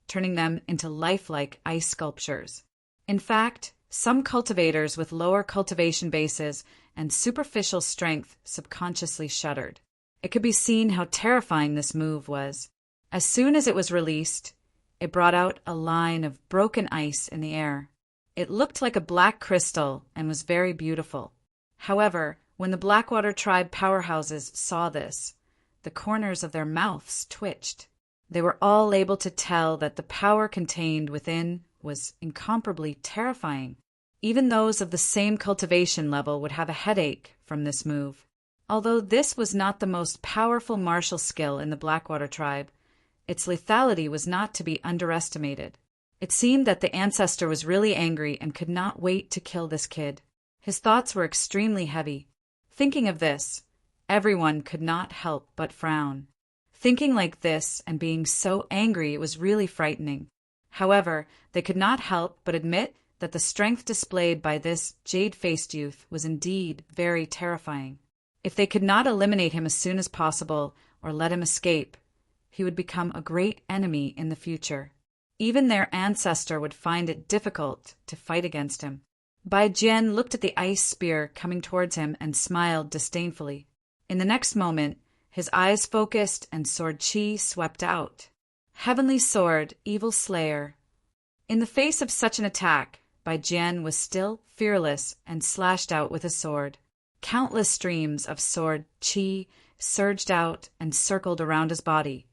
turning them into lifelike ice sculptures. In fact, some cultivators with lower cultivation bases and superficial strength subconsciously shuddered. It could be seen how terrifying this move was. As soon as it was released, it brought out a line of broken ice in the air. It looked like a black crystal and was very beautiful. However, when the Blackwater tribe powerhouses saw this, the corners of their mouths twitched. They were all able to tell that the power contained within was incomparably terrifying. Even those of the same cultivation level would have a headache from this move. Although this was not the most powerful martial skill in the Blackwater tribe, its lethality was not to be underestimated. It seemed that the ancestor was really angry and could not wait to kill this kid. His thoughts were extremely heavy. Thinking of this, everyone could not help but frown. Thinking like this and being so angry was really frightening. However, they could not help but admit that the strength displayed by this jade-faced youth was indeed very terrifying. If they could not eliminate him as soon as possible or let him escape, he would become a great enemy in the future. Even their ancestor would find it difficult to fight against him. Bai Jian looked at the ice spear coming towards him and smiled disdainfully. In the next moment, his eyes focused and sword chi swept out. Heavenly sword, evil slayer. In the face of such an attack, Bai Jian was still fearless and slashed out with his sword. Countless streams of sword chi surged out and circled around his body,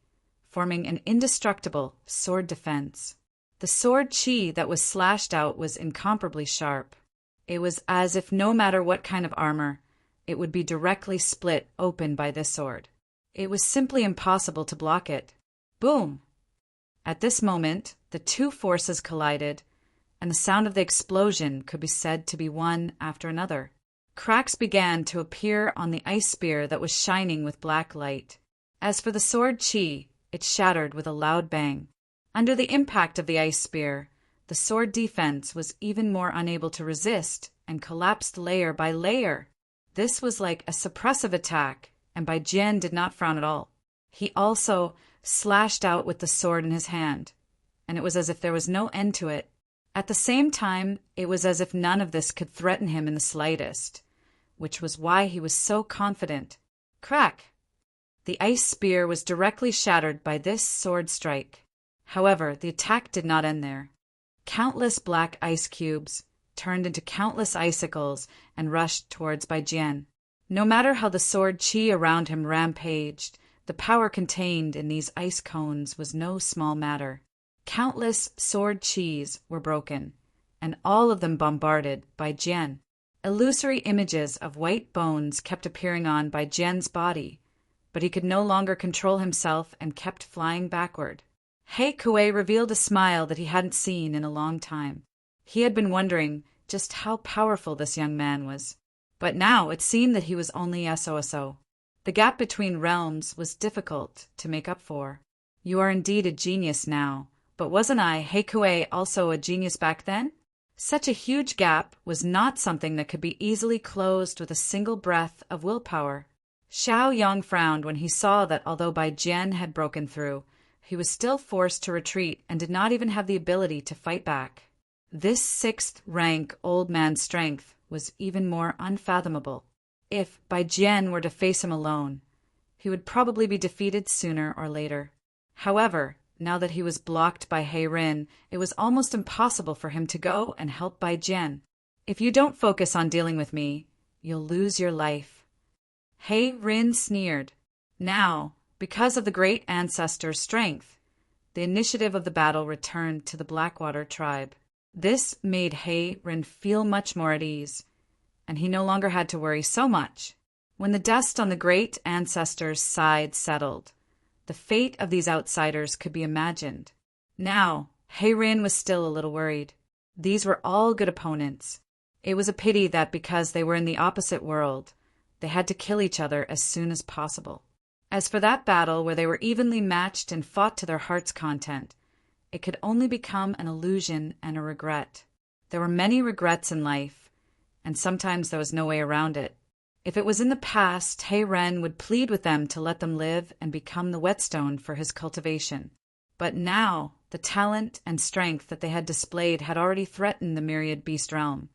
forming an indestructible sword defense. The sword chi that was slashed out was incomparably sharp. It was as if no matter what kind of armor, it would be directly split open by this sword. It was simply impossible to block it. Boom! At this moment, the two forces collided, and the sound of the explosion could be said to be one after another. Cracks began to appear on the ice spear that was shining with black light. As for the sword chi, it shattered with a loud bang. Under the impact of the ice spear, the sword defense was even more unable to resist and collapsed layer by layer. This was like a suppressive attack, and Bai Jian did not frown at all. He also slashed out with the sword in his hand, and it was as if there was no end to it. At the same time, it was as if none of this could threaten him in the slightest, which was why he was so confident. Crack! The ice spear was directly shattered by this sword strike. However, the attack did not end there. Countless black ice cubes turned into countless icicles and rushed towards Bai Jian. No matter how the sword chi around him rampaged, the power contained in these ice cones was no small matter. Countless sword chis were broken, and all of them bombarded Bai Jian. Illusory images of white bones kept appearing on Bai Jian's body, but he could no longer control himself and kept flying backward. He Kuei revealed a smile that he hadn't seen in a long time. He had been wondering just how powerful this young man was. But now it seemed that he was only SOSO. The gap between realms was difficult to make up for. You are indeed a genius now, but wasn't I, He Kuei, also a genius back then? Such a huge gap was not something that could be easily closed with a single breath of willpower. Xiao Yang frowned when he saw that although Bai Jian had broken through, he was still forced to retreat and did not even have the ability to fight back. This sixth-rank old man's strength was even more unfathomable. If Bai Jian were to face him alone, he would probably be defeated sooner or later. However, now that he was blocked by He Rin, it was almost impossible for him to go and help Bai Jian. If you don't focus on dealing with me, you'll lose your life. He Rin sneered. Now, because of the great ancestor's strength, the initiative of the battle returned to the Blackwater tribe. This made He Rin feel much more at ease, and he no longer had to worry so much. When the dust on the great ancestor's side settled, the fate of these outsiders could be imagined. Now, He Rin was still a little worried. These were all good opponents. It was a pity that because they were in the opposite world, they had to kill each other as soon as possible. As for that battle where they were evenly matched and fought to their heart's content, it could only become an illusion and a regret. There were many regrets in life, and sometimes there was no way around it. If it was in the past, He Ren would plead with them to let them live and become the whetstone for his cultivation. But now, the talent and strength that they had displayed had already threatened the myriad beast realm.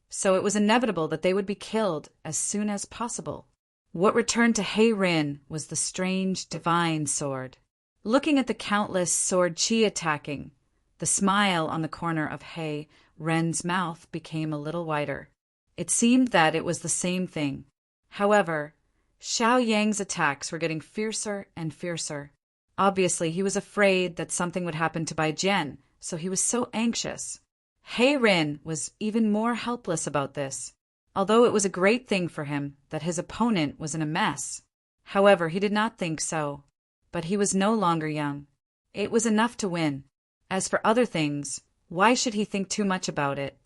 So it was inevitable that they would be killed as soon as possible. What returned to He Rin was the strange divine sword. Looking at the countless sword chi attacking, the smile on the corner of He Ren's mouth became a little wider. It seemed that it was the same thing. However, Xiao Yang's attacks were getting fiercer and fiercer. Obviously, he was afraid that something would happen to Bai Jian, so he was so anxious. He Rin was even more helpless about this. although it was a great thing for him that his opponent was in a mess. However, he did not think so. But he was no longer young. It was enough to win. As for other things, why should he think too much about it?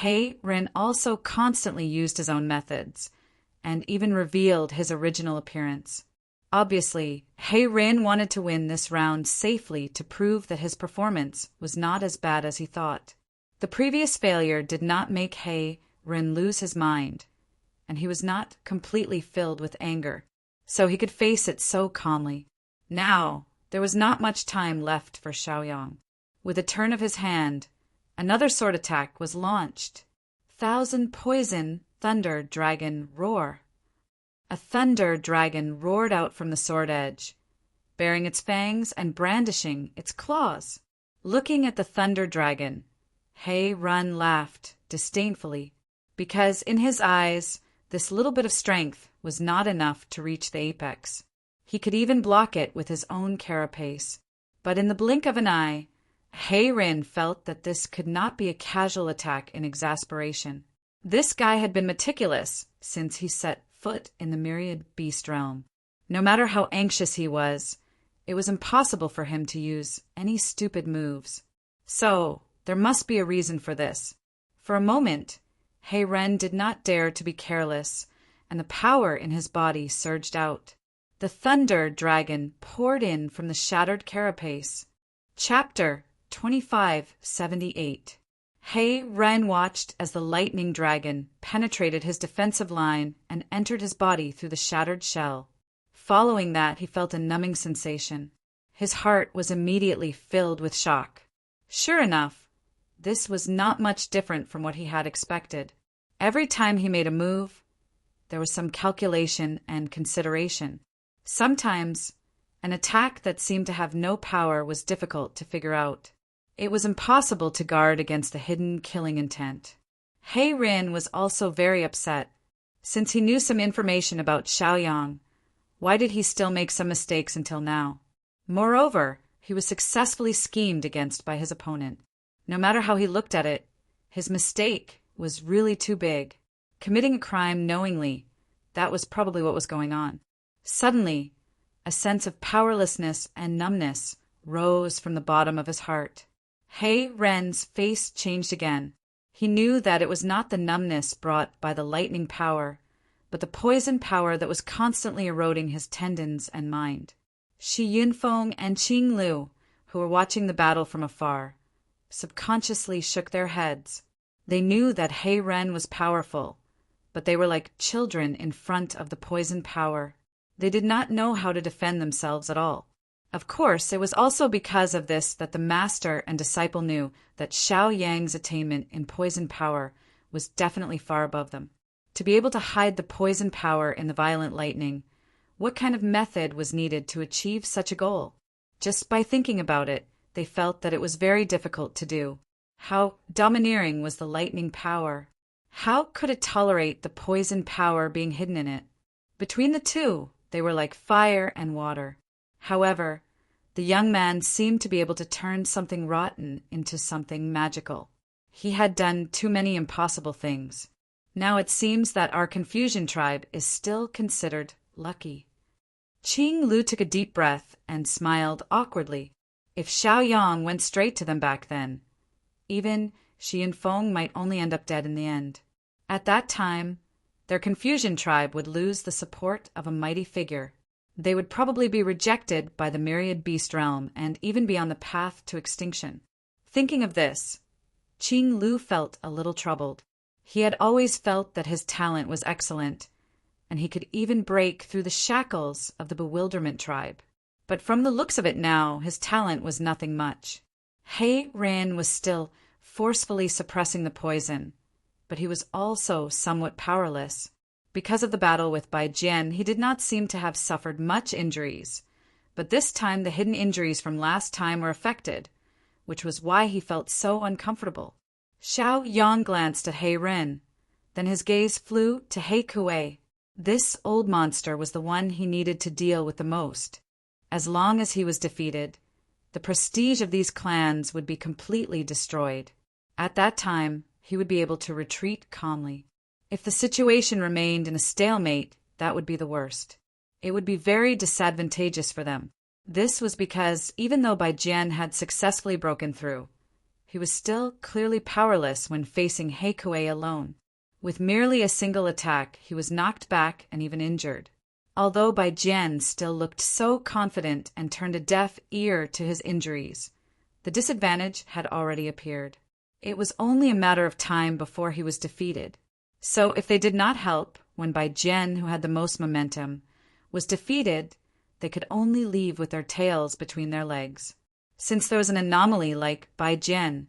Rin also constantly used his own methods, and even revealed his original appearance. Obviously, Rin wanted to win this round safely to prove that his performance was not as bad as he thought. The previous failure did not make Rin lose his mind, and he was not completely filled with anger, so he could face it so calmly. Now, there was not much time left for Xiaoyang. With a turn of his hand, another sword attack was launched. Thousand Poison Thunder Dragon Roar. A thunder dragon roared out from the sword edge, baring its fangs and brandishing its claws. Looking at the thunder dragon, Rin laughed disdainfully, because in his eyes this little bit of strength was not enough to reach the apex. He could even block it with his own carapace. But in the blink of an eye, Rin felt that this could not be a casual attack in exasperation. This guy had been meticulous since he set foot in the myriad beast realm. No matter how anxious he was, it was impossible for him to use any stupid moves. So, there must be a reason for this. For a moment, Rin did not dare to be careless, and the power in his body surged out. The thunder dragon poured in from the shattered carapace. Chapter 2578. Rin watched as the lightning dragon penetrated his defensive line and entered his body through the shattered shell. Following that, he felt a numbing sensation. His heart was immediately filled with shock. Sure enough, this was not much different from what he had expected. Every time he made a move, there was some calculation and consideration. Sometimes, an attack that seemed to have no power was difficult to figure out. It was impossible to guard against the hidden killing intent. Rin was also very upset. Since he knew some information about Xiaoyang, why did he still make some mistakes until now? Moreover, he was successfully schemed against by his opponent. No matter how he looked at it, his mistake was really too big. Committing a crime knowingly, that was probably what was going on. Suddenly, a sense of powerlessness and numbness rose from the bottom of his heart. Rin's face changed again. He knew that it was not the numbness brought by the lightning power, but the poison power that was constantly eroding his tendons and mind. Shi Yunfeng and Qing Lu, who were watching the battle from afar, subconsciously shook their heads. They knew that Rin was powerful, but they were like children in front of the poison power. They did not know how to defend themselves at all. Of course, it was also because of this that the master and disciple knew that Xiaoyang's attainment in poison power was definitely far above them. To be able to hide the poison power in the violent lightning, what kind of method was needed to achieve such a goal? Just by thinking about it, they felt that it was very difficult to do. How domineering was the lightning power? How could it tolerate the poison power being hidden in it? Between the two, they were like fire and water. However, the young man seemed to be able to turn something rotten into something magical. He had done too many impossible things. Now it seems that our Confusion tribe is still considered lucky. Qing Lu took a deep breath and smiled awkwardly. If Xiaoyang went straight to them back then, even Shi Yunfeng might only end up dead in the end. At that time, their Confusion tribe would lose the support of a mighty figure. They would probably be rejected by the myriad beast realm and even be on the path to extinction. Thinking of this, Qing Lu felt a little troubled. He had always felt that his talent was excellent, and he could even break through the shackles of the Bewilderment tribe. But from the looks of it now, his talent was nothing much. Rin was still forcefully suppressing the poison, but he was also somewhat powerless. Because of the battle with Bai Jian, he did not seem to have suffered much injuries, but this time the hidden injuries from last time were affected, which was why he felt so uncomfortable. Xiaoyang glanced at Rin, then his gaze flew to Kuei. This old monster was the one he needed to deal with the most. As long as he was defeated, the prestige of these clans would be completely destroyed. At that time, he would be able to retreat calmly. If the situation remained in a stalemate, that would be the worst. It would be very disadvantageous for them. This was because even though Bai Jian had successfully broken through, he was still clearly powerless when facing He Kuei alone. With merely a single attack, he was knocked back and even injured. Although Bai Jian still looked so confident and turned a deaf ear to his injuries, the disadvantage had already appeared. It was only a matter of time before he was defeated. So if they did not help, when Bai Jian, who had the most momentum, was defeated, they could only leave with their tails between their legs. Since there was an anomaly like Bai Jian,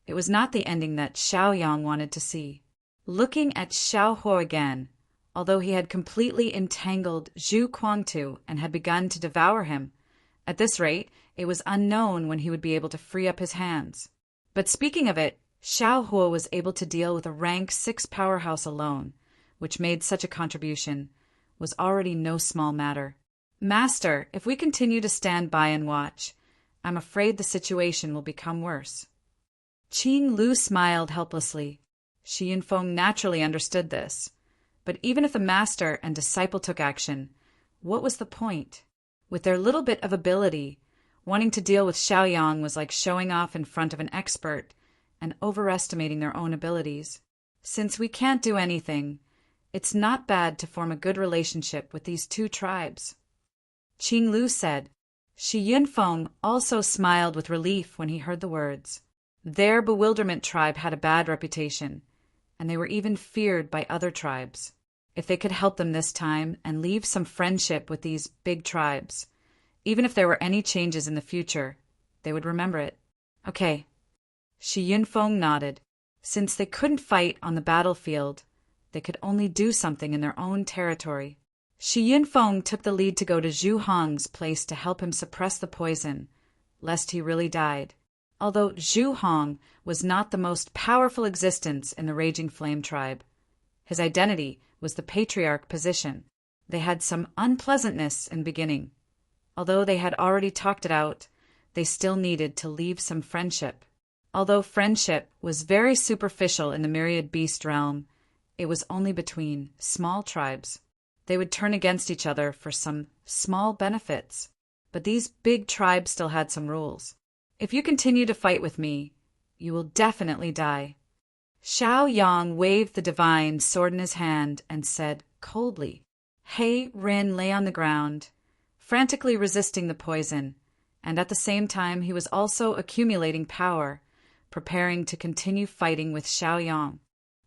it was not the ending that Xiaoyang wanted to see. Looking at Xiaohuo again, although he had completely entangled Zhu Guangtu and had begun to devour him, at this rate it was unknown when he would be able to free up his hands. But speaking of it, Xiaohuo was able to deal with a rank 6 powerhouse alone, which made such a contribution was already no small matter. Master, if we continue to stand by and watch, I'm afraid the situation will become worse. Qing Lu smiled helplessly. Shi Yunfeng naturally understood this. But even if the master and disciple took action, what was the point? With their little bit of ability, wanting to deal with Xiaoyang was like showing off in front of an expert and overestimating their own abilities. Since we can't do anything, it's not bad to form a good relationship with these two tribes. Qing Lu said. Shi Yunfeng also smiled with relief when he heard the words. Their bewilderment tribe had a bad reputation, and they were even feared by other tribes. If they could help them this time and leave some friendship with these big tribes, even if there were any changes in the future, they would remember it. Okay. Shi Yunfeng nodded. Since they couldn't fight on the battlefield, they could only do something in their own territory. Shi Yunfeng took the lead to go to Zhu Hong's place to help him suppress the poison, lest he really died. Although Zhu Hong was not the most powerful existence in the Raging Flame tribe, his identity was the patriarch position. They had some unpleasantness in beginning. Although they had already talked it out, they still needed to leave some friendship. Although friendship was very superficial in the Myriad Beast realm, it was only between small tribes. They would turn against each other for some small benefits, but these big tribes still had some rules. If you continue to fight with me, you will definitely die. Xiaoyang waved the divine sword in his hand and said coldly. He Rin lay on the ground, frantically resisting the poison, and at the same time he was also accumulating power, preparing to continue fighting with Xiaoyang.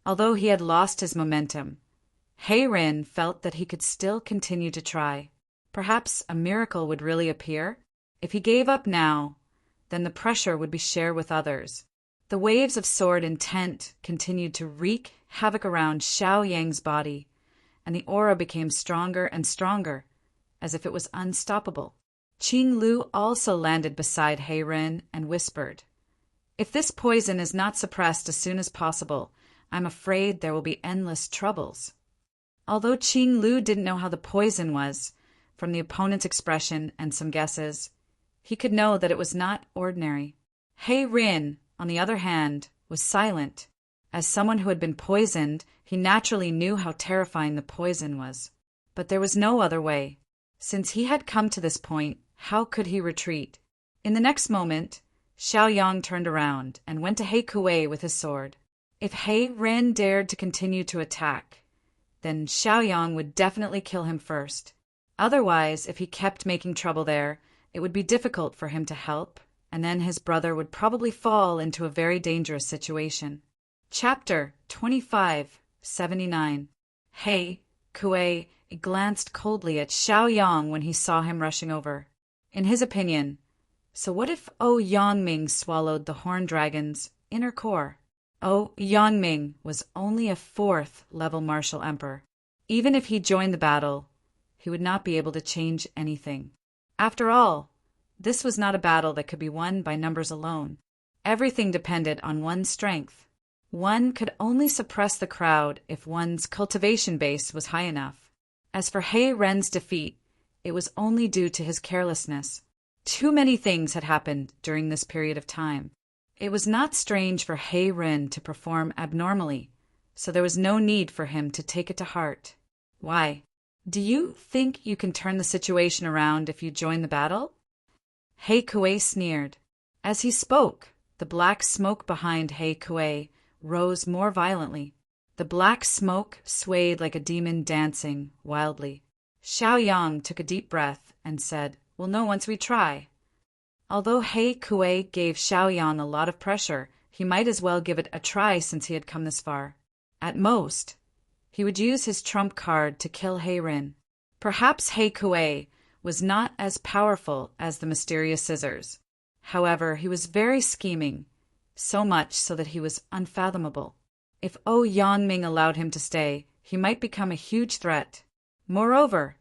Although he had lost his momentum, He Rin felt that he could still continue to try. Perhaps a miracle would really appear. If he gave up now, then the pressure would be shared with others. The waves of sword intent continued to wreak havoc around Xiaoyang's body, and the aura became stronger and stronger, as if it was unstoppable. Qing Lu also landed beside He Rin and whispered, If this poison is not suppressed as soon as possible, I'm afraid there will be endless troubles. Although Qing Lu didn't know how the poison was, from the opponent's expression and some guesses, he could know that it was not ordinary. He Rin, on the other hand, was silent. As someone who had been poisoned, he naturally knew how terrifying the poison was. But there was no other way. Since he had come to this point, how could he retreat? In the next moment, Xiaoyang turned around and went to He Kuei with his sword. If He Rin dared to continue to attack, then Xiaoyang would definitely kill him first. Otherwise, if he kept making trouble there, it would be difficult for him to help, and then his brother would probably fall into a very dangerous situation. Chapter 25:79. He Kuei glanced coldly at Xiaoyang when he saw him rushing over. In his opinion, so what if Yangming swallowed the horned dragon's inner core? Yangming was only a 4th level martial emperor. Even if he joined the battle, he would not be able to change anything. After all, this was not a battle that could be won by numbers alone. Everything depended on one's strength. One could only suppress the crowd if one's cultivation base was high enough. As for He Ren's defeat, it was only due to his carelessness. Too many things had happened during this period of time. It was not strange for He Ren to perform abnormally, so there was no need for him to take it to heart. Why? Do you think you can turn the situation around if you join the battle? He Kuei sneered. As he spoke, the black smoke behind He Kuei rose more violently. The black smoke swayed like a demon dancing wildly. Xiao Yang took a deep breath and said, "We'll know once we try." Although He Kuei gave Xiao Yang a lot of pressure, he might as well give it a try since he had come this far. At most, he would use his trump card to kill He Rin. Perhaps He Kuei was not as powerful as the mysterious scissors. However, he was very scheming, so much so that he was unfathomable. If Yangming allowed him to stay, he might become a huge threat. Moreover,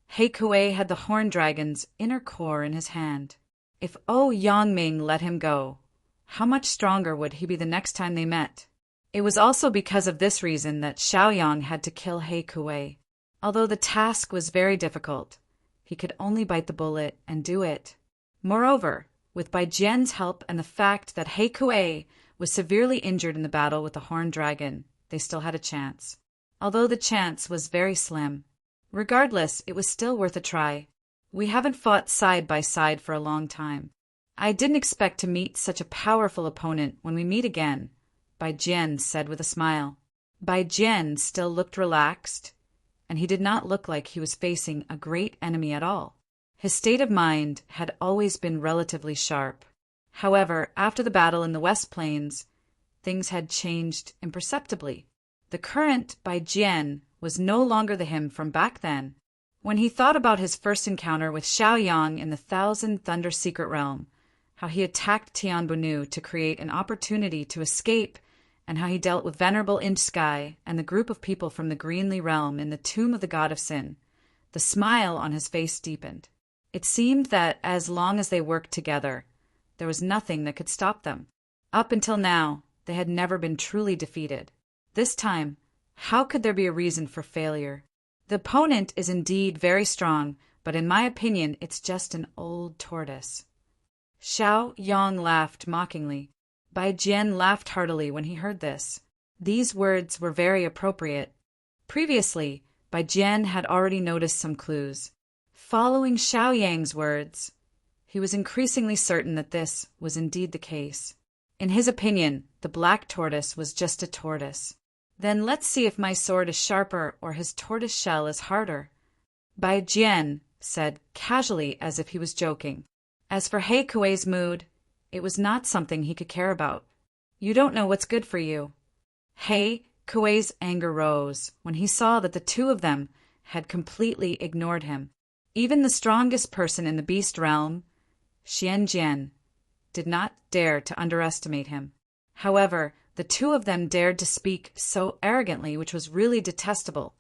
He Kuei had the horn dragon's inner core in his hand. If Yangming let him go, how much stronger would he be the next time they met? It was also because of this reason that Xiao Yang had to kill He Kuei. Although the task was very difficult, he could only bite the bullet and do it. Moreover, with Bai Jian's help and the fact that He Kuei was severely injured in the battle with the horned dragon, they still had a chance. Although the chance was very slim. Regardless, it was still worth a try. We haven't fought side by side for a long time. I didn't expect to meet such a powerful opponent when we meet again, Bai Jian said with a smile. Bai Jian still looked relaxed, and he did not look like he was facing a great enemy at all. His state of mind had always been relatively sharp. However, after the battle in the West Plains, things had changed imperceptibly. The current Bai Jian was no longer the him from back then. When he thought about his first encounter with Xiao Yang in the Thousand Thunder Secret Realm, how he attacked Tian Bonu to create an opportunity to escape, and how he dealt with Venerable Inch Sky and the group of people from the Greenly Realm in the Tomb of the God of Sin, the smile on his face deepened. It seemed that as long as they worked together, there was nothing that could stop them. Up until now, they had never been truly defeated. This time, how could there be a reason for failure? The opponent is indeed very strong, but in my opinion, it's just an old tortoise. Xiao Yang laughed mockingly. Bai Jian laughed heartily when he heard this. These words were very appropriate. Previously, Bai Jian had already noticed some clues. Following Xiao Yang's words, he was increasingly certain that this was indeed the case. In his opinion, the black tortoise was just a tortoise. Then let's see if my sword is sharper or his tortoise shell is harder, Bai Jian said casually as if he was joking. As for He Kuei's mood, it was not something he could care about. You don't know what's good for you. He Kuei's anger rose when he saw that the two of them had completely ignored him. Even the strongest person in the beast realm, Xian Jian, did not dare to underestimate him. However, the two of them dared to speak so arrogantly, which was really detestable.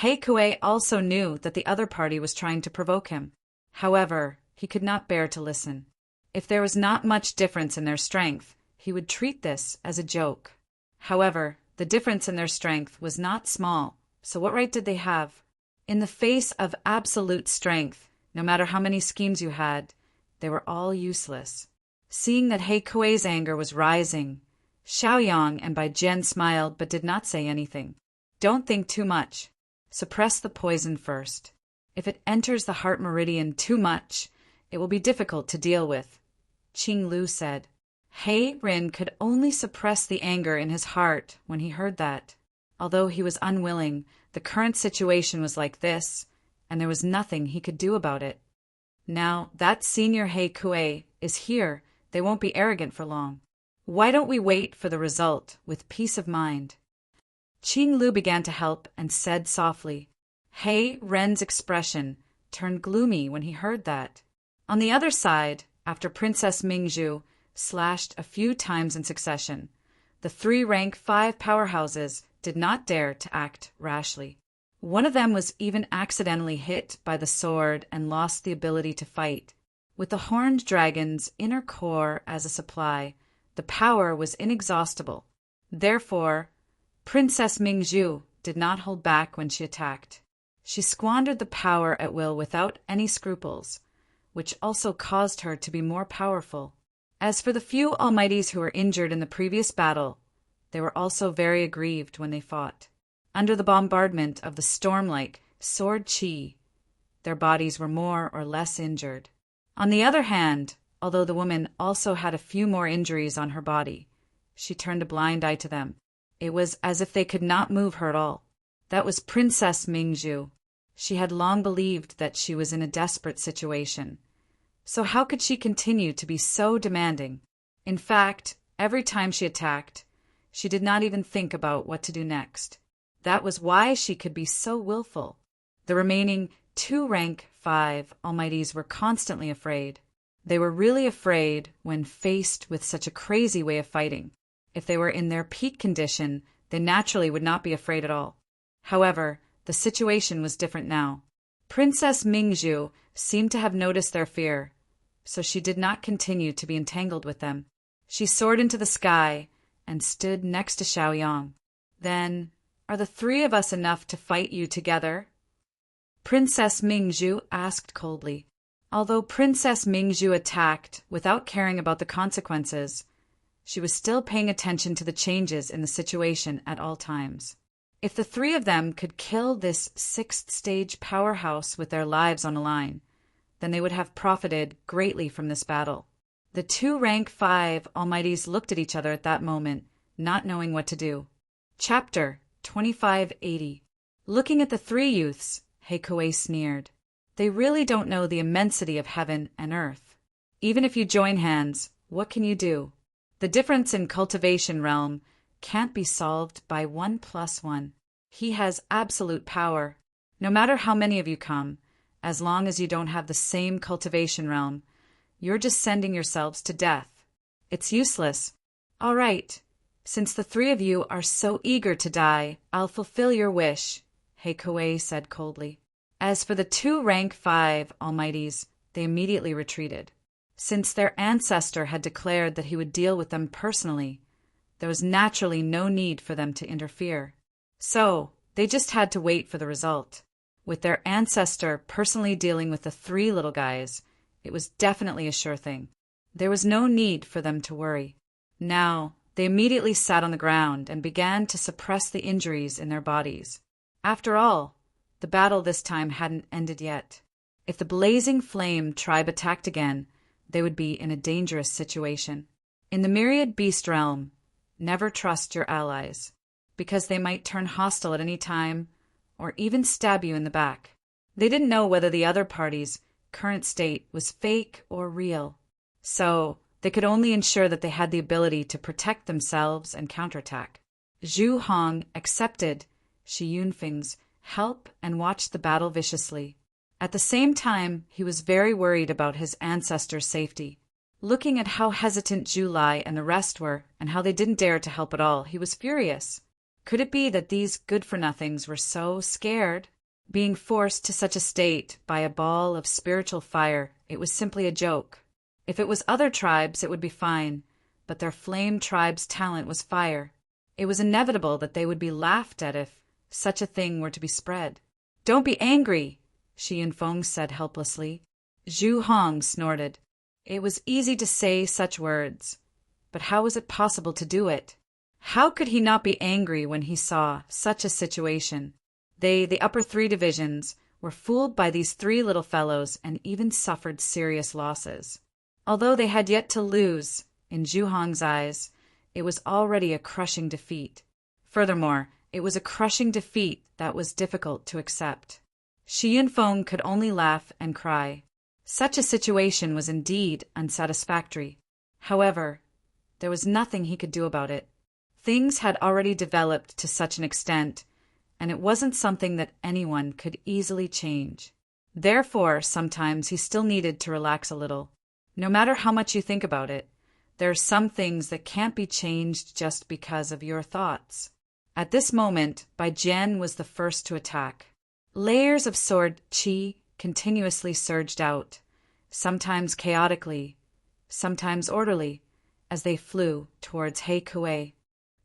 He Kuei also knew that the other party was trying to provoke him. However, he could not bear to listen. If there was not much difference in their strength, he would treat this as a joke. However, the difference in their strength was not small, so what right did they have? In the face of absolute strength, no matter how many schemes you had, they were all useless. Seeing that He Kuei's anger was rising, Xiao Yang and Bai Jian smiled but did not say anything. Don't think too much. Suppress the poison first. If it enters the heart meridian too much, it will be difficult to deal with, Qing Lu said. He Rin could only suppress the anger in his heart when he heard that. Although he was unwilling, the current situation was like this, and there was nothing he could do about it. Now that senior He Kuei is here, they won't be arrogant for long. Why don't we wait for the result with peace of mind? Qing Lu began to help and said softly. He Ren's expression turned gloomy when he heard that. On the other side, after Princess Mingzhu slashed a few times in succession, the 3 rank 5 powerhouses did not dare to act rashly. One of them was even accidentally hit by the sword and lost the ability to fight. With the horned dragon's inner core as a supply, the power was inexhaustible. Therefore, Princess Mingzhu did not hold back when she attacked. She squandered the power at will without any scruples, which also caused her to be more powerful. As for the few almighties who were injured in the previous battle, they were also very aggrieved when they fought. Under the bombardment of the storm-like sword chi, their bodies were more or less injured. On the other hand, although the woman also had a few more injuries on her body, she turned a blind eye to them. It was as if they could not move her at all. That was Princess Mingzhu. She had long believed that she was in a desperate situation. So how could she continue to be so demanding? In fact, every time she attacked, she did not even think about what to do next. That was why she could be so willful. The remaining 2 rank 5 almighties were constantly afraid. They were really afraid when faced with such a crazy way of fighting. If they were in their peak condition, they naturally would not be afraid at all. However, the situation was different now. Princess Mingzhu seemed to have noticed their fear, so she did not continue to be entangled with them. She soared into the sky and stood next to Xiaoyang. Then, "Are the 3 of us enough to fight you together?" Princess Mingzhu asked coldly. Although Princess Mingzhu attacked without caring about the consequences, she was still paying attention to the changes in the situation at all times. If the 3 of them could kill this 6th-stage powerhouse with their lives on the line, then they would have profited greatly from this battle. The 2 rank 5 almighties looked at each other at that moment, not knowing what to do. Chapter 2580. Looking at the 3 youths, Heikuei sneered. They really don't know the immensity of heaven and earth. Even if you join hands, what can you do? The difference in cultivation realm can't be solved by 1 + 1. He has absolute power. No matter how many of you come, as long as you don't have the same cultivation realm, you're just sending yourselves to death. It's useless. All right, since the 3 of you are so eager to die, I'll fulfill your wish, Heikuei said coldly. As for the 2 rank 5 almighties, they immediately retreated. Since their ancestor had declared that he would deal with them personally, there was naturally no need for them to interfere. So, they just had to wait for the result. With their ancestor personally dealing with the 3 little guys, it was definitely a sure thing. There was no need for them to worry. Now, they immediately sat on the ground and began to suppress the injuries in their bodies. After all, the battle this time hadn't ended yet. If the Blazing Flame tribe attacked again, they would be in a dangerous situation. In the Myriad Beast realm, never trust your allies, because they might turn hostile at any time, or even stab you in the back. They didn't know whether the other party's current state was fake or real, so they could only ensure that they had the ability to protect themselves and counterattack. Zhu Hong accepted Shi Yunfeng's help and watched the battle viciously. At the same time, he was very worried about his ancestors' safety. Looking at how hesitant Zhu Lai and the rest were, and how they didn't dare to help at all, he was furious. Could it be that these good-for-nothings were so scared? Being forced to such a state by a ball of spiritual fire, it was simply a joke. If it was other tribes, it would be fine, but their flame tribe's talent was fire. It was inevitable that they would be laughed at if such a thing were to be spread. "Don't be angry," Shi Yunfeng said helplessly. Zhu Hong snorted. It was easy to say such words, but how was it possible to do it? How could he not be angry when he saw such a situation? They, the upper 3 divisions, were fooled by these 3 little fellows and even suffered serious losses. Although they had yet to lose, in Zhu Hong's eyes, it was already a crushing defeat. Furthermore, it was a crushing defeat that was difficult to accept. Shi Yunfeng could only laugh and cry. Such a situation was indeed unsatisfactory. However, there was nothing he could do about it. Things had already developed to such an extent, and it wasn't something that anyone could easily change. Therefore, sometimes he still needed to relax a little. No matter how much you think about it, there are some things that can't be changed just because of your thoughts. At this moment, Bai Jian was the first to attack. Layers of sword qi continuously surged out, sometimes chaotically, sometimes orderly, as they flew towards Heikuei.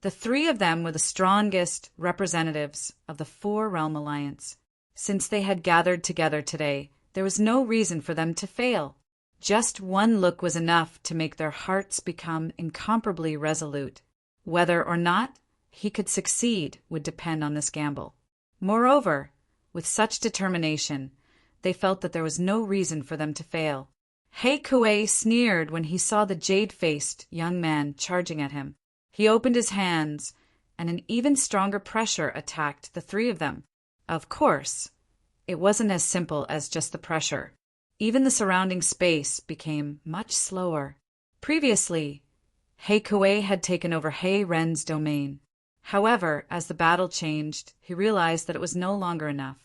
The 3 of them were the strongest representatives of the 4-realm alliance. Since they had gathered together today, there was no reason for them to fail. Just one look was enough to make their hearts become incomparably resolute. Whether or not he could succeed would depend on this gamble. Moreover, with such determination, they felt that there was no reason for them to fail. Hei-Kuei sneered when he saw the jade-faced young man charging at him. He opened his hands, and an even stronger pressure attacked the three of them. Of course, it wasn't as simple as just the pressure. Even the surrounding space became much slower. Previously, Hei-Kuei had taken over Hei-Ren's domain. However, as the battle changed, he realized that it was no longer enough.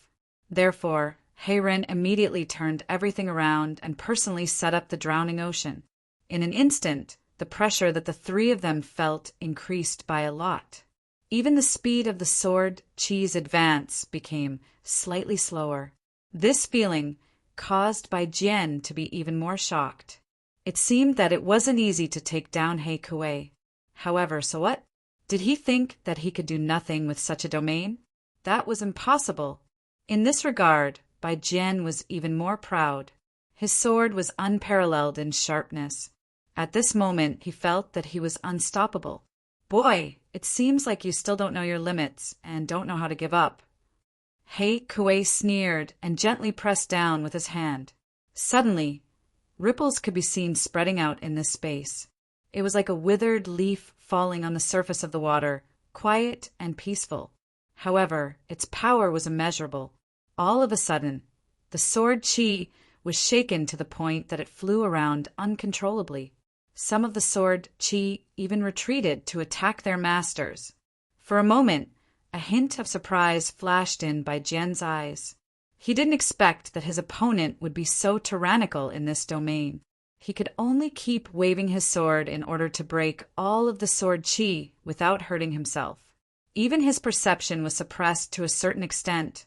Therefore, Hei-Ren immediately turned everything around and personally set up the drowning ocean. In an instant, the pressure that the three of them felt increased by a lot. Even the speed of the sword Chi's advance became slightly slower. This feeling caused by Jian to be even more shocked. It seemed that it wasn't easy to take down Hei-Kuei. However, so what? Did he think that he could do nothing with such a domain? That was impossible. In this regard, Bai Jian was even more proud. His sword was unparalleled in sharpness. At this moment, he felt that he was unstoppable. Boy, it seems like you still don't know your limits and don't know how to give up. Hei-Kuei sneered and gently pressed down with his hand. Suddenly, ripples could be seen spreading out in this space. It was like a withered leaf falling on the surface of the water, quiet and peaceful. However, its power was immeasurable. All of a sudden, the sword Chi was shaken to the point that it flew around uncontrollably. Some of the sword Chi even retreated to attack their masters. For a moment, a hint of surprise flashed in Bai Jian's eyes. He didn't expect that his opponent would be so tyrannical in this domain. He could only keep waving his sword in order to break all of the sword Chi without hurting himself. Even his perception was suppressed to a certain extent,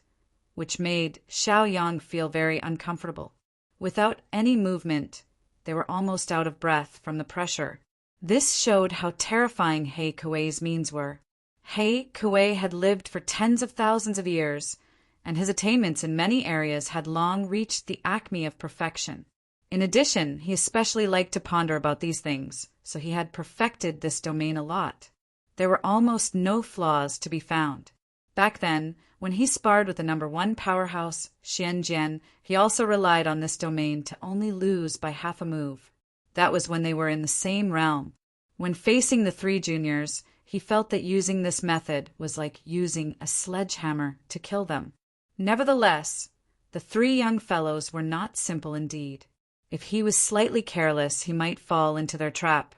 which made Xiaoyang feel very uncomfortable. Without any movement, they were almost out of breath from the pressure. This showed how terrifying Hei-Kuei's means were. Hei-Kuei had lived for tens of thousands of years, and his attainments in many areas had long reached the acme of perfection. In addition, he especially liked to ponder about these things, so he had perfected this domain a lot. There were almost no flaws to be found. Back then, when he sparred with the #1 powerhouse, Xian Jian, he also relied on this domain to only lose by half a move. That was when they were in the same realm. When facing the three juniors, he felt that using this method was like using a sledgehammer to kill them. Nevertheless, the three young fellows were not simple indeed. If he was slightly careless, he might fall into their trap.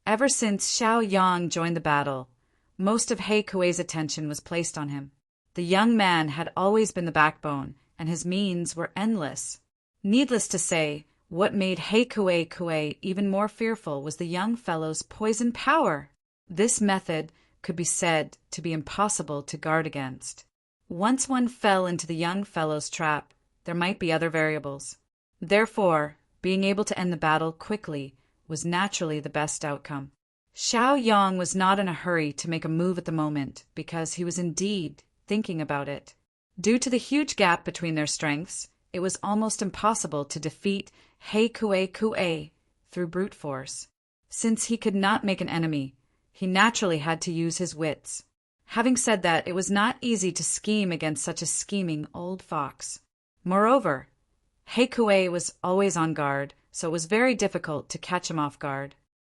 Ever since Xiaoyang joined the battle, most of Hei-Kuei's attention was placed on him. The young man had always been the backbone, and his means were endless. Needless to say, what made Hei-Kuei even more fearful was the young fellow's poison power. This method could be said to be impossible to guard against. Once one fell into the young fellow's trap, there might be other variables. Therefore, being able to end the battle quickly was naturally the best outcome. Xiaoyang was not in a hurry to make a move at the moment because he was indeed thinking about it. Due to the huge gap between their strengths, it was almost impossible to defeat Hei-Kuei through brute force. Since he could not make an enemy, he naturally had to use his wits. Having said that, it was not easy to scheme against such a scheming old fox. Moreover, Hei-Kuei was always on guard, so it was very difficult to catch him off guard.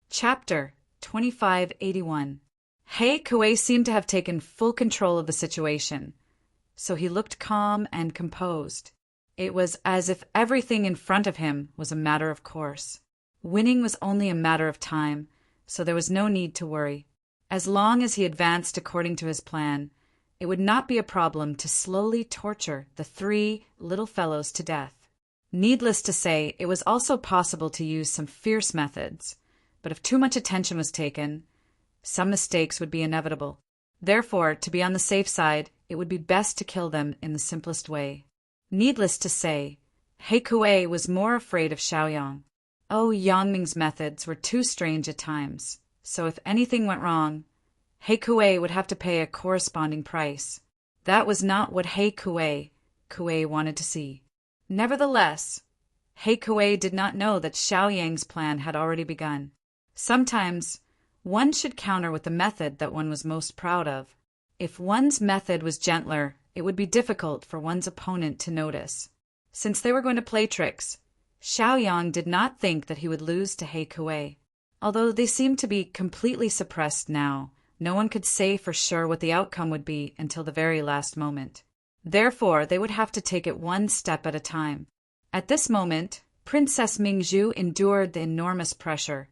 Chapter 2581. Hei-Kuei seemed to have taken full control of the situation, so he looked calm and composed. It was as if everything in front of him was a matter of course. Winning was only a matter of time, so there was no need to worry. As long as he advanced according to his plan, it would not be a problem to slowly torture the three little fellows to death. Needless to say, it was also possible to use some fierce methods, but if too much attention was taken, some mistakes would be inevitable. Therefore, to be on the safe side, it would be best to kill them in the simplest way. Needless to say, Hei-Kuei was more afraid of Xiaoyang. Oh, Yangming's methods were too strange at times, so if anything went wrong, Hei-Kuei would have to pay a corresponding price. That was not what Hei-Kuei wanted to see. Nevertheless, Hei-Kuei did not know that Xiaoyang's plan had already begun. Sometimes, One should counter with the method that one was most proud of. If one's method was gentler, it would be difficult for one's opponent to notice. Since they were going to play tricks, Xiaoyang did not think that he would lose to He Kuei. Although they seemed to be completely suppressed now, no one could say for sure what the outcome would be until the very last moment. Therefore, they would have to take it one step at a time. At this moment, Princess Mingzhu endured the enormous pressure,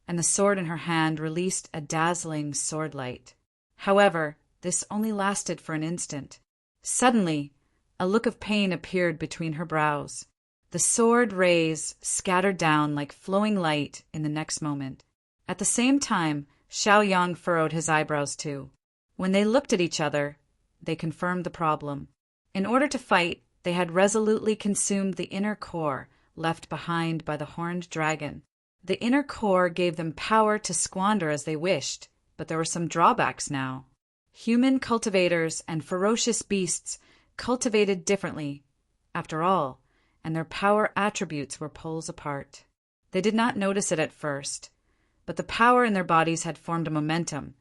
and the sword in her hand released a dazzling sword light. However, this only lasted for an instant. Suddenly, a look of pain appeared between her brows. The sword rays scattered down like flowing light in the next moment. At the same time, Xiaoyang furrowed his eyebrows too. When they looked at each other, they confirmed the problem. In order to fight, they had resolutely consumed the inner core left behind by the horned dragon. The inner core gave them power to squander as they wished, but there were some drawbacks now. Human cultivators and ferocious beasts cultivated differently, after all, and their power attributes were poles apart. They did not notice it at first, but the power in their bodies had formed a momentum,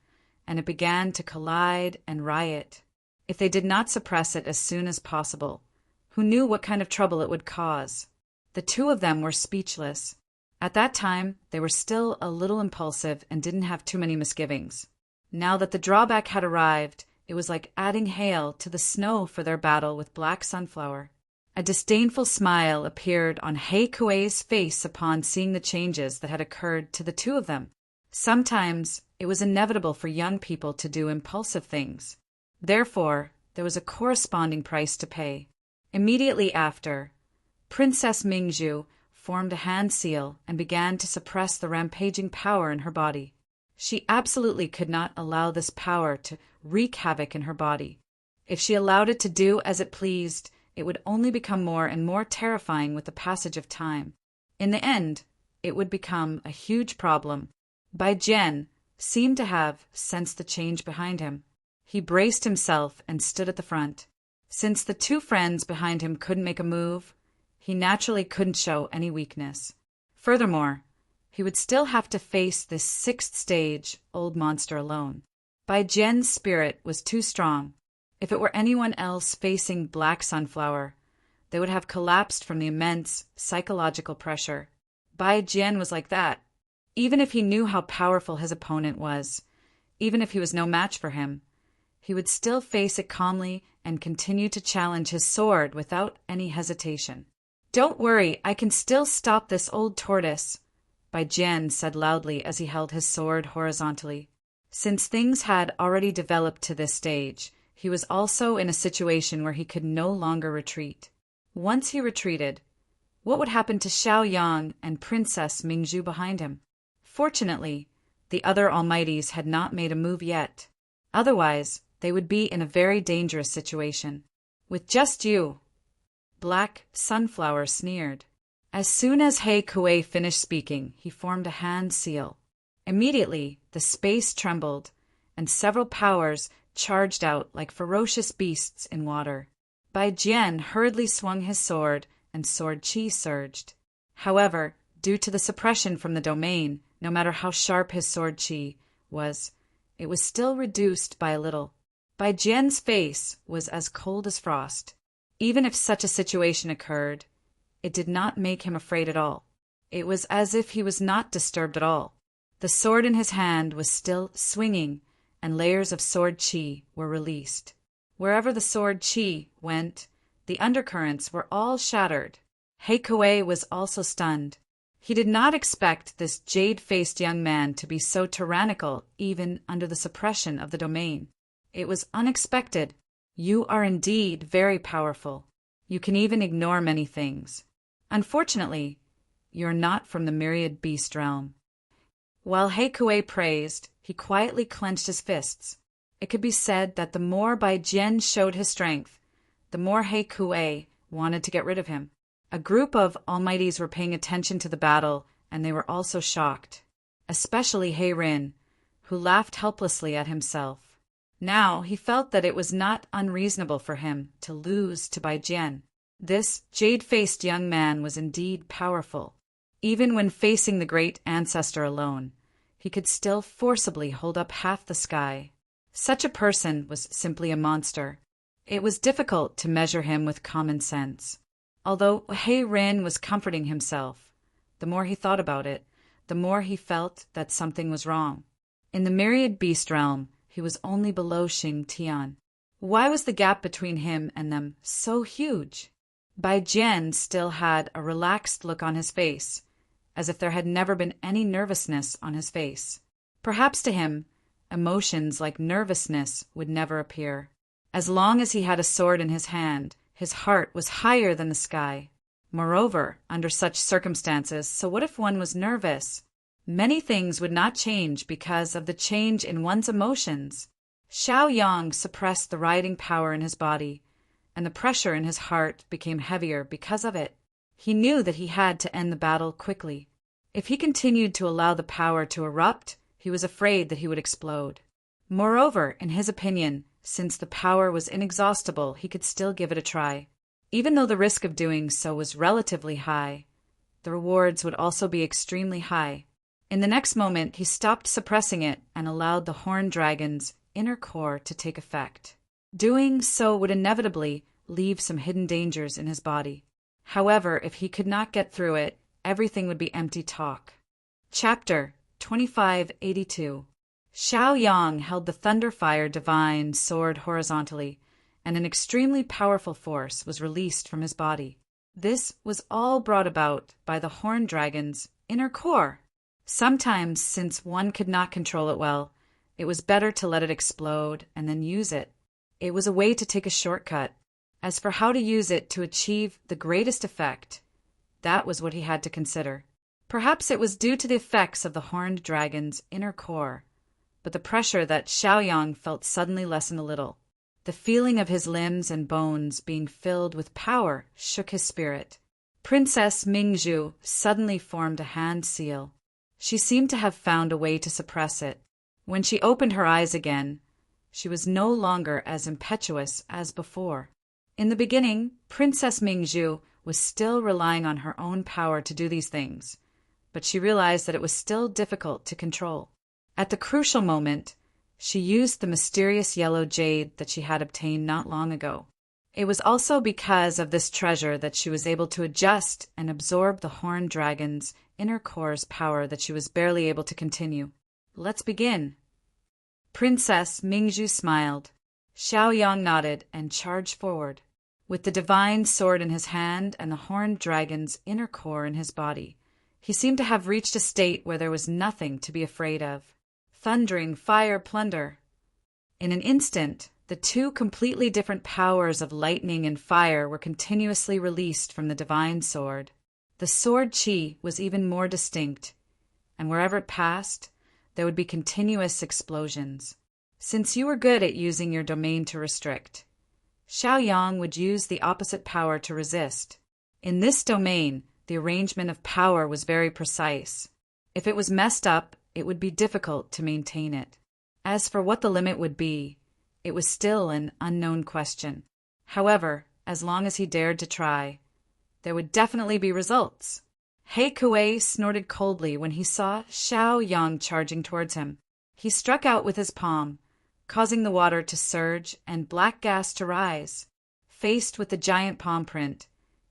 and it began to collide and riot. If they did not suppress it as soon as possible, who knew what kind of trouble it would cause? The two of them were speechless. At that time, they were still a little impulsive and didn't have too many misgivings. Now that the drawback had arrived, it was like adding hail to the snow for their battle with Black Sunflower. A disdainful smile appeared on He Kuei's face upon seeing the changes that had occurred to the two of them. Sometimes it was inevitable for young people to do impulsive things. Therefore, there was a corresponding price to pay. Immediately after, Princess Mingzhu formed a hand seal and began to suppress the rampaging power in her body. She absolutely could not allow this power to wreak havoc in her body. If she allowed it to do as it pleased, it would only become more and more terrifying with the passage of time. In the end, it would become a huge problem. Bai Jian seemed to have sensed the change behind him. He braced himself and stood at the front. Since the two friends behind him couldn't make a move, he naturally couldn't show any weakness. Furthermore, he would still have to face this sixth stage old monster alone. Bai Jian's spirit was too strong. If it were anyone else facing Black Sunflower, they would have collapsed from the immense psychological pressure. Bai Jian was like that. Even if he knew how powerful his opponent was, even if he was no match for him, he would still face it calmly and continue to challenge his sword without any hesitation. "Don't worry, I can still stop this old tortoise," Bai Jian said loudly as he held his sword horizontally. Since things had already developed to this stage, he was also in a situation where he could no longer retreat. Once he retreated, what would happen to Xiaoyang and Princess Mingzhu behind him? Fortunately, the other Almighties had not made a move yet. Otherwise, they would be in a very dangerous situation. "With just you," Black Sunflower sneered. As soon as He Kuei finished speaking, he formed a hand seal. Immediately, the space trembled, and several powers charged out like ferocious beasts in water. Bai Jian hurriedly swung his sword, and sword chi surged. However, due to the suppression from the domain, no matter how sharp his sword chi was, it was still reduced by a little. Bai Jian's face was as cold as frost. Even if such a situation occurred, it did not make him afraid at all. It was as if he was not disturbed at all. The sword in his hand was still swinging, and layers of sword chi were released. Wherever the sword chi went, the undercurrents were all shattered. He Kuei was also stunned. He did not expect this jade-faced young man to be so tyrannical even under the suppression of the domain. It was unexpected. "You are indeed very powerful. You can even ignore many things. Unfortunately, you are not from the myriad beast realm." While He Kuei praised, he quietly clenched his fists. It could be said that the more Bai Jian showed his strength, the more He Kuei wanted to get rid of him. A group of Almighties were paying attention to the battle, and they were also shocked. Especially He Rin, who laughed helplessly at himself. Now he felt that it was not unreasonable for him to lose to Bai Jian. This jade-faced young man was indeed powerful. Even when facing the great ancestor alone, he could still forcibly hold up half the sky. Such a person was simply a monster. It was difficult to measure him with common sense. Although He Rin was comforting himself, the more he thought about it, the more he felt that something was wrong. In the myriad beast realm, he was only below Xing Tian. Why was the gap between him and them so huge? Bai Jian still had a relaxed look on his face, as if there had never been any nervousness on his face. Perhaps to him, emotions like nervousness would never appear. As long as he had a sword in his hand, his heart was higher than the sky. Moreover, under such circumstances, so what if one was nervous? Many things would not change because of the change in one's emotions. Xiaoyang suppressed the rioting power in his body, and the pressure in his heart became heavier because of it. He knew that he had to end the battle quickly. If he continued to allow the power to erupt, he was afraid that he would explode. Moreover, in his opinion, since the power was inexhaustible, he could still give it a try. Even though the risk of doing so was relatively high, the rewards would also be extremely high. In the next moment, he stopped suppressing it and allowed the horned dragon's inner core to take effect. Doing so would inevitably leave some hidden dangers in his body. However, if he could not get through it, everything would be empty talk. Chapter 2582. Xiaoyang held the Thunderfire Divine sword horizontally, and an extremely powerful force was released from his body. This was all brought about by the horned dragon's inner core. Sometimes, since one could not control it well, it was better to let it explode and then use it. It was a way to take a shortcut. As for how to use it to achieve the greatest effect, that was what he had to consider. Perhaps it was due to the effects of the horned dragon's inner core, but the pressure that Xiaoyang felt suddenly lessened a little. The feeling of his limbs and bones being filled with power shook his spirit. Princess Mingzhu suddenly formed a hand seal. She seemed to have found a way to suppress it. When she opened her eyes again, she was no longer as impetuous as before. In the beginning, Princess Mingzhu was still relying on her own power to do these things, but she realized that it was still difficult to control. At the crucial moment, she used the mysterious yellow jade that she had obtained not long ago. It was also because of this treasure that she was able to adjust and absorb the horned dragon's inner core's power that she was barely able to continue. Let's begin. Princess Mingzhu smiled. Xiaoyang nodded and charged forward. With the divine sword in his hand and the horned dragon's inner core in his body, he seemed to have reached a state where there was nothing to be afraid of. Thundering fire plunder. In an instant, the two completely different powers of lightning and fire were continuously released from the divine sword. The sword chi was even more distinct, and wherever it passed, there would be continuous explosions. Since you were good at using your domain to restrict, Xiaoyang would use the opposite power to resist. In this domain, the arrangement of power was very precise. If it was messed up, it would be difficult to maintain it. As for what the limit would be, it was still an unknown question. However, as long as he dared to try, there would definitely be results. He Kuei snorted coldly when he saw Xiaoyang charging towards him. He struck out with his palm, causing the water to surge and black gas to rise. Faced with the giant palm print,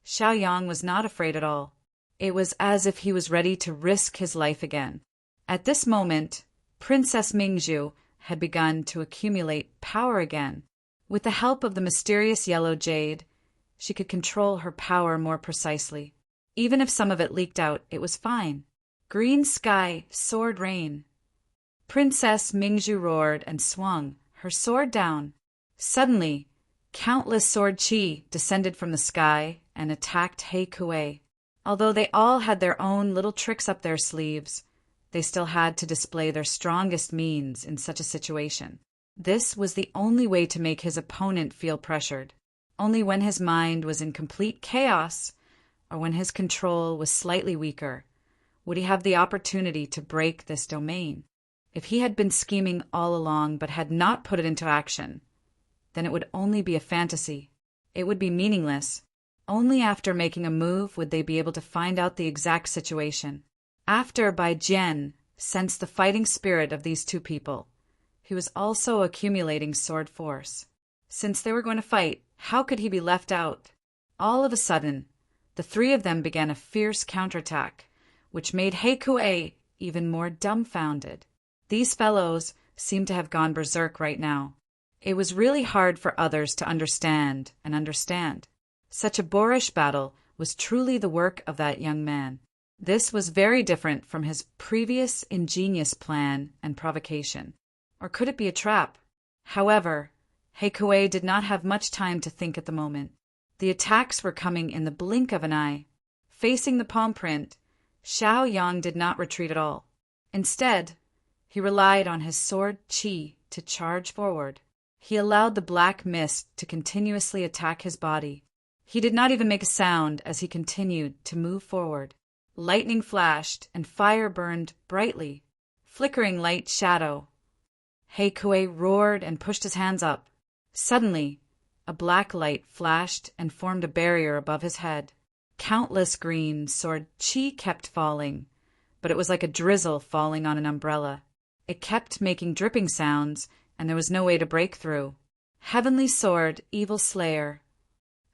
Xiaoyang was not afraid at all. It was as if he was ready to risk his life again. At this moment, Princess Mingzhu had begun to accumulate power again. With the help of the mysterious yellow jade, she could control her power more precisely. Even if some of it leaked out, it was fine. Green sky, sword rain. Princess Mingzhu roared and swung, her sword down. Suddenly, countless sword chi descended from the sky and attacked He Kuei. Although they all had their own little tricks up their sleeves, they still had to display their strongest means in such a situation. This was the only way to make his opponent feel pressured. Only when his mind was in complete chaos, or when his control was slightly weaker, would he have the opportunity to break this domain. If he had been scheming all along but had not put it into action, then it would only be a fantasy. It would be meaningless. Only after making a move would they be able to find out the exact situation. After Bai Jian sensed the fighting spirit of these two people. He was also accumulating sword force. Since they were going to fight, how could he be left out? All of a sudden, the three of them began a fierce counterattack, which made Heikue even more dumbfounded. These fellows seemed to have gone berserk right now. It was really hard for others to understand and understand. Such a boorish battle was truly the work of that young man. This was very different from his previous ingenious plan and provocation. Or could it be a trap? However, Heikue did not have much time to think at the moment. The attacks were coming in the blink of an eye. Facing the palm print, Xiao Yang did not retreat at all. Instead, he relied on his sword qi to charge forward. He allowed the black mist to continuously attack his body. He did not even make a sound as he continued to move forward. Lightning flashed and fire burned brightly, flickering light shadow. Heikue roared and pushed his hands up. Suddenly, a black light flashed and formed a barrier above his head. Countless green sword qi kept falling, but it was like a drizzle falling on an umbrella. It kept making dripping sounds, and there was no way to break through. Heavenly Sword, Evil Slayer.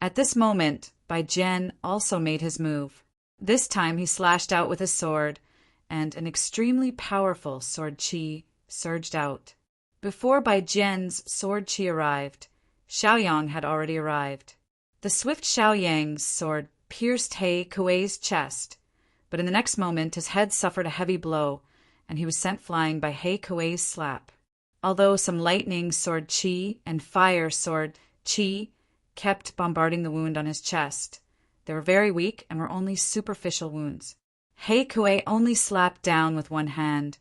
At this moment, Bai Jian also made his move. This time he slashed out with his sword, and an extremely powerful sword qi surged out. Before Bai Jian's sword qi arrived, Xiaoyang had already arrived. The swift Xiaoyang's sword pierced Heikue's chest, but in the next moment his head suffered a heavy blow, and he was sent flying by Heikue's slap. Although some lightning sword qi and fire sword qi kept bombarding the wound on his chest, they were very weak and were only superficial wounds. Heikue only slapped down with one hand,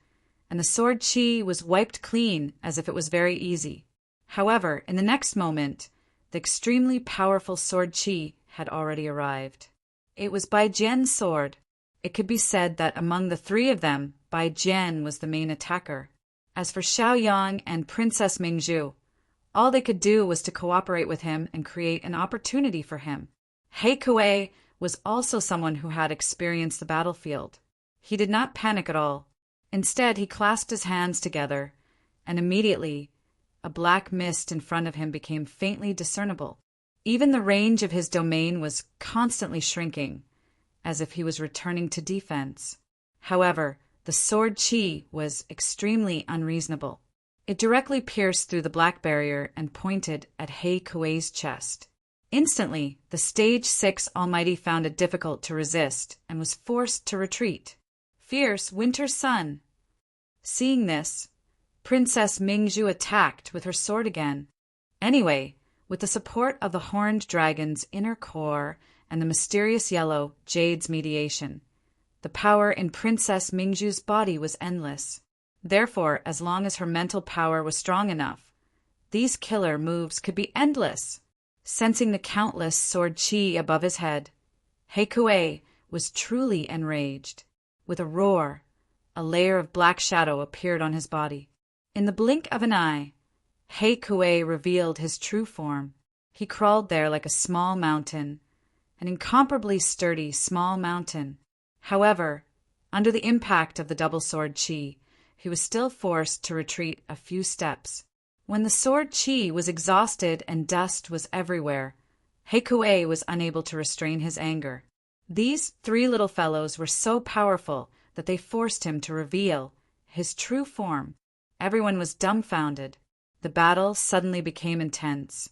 and the sword qi was wiped clean as if it was very easy. However, in the next moment, the extremely powerful sword qi had already arrived. It was Bai Jian's sword. It could be said that among the three of them, Bai Jian was the main attacker. As for Xiaoyang and Princess Mingzhu, all they could do was to cooperate with him and create an opportunity for him. Heikue was also someone who had experienced the battlefield. He did not panic at all. Instead, he clasped his hands together, and immediately a black mist in front of him became faintly discernible. Even the range of his domain was constantly shrinking, as if he was returning to defense. However, the sword qi was extremely unreasonable. It directly pierced through the black barrier and pointed at Heikue's chest. Instantly, the Stage 6 Almighty found it difficult to resist and was forced to retreat. Fierce winter sun. Seeing this, Princess Mingzhu attacked with her sword again. Anyway, with the support of the horned dragon's inner core and the mysterious yellow jade's mediation, the power in Princess Mingzhu's body was endless. Therefore, as long as her mental power was strong enough, these killer moves could be endless. Sensing the countless sword qi above his head, Heikue was truly enraged. With a roar, a layer of black shadow appeared on his body. In the blink of an eye, Heikue revealed his true form. He crawled there like a small mountain, an incomparably sturdy small mountain. However, under the impact of the double sword qi, he was still forced to retreat a few steps. When the sword qi was exhausted and dust was everywhere, Heikue was unable to restrain his anger. These three little fellows were so powerful that they forced him to reveal his true form. Everyone was dumbfounded. The battle suddenly became intense,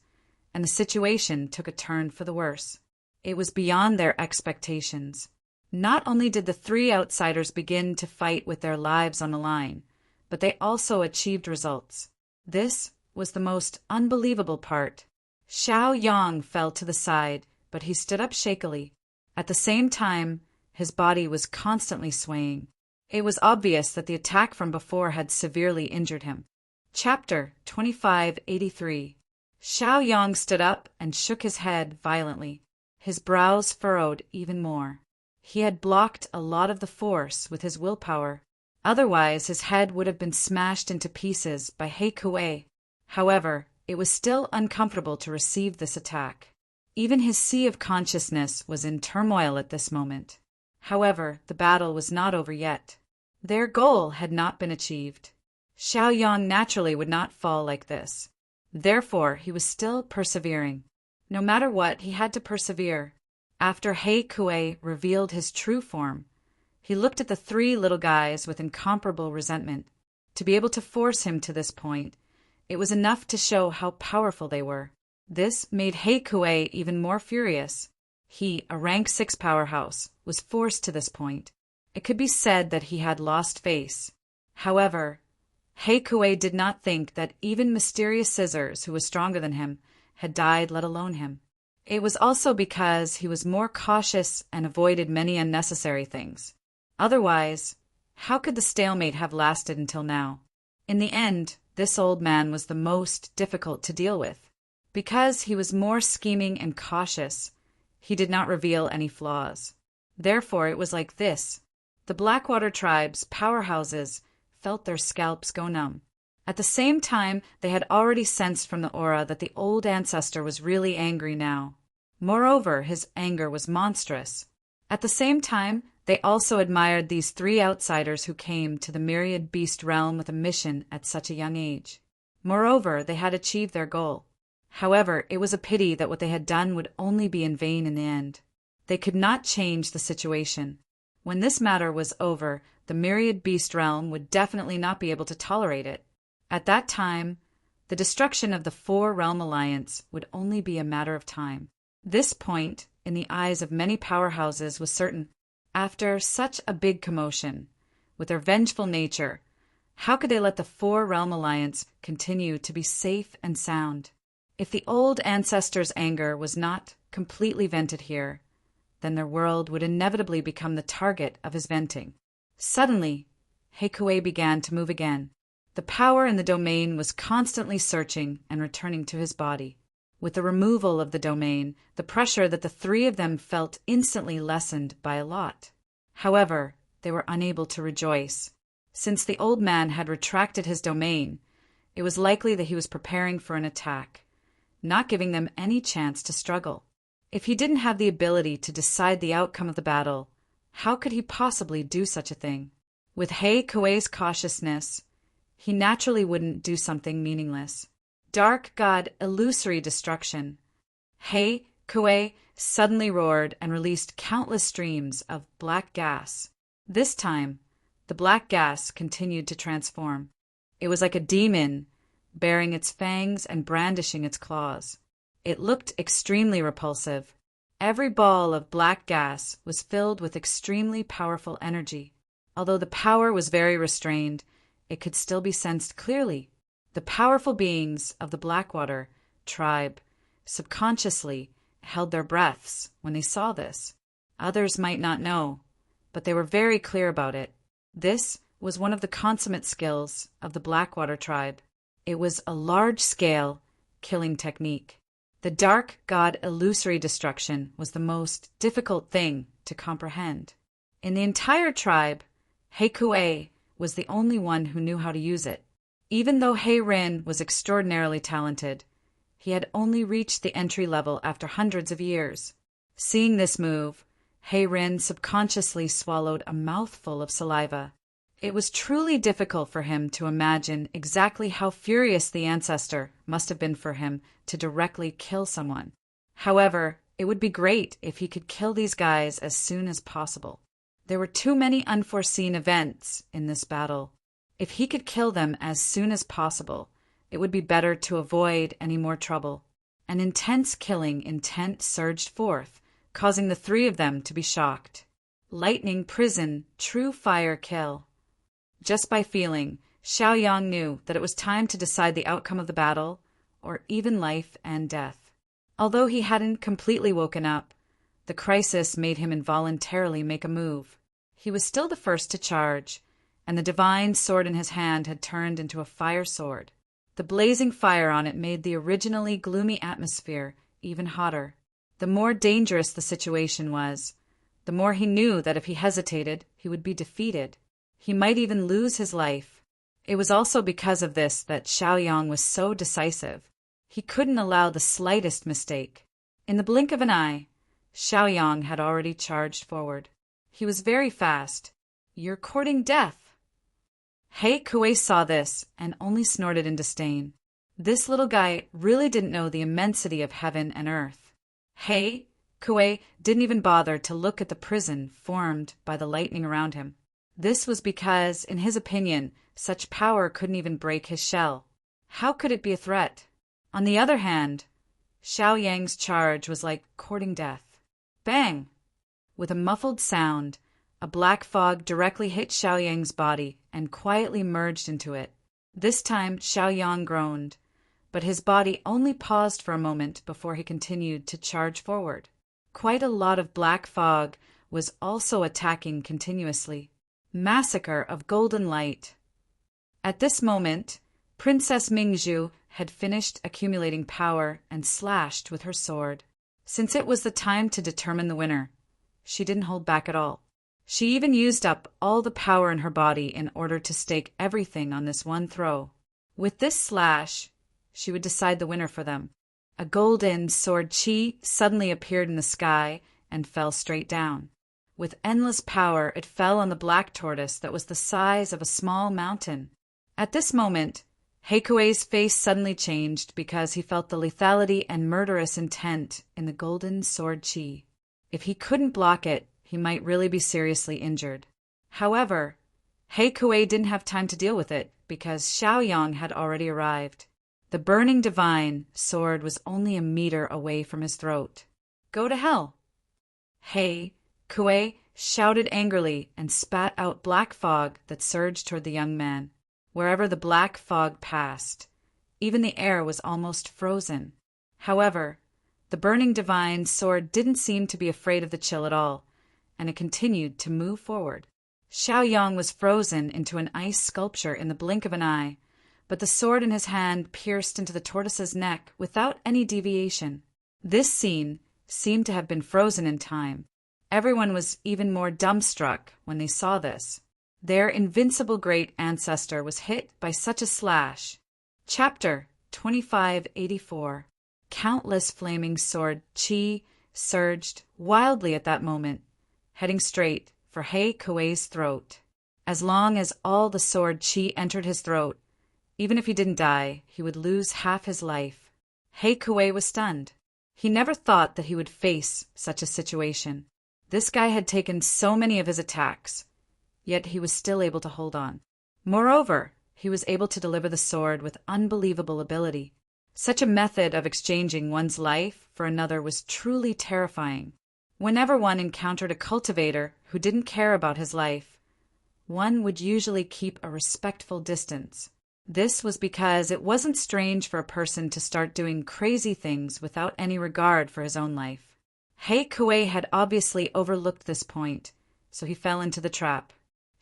and the situation took a turn for the worse. It was beyond their expectations. Not only did the three outsiders begin to fight with their lives on the line, but they also achieved results. This was the most unbelievable part. Xiaoyang fell to the side, but he stood up shakily. At the same time, his body was constantly swaying. It was obvious that the attack from before had severely injured him. Chapter 2583. Xiaoyang stood up and shook his head violently. His brows furrowed even more. He had blocked a lot of the force with his willpower. Otherwise, his head would have been smashed into pieces by Heikue. However, it was still uncomfortable to receive this attack. Even his sea of consciousness was in turmoil at this moment. However, the battle was not over yet. Their goal had not been achieved. Xiaoyang naturally would not fall like this. Therefore, he was still persevering. No matter what, he had to persevere. After He Kuei revealed his true form, he looked at the three little guys with incomparable resentment. To be able to force him to this point, it was enough to show how powerful they were. This made He Kuei even more furious. He, a rank 6 powerhouse, was forced to this point. It could be said that he had lost face. However, He Kuei did not think that even Mysterious Scissors, who was stronger than him, had died, let alone him. It was also because he was more cautious and avoided many unnecessary things. Otherwise, how could the stalemate have lasted until now? In the end, this old man was the most difficult to deal with. Because he was more scheming and cautious, he did not reveal any flaws. Therefore, it was like this. The Blackwater tribe's powerhouses felt their scalps go numb. At the same time, they had already sensed from the aura that the old ancestor was really angry now. Moreover, his anger was monstrous. At the same time, they also admired these 3 outsiders who came to the myriad beast realm with a mission at such a young age. Moreover, they had achieved their goal. However, it was a pity that what they had done would only be in vain in the end. They could not change the situation. When this matter was over, the myriad beast realm would definitely not be able to tolerate it. At that time, the destruction of the 4-realm alliance would only be a matter of time. This point, in the eyes of many powerhouses, was certain. After such a big commotion, with their vengeful nature, how could they let the 4-realm alliance continue to be safe and sound? If the old ancestor's anger was not completely vented here, then their world would inevitably become the target of his venting. Suddenly, He Kuei began to move again. The power in the domain was constantly searching and returning to his body. With the removal of the domain, the pressure that the 3 of them felt instantly lessened by a lot. However, they were unable to rejoice. Since the old man had retracted his domain, it was likely that he was preparing for an attack, not giving them any chance to struggle. If he didn't have the ability to decide the outcome of the battle, how could he possibly do such a thing? With He Kuei's cautiousness, he naturally wouldn't do something meaningless. Dark God, illusory destruction. He Kuei suddenly roared and released countless streams of black gas. This time, the black gas continued to transform. It was like a demon, baring its fangs and brandishing its claws. It looked extremely repulsive. Every ball of black gas was filled with extremely powerful energy. Although the power was very restrained, it could still be sensed clearly. The powerful beings of the Blackwater tribe subconsciously held their breaths when they saw this. Others might not know, but they were very clear about it. This was one of the consummate skills of the Blackwater tribe. It was a large-scale killing technique. The dark god illusory destruction was the most difficult thing to comprehend. In the entire tribe, He Kuei was the only one who knew how to use it. Even though He Rin was extraordinarily talented, he had only reached the entry level after hundreds of years. Seeing this move, He Rin subconsciously swallowed a mouthful of saliva. It was truly difficult for him to imagine exactly how furious the ancestor must have been for him to directly kill someone. However, it would be great if he could kill these guys as soon as possible. There were too many unforeseen events in this battle. If he could kill them as soon as possible, it would be better to avoid any more trouble. An intense killing intent surged forth, causing the 3 of them to be shocked. Lightning prison, true fire kill. Just by feeling, Xiaoyang knew that it was time to decide the outcome of the battle, or even life and death. Although he hadn't completely woken up, the crisis made him involuntarily make a move. He was still the first to charge, and the divine sword in his hand had turned into a fire sword. The blazing fire on it made the originally gloomy atmosphere even hotter. The more dangerous the situation was, the more he knew that if he hesitated, he would be defeated. He might even lose his life. It was also because of this that Xiaoyang was so decisive. He couldn't allow the slightest mistake. In the blink of an eye, Xiaoyang had already charged forward. He was very fast. "You're courting death," He Kuei saw this and only snorted in disdain. This little guy really didn't know the immensity of heaven and earth. He Kuei didn't even bother to look at the prison formed by the lightning around him. This was because, in his opinion, such power couldn't even break his shell. How could it be a threat? On the other hand, Xiao Yang's charge was like courting death. Bang! With a muffled sound, a black fog directly hit Xiao Yang's body and quietly merged into it. This time Xiao Yang groaned, but his body only paused for a moment before he continued to charge forward. Quite a lot of black fog was also attacking continuously. Massacre of golden light. At this moment, Princess Mingzhu had finished accumulating power and slashed with her sword. Since it was the time to determine the winner, she didn't hold back at all. She even used up all the power in her body in order to stake everything on this one throw. With this slash, she would decide the winner for them. A golden sword chi suddenly appeared in the sky and fell straight down. With endless power, it fell on the black tortoise that was the size of a small mountain. At this moment, He Kuei's face suddenly changed because he felt the lethality and murderous intent in the golden sword chi. If he couldn't block it, he might really be seriously injured. However, He Kuei didn't have time to deal with it because Xiao Yang had already arrived. The burning divine sword was only a meter away from his throat. Go to hell! He Kuei shouted angrily and spat out black fog that surged toward the young man. Wherever the black fog passed, even the air was almost frozen. However, the burning divine sword didn't seem to be afraid of the chill at all, and it continued to move forward. Xiao Yang was frozen into an ice sculpture in the blink of an eye, but the sword in his hand pierced into the tortoise's neck without any deviation. This scene seemed to have been frozen in time. Everyone was even more dumbstruck when they saw this. Their invincible great ancestor was hit by such a slash. Chapter 2584. Countless flaming sword chi surged wildly at that moment, heading straight for He Kuei's throat. As long as all the sword chi entered his throat, even if he didn't die, he would lose half his life. He Kuei was stunned. He never thought that he would face such a situation. This guy had taken so many of his attacks, yet he was still able to hold on. Moreover, he was able to deliver the sword with unbelievable ability. Such a method of exchanging one's life for another was truly terrifying. Whenever one encountered a cultivator who didn't care about his life, one would usually keep a respectful distance. This was because it wasn't strange for a person to start doing crazy things without any regard for his own life. He Kuei had obviously overlooked this point, so he fell into the trap.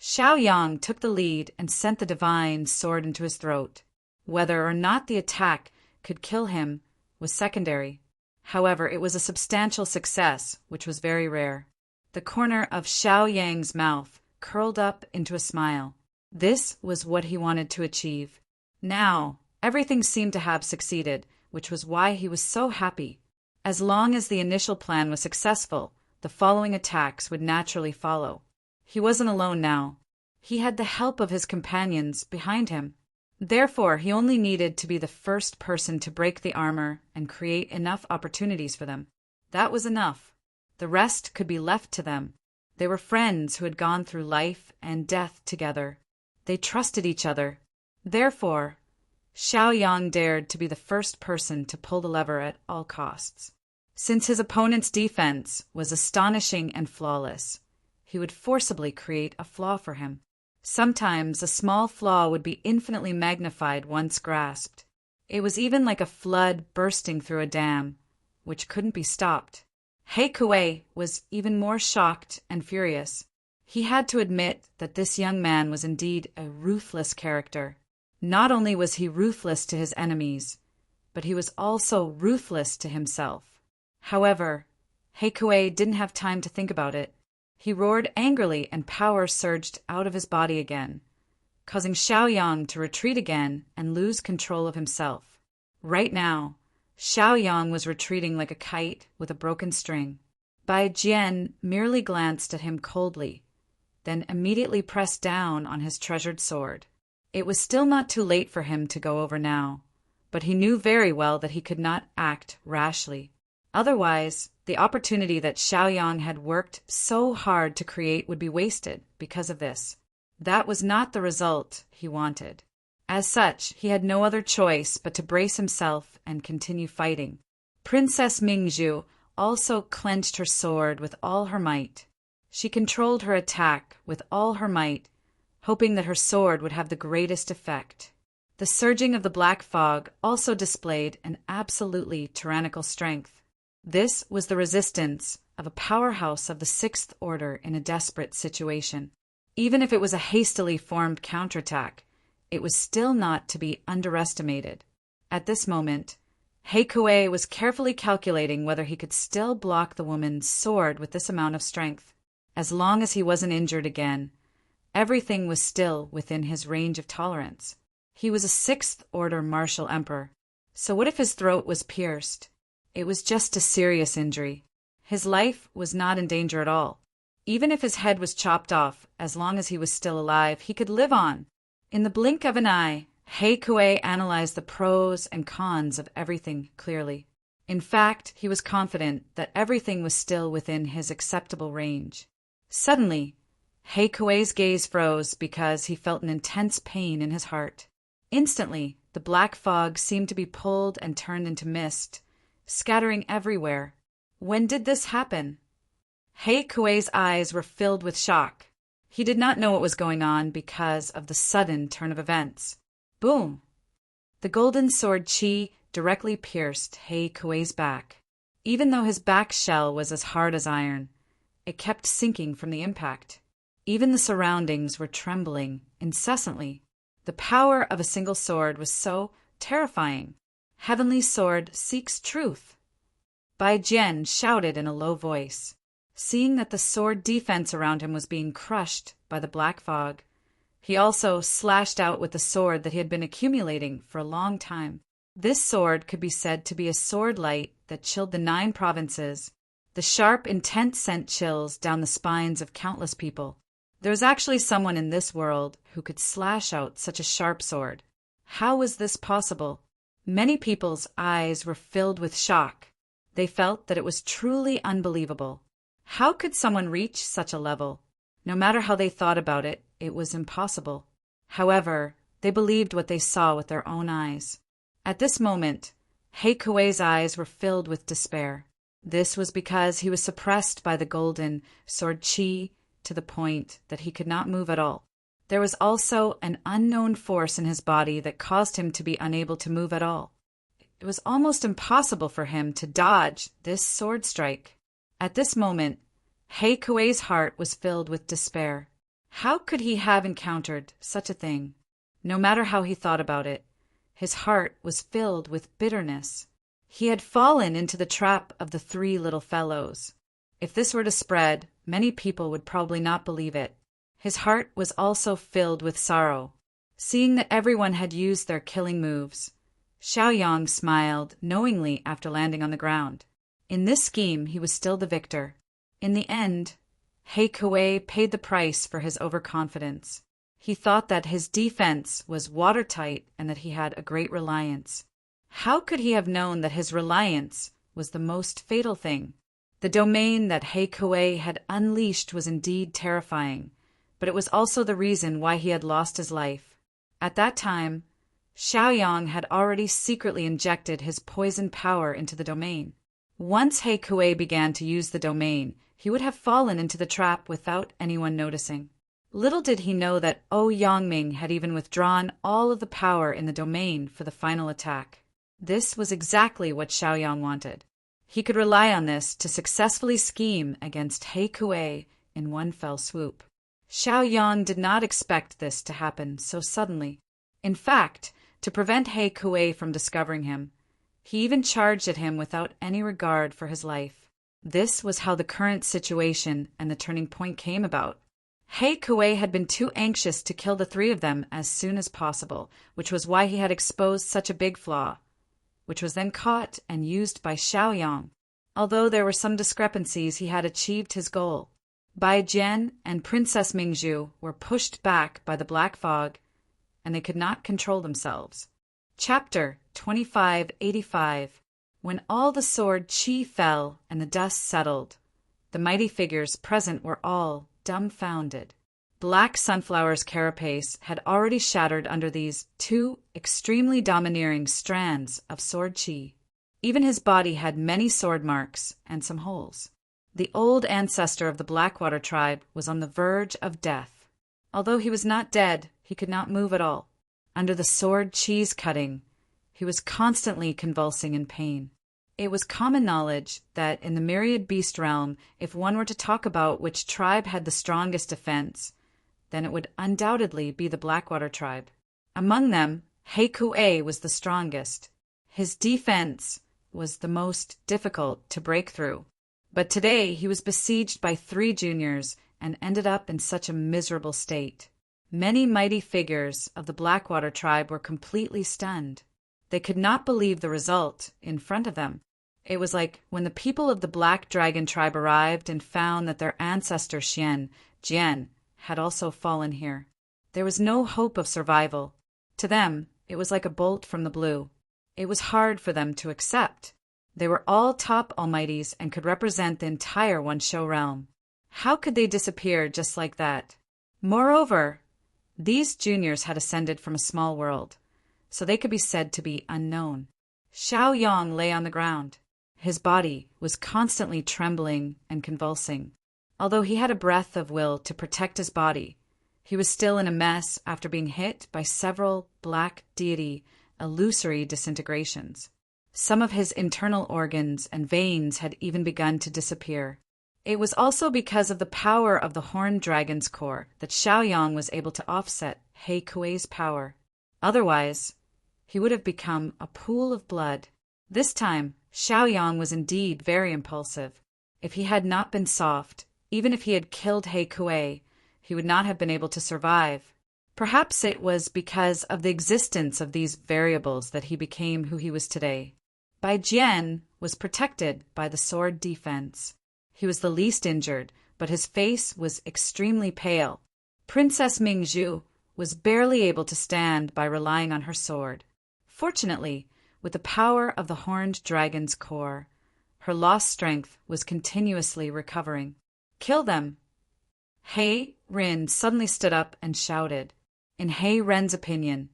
Xiao Yang took the lead and sent the divine sword into his throat. Whether or not the attack could kill him was secondary. However, it was a substantial success, which was very rare. The corner of Xiao Yang's mouth curled up into a smile. This was what he wanted to achieve. Now, everything seemed to have succeeded, which was why he was so happy. As long as the initial plan was successful, the following attacks would naturally follow. He wasn't alone now. He had the help of his companions behind him. Therefore, he only needed to be the first person to break the armor and create enough opportunities for them. That was enough. The rest could be left to them. They were friends who had gone through life and death together. They trusted each other. Therefore, Xiao Yang dared to be the first person to pull the lever at all costs. Since his opponent's defense was astonishing and flawless, he would forcibly create a flaw for him. Sometimes a small flaw would be infinitely magnified once grasped. It was even like a flood bursting through a dam, which couldn't be stopped. He Kuei was even more shocked and furious. He had to admit that this young man was indeed a ruthless character. Not only was he ruthless to his enemies, but he was also ruthless to himself. However, He Kuei didn't have time to think about it. He roared angrily and power surged out of his body again, causing Xiao Yang to retreat again and lose control of himself. Right now, Xiao Yang was retreating like a kite with a broken string. Bai Jian merely glanced at him coldly, then immediately pressed down on his treasured sword. It was still not too late for him to go over now, but he knew very well that he could not act rashly. Otherwise, the opportunity that Xiaoyang had worked so hard to create would be wasted because of this. That was not the result he wanted. As such, he had no other choice but to brace himself and continue fighting. Princess Mingzhu also clenched her sword with all her might. She controlled her attack with all her might, hoping that her sword would have the greatest effect. The surging of the black fog also displayed an absolutely tyrannical strength. This was the resistance of a powerhouse of the Sixth Order in a desperate situation. Even if it was a hastily formed counterattack, it was still not to be underestimated. At this moment, He Kuei was carefully calculating whether he could still block the woman's sword with this amount of strength. As long as he wasn't injured again, everything was still within his range of tolerance. He was a Sixth Order martial emperor, so what if his throat was pierced? It was just a serious injury. His life was not in danger at all. Even if his head was chopped off, as long as he was still alive, he could live on. In the blink of an eye, He Kuei analyzed the pros and cons of everything clearly. In fact, he was confident that everything was still within his acceptable range. Suddenly, He Kuei's gaze froze because he felt an intense pain in his heart. Instantly, the black fog seemed to be pulled and turned into mist, scattering everywhere. When did this happen? He Kuei's eyes were filled with shock. He did not know what was going on because of the sudden turn of events. Boom! The golden sword Qi directly pierced He Kuei's back. Even though his back shell was as hard as iron, it kept sinking from the impact. Even the surroundings were trembling incessantly. The power of a single sword was so terrifying. Heavenly Sword seeks truth. Bai Jian shouted in a low voice. Seeing that the sword defense around him was being crushed by the black fog, he also slashed out with the sword that he had been accumulating for a long time. This sword could be said to be a sword light that chilled the 9 provinces. The sharp intent sent chills down the spines of countless people. There was actually someone in this world who could slash out such a sharp sword. How was this possible? Many people's eyes were filled with shock. They felt that it was truly unbelievable. How could someone reach such a level? No matter how they thought about it, it was impossible. However, they believed what they saw with their own eyes. At this moment, He Kuei's eyes were filled with despair. This was because he was suppressed by the golden sword Qi to the point that he could not move at all. There was also an unknown force in his body that caused him to be unable to move at all. It was almost impossible for him to dodge this sword strike. At this moment, He Kuei's heart was filled with despair. How could he have encountered such a thing? No matter how he thought about it, his heart was filled with bitterness. He had fallen into the trap of the 3 little fellows. If this were to spread, many people would probably not believe it. His heart was also filled with sorrow. Seeing that everyone had used their killing moves, Xiaoyang smiled knowingly after landing on the ground. In this scheme, he was still the victor. In the end, He Kuei paid the price for his overconfidence. He thought that his defense was watertight and that he had a great reliance. How could he have known that his reliance was the most fatal thing? The domain that He Kuei had unleashed was indeed terrifying, but it was also the reason why he had lost his life. At that time, Xiaoyang had already secretly injected his poison power into the domain. Once He Kuei began to use the domain, he would have fallen into the trap without anyone noticing. Little did he know that Yangming had even withdrawn all of the power in the domain for the final attack. This was exactly what Xiaoyang wanted. He could rely on this to successfully scheme against He Kuei in one fell swoop. Xiaoyang did not expect this to happen so suddenly. In fact, to prevent He Kuei from discovering him, he even charged at him without any regard for his life. This was how the current situation and the turning point came about. He Kuei had been too anxious to kill the 3 of them as soon as possible, which was why he had exposed such a big flaw, which was then caught and used by Xiaoyang. Although there were some discrepancies, he had achieved his goal. Bai Jian and Princess Mingzhu were pushed back by the black fog, and they could not control themselves. Chapter 2585. When all the sword chi fell and the dust settled, the mighty figures present were all dumbfounded. Black Sunflower's carapace had already shattered under these two extremely domineering strands of sword chi. Even his body had many sword marks and some holes. The old ancestor of the Blackwater tribe was on the verge of death. Although he was not dead, he could not move at all. Under the sword chi's cutting, he was constantly convulsing in pain. It was common knowledge that in the myriad beast realm, if one were to talk about which tribe had the strongest defense, then it would undoubtedly be the Blackwater tribe. Among them, Hei-Kuei was the strongest. His defense was the most difficult to break through. But today he was besieged by 3 juniors and ended up in such a miserable state. Many mighty figures of the Blackwater tribe were completely stunned. They could not believe the result in front of them. It was like when the people of the Black Dragon tribe arrived and found that their ancestor Jian, had also fallen here. There was no hope of survival. To them, it was like a bolt from the blue. It was hard for them to accept. They were all top almighties and could represent the entire One-Shou realm. How could they disappear just like that? Moreover, these juniors had ascended from a small world, so they could be said to be unknown. Xiaoyang lay on the ground. His body was constantly trembling and convulsing. Although he had a breath of will to protect his body, he was still in a mess after being hit by several black deity illusory disintegrations. Some of his internal organs and veins had even begun to disappear. It was also because of the power of the Horned Dragon's core that Xiaoyang was able to offset Hei-Kuei's power. Otherwise, he would have become a pool of blood. This time, Xiaoyang was indeed very impulsive. If he had not been soft, even if he had killed Hei-Kuei, he would not have been able to survive. Perhaps it was because of the existence of these variables that he became who he was today. Bai Jian was protected by the sword defense. He was the least injured, but his face was extremely pale. Princess Mingzhu was barely able to stand by relying on her sword. Fortunately, with the power of the Horned Dragon's core, her lost strength was continuously recovering. Kill them! Hei Ren suddenly stood up and shouted. In Hei Ren's opinion,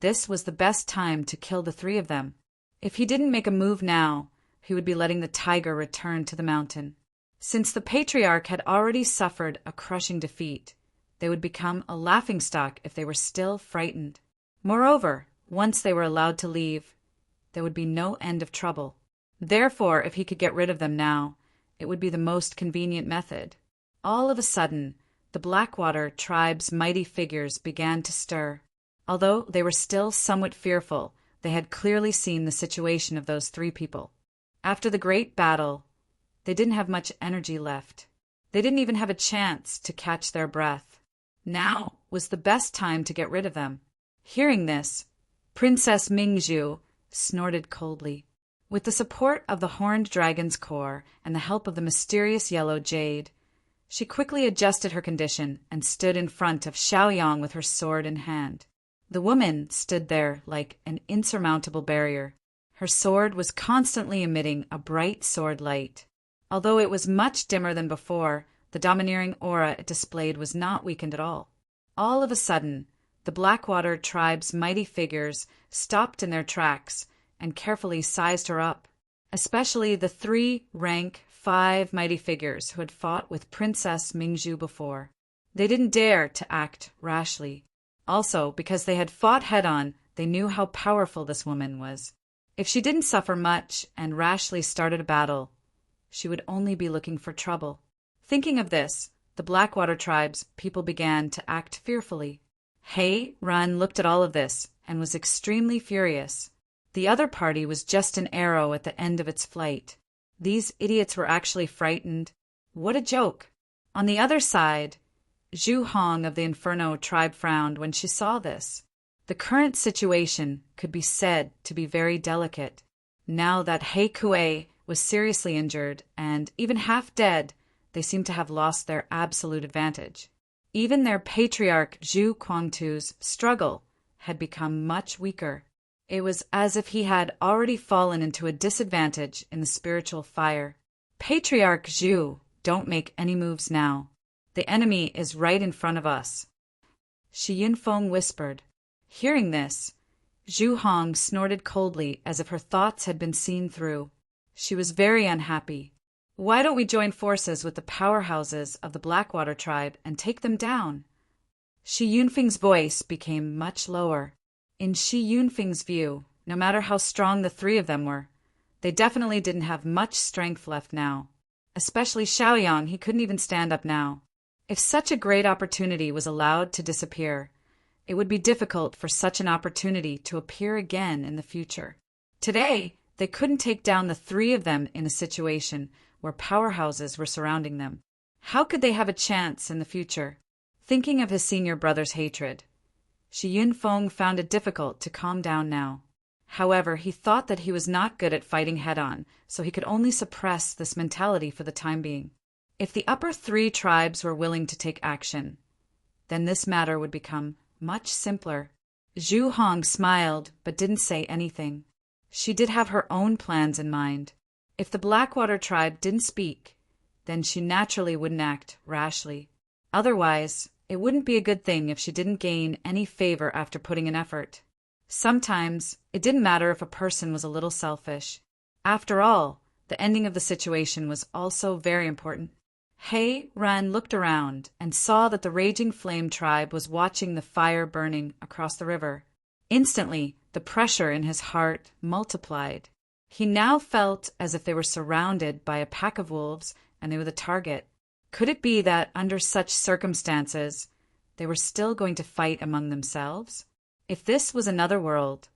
this was the best time to kill the 3 of them. If he didn't make a move now, he would be letting the tiger return to the mountain. Since the patriarch had already suffered a crushing defeat, they would become a laughingstock if they were still frightened. Moreover, once they were allowed to leave, there would be no end of trouble. Therefore, if he could get rid of them now, it would be the most convenient method. All of a sudden, the Blackwater tribe's mighty figures began to stir. Although they were still somewhat fearful, they had clearly seen the situation of those 3 people. After the great battle, they didn't have much energy left. They didn't even have a chance to catch their breath. Now was the best time to get rid of them. Hearing this, Princess Mingzhu snorted coldly. With the support of the Horned Dragon's core and the help of the mysterious yellow jade, she quickly adjusted her condition and stood in front of Xiaoyang with her sword in hand. The woman stood there like an insurmountable barrier. Her sword was constantly emitting a bright sword light. Although it was much dimmer than before, the domineering aura it displayed was not weakened at all. All of a sudden, the Blackwater tribe's mighty figures stopped in their tracks and carefully sized her up, especially the 3 rank 5 mighty figures who had fought with Princess Mingzhu before. They didn't dare to act rashly. Also, because they had fought head-on, they knew how powerful this woman was. If she didn't suffer much and rashly started a battle, she would only be looking for trouble. Thinking of this, the Blackwater tribe's people began to act fearfully. Hei Ren looked at all of this and was extremely furious. The other party was just an arrow at the end of its flight. These idiots were actually frightened. What a joke! On the other side, Zhu Hong of the Inferno tribe frowned when she saw this. The current situation could be said to be very delicate. Now that Hei-Kuei was seriously injured and even half dead, they seemed to have lost their absolute advantage. Even their patriarch Zhu Quangtu's struggle had become much weaker. It was as if he had already fallen into a disadvantage in the spiritual fire. Patriarch Zhu, don't make any moves now. The enemy is right in front of us, Shi Yunfeng whispered. Hearing this, Zhu Hong snorted coldly as if her thoughts had been seen through. She was very unhappy. Why don't we join forces with the powerhouses of the Blackwater tribe and take them down? Shi Yunfeng's voice became much lower. In Shi Yunfeng's view, no matter how strong the three of them were, they definitely didn't have much strength left now. Especially Xiaoyang, he couldn't even stand up now. If such a great opportunity was allowed to disappear, it would be difficult for such an opportunity to appear again in the future. Today, they couldn't take down the three of them in a situation where powerhouses were surrounding them. How could they have a chance in the future? Thinking of his senior brother's hatred, Shi Yunfeng found it difficult to calm down now. However, he thought that he was not good at fighting head-on, so he could only suppress this mentality for the time being. If the upper three tribes were willing to take action, then this matter would become much simpler. Zhu Hong smiled but didn't say anything. She did have her own plans in mind. If the Blackwater tribe didn't speak, then she naturally wouldn't act rashly. Otherwise, it wouldn't be a good thing if she didn't gain any favor after putting in effort. Sometimes, it didn't matter if a person was a little selfish. After all, the ending of the situation was also very important. He Ren looked around and saw that the Raging Flame tribe was watching the fire burning across the river. Instantly, the pressure in his heart multiplied. He now felt as if they were surrounded by a pack of wolves and they were the target. Could it be that under such circumstances, they were still going to fight among themselves? If this was another world,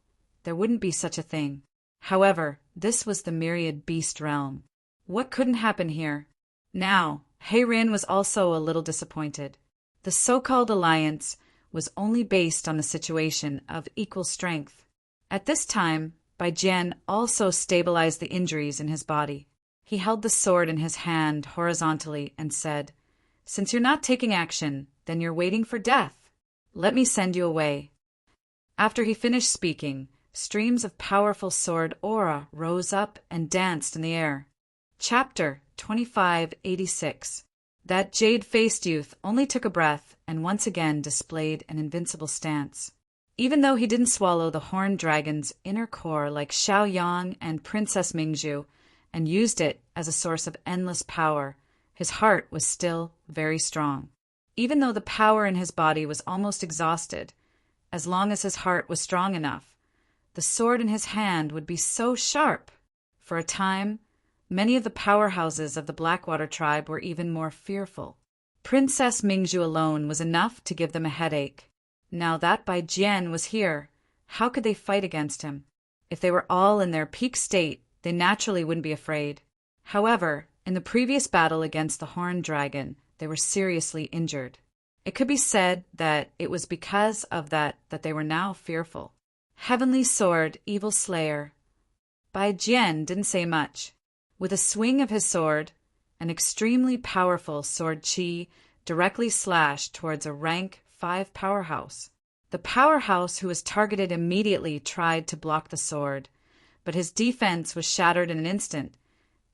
there wouldn't be such a thing. However, this was the myriad beast realm. What couldn't happen here? Now, Heirin was also a little disappointed. The so-called alliance was only based on the situation of equal strength. At this time, Bai Jian also stabilized the injuries in his body. He held the sword in his hand horizontally and said, "Since you're not taking action, then you're waiting for death. Let me send you away." After he finished speaking, streams of powerful sword aura rose up and danced in the air. Chapter 2586. That jade-faced youth only took a breath and once again displayed an invincible stance. Even though he didn't swallow the horned dragon's inner core like Xiaoyang and Princess Mingzhu and used it as a source of endless power, his heart was still very strong. Even though the power in his body was almost exhausted, as long as his heart was strong enough, the sword in his hand would be so sharp. For a time, many of the powerhouses of the Blackwater tribe were even more fearful. Princess Mingzhu alone was enough to give them a headache. Now that Bai Jian was here, how could they fight against him? If they were all in their peak state, they naturally wouldn't be afraid. However, in the previous battle against the horned dragon, they were seriously injured. It could be said that it was because of that they were now fearful. Heavenly Sword, Evil Slayer. Bai Jian didn't say much. With a swing of his sword, an extremely powerful sword chi directly slashed towards a rank 5 powerhouse. The powerhouse who was targeted immediately tried to block the sword, but his defense was shattered in an instant,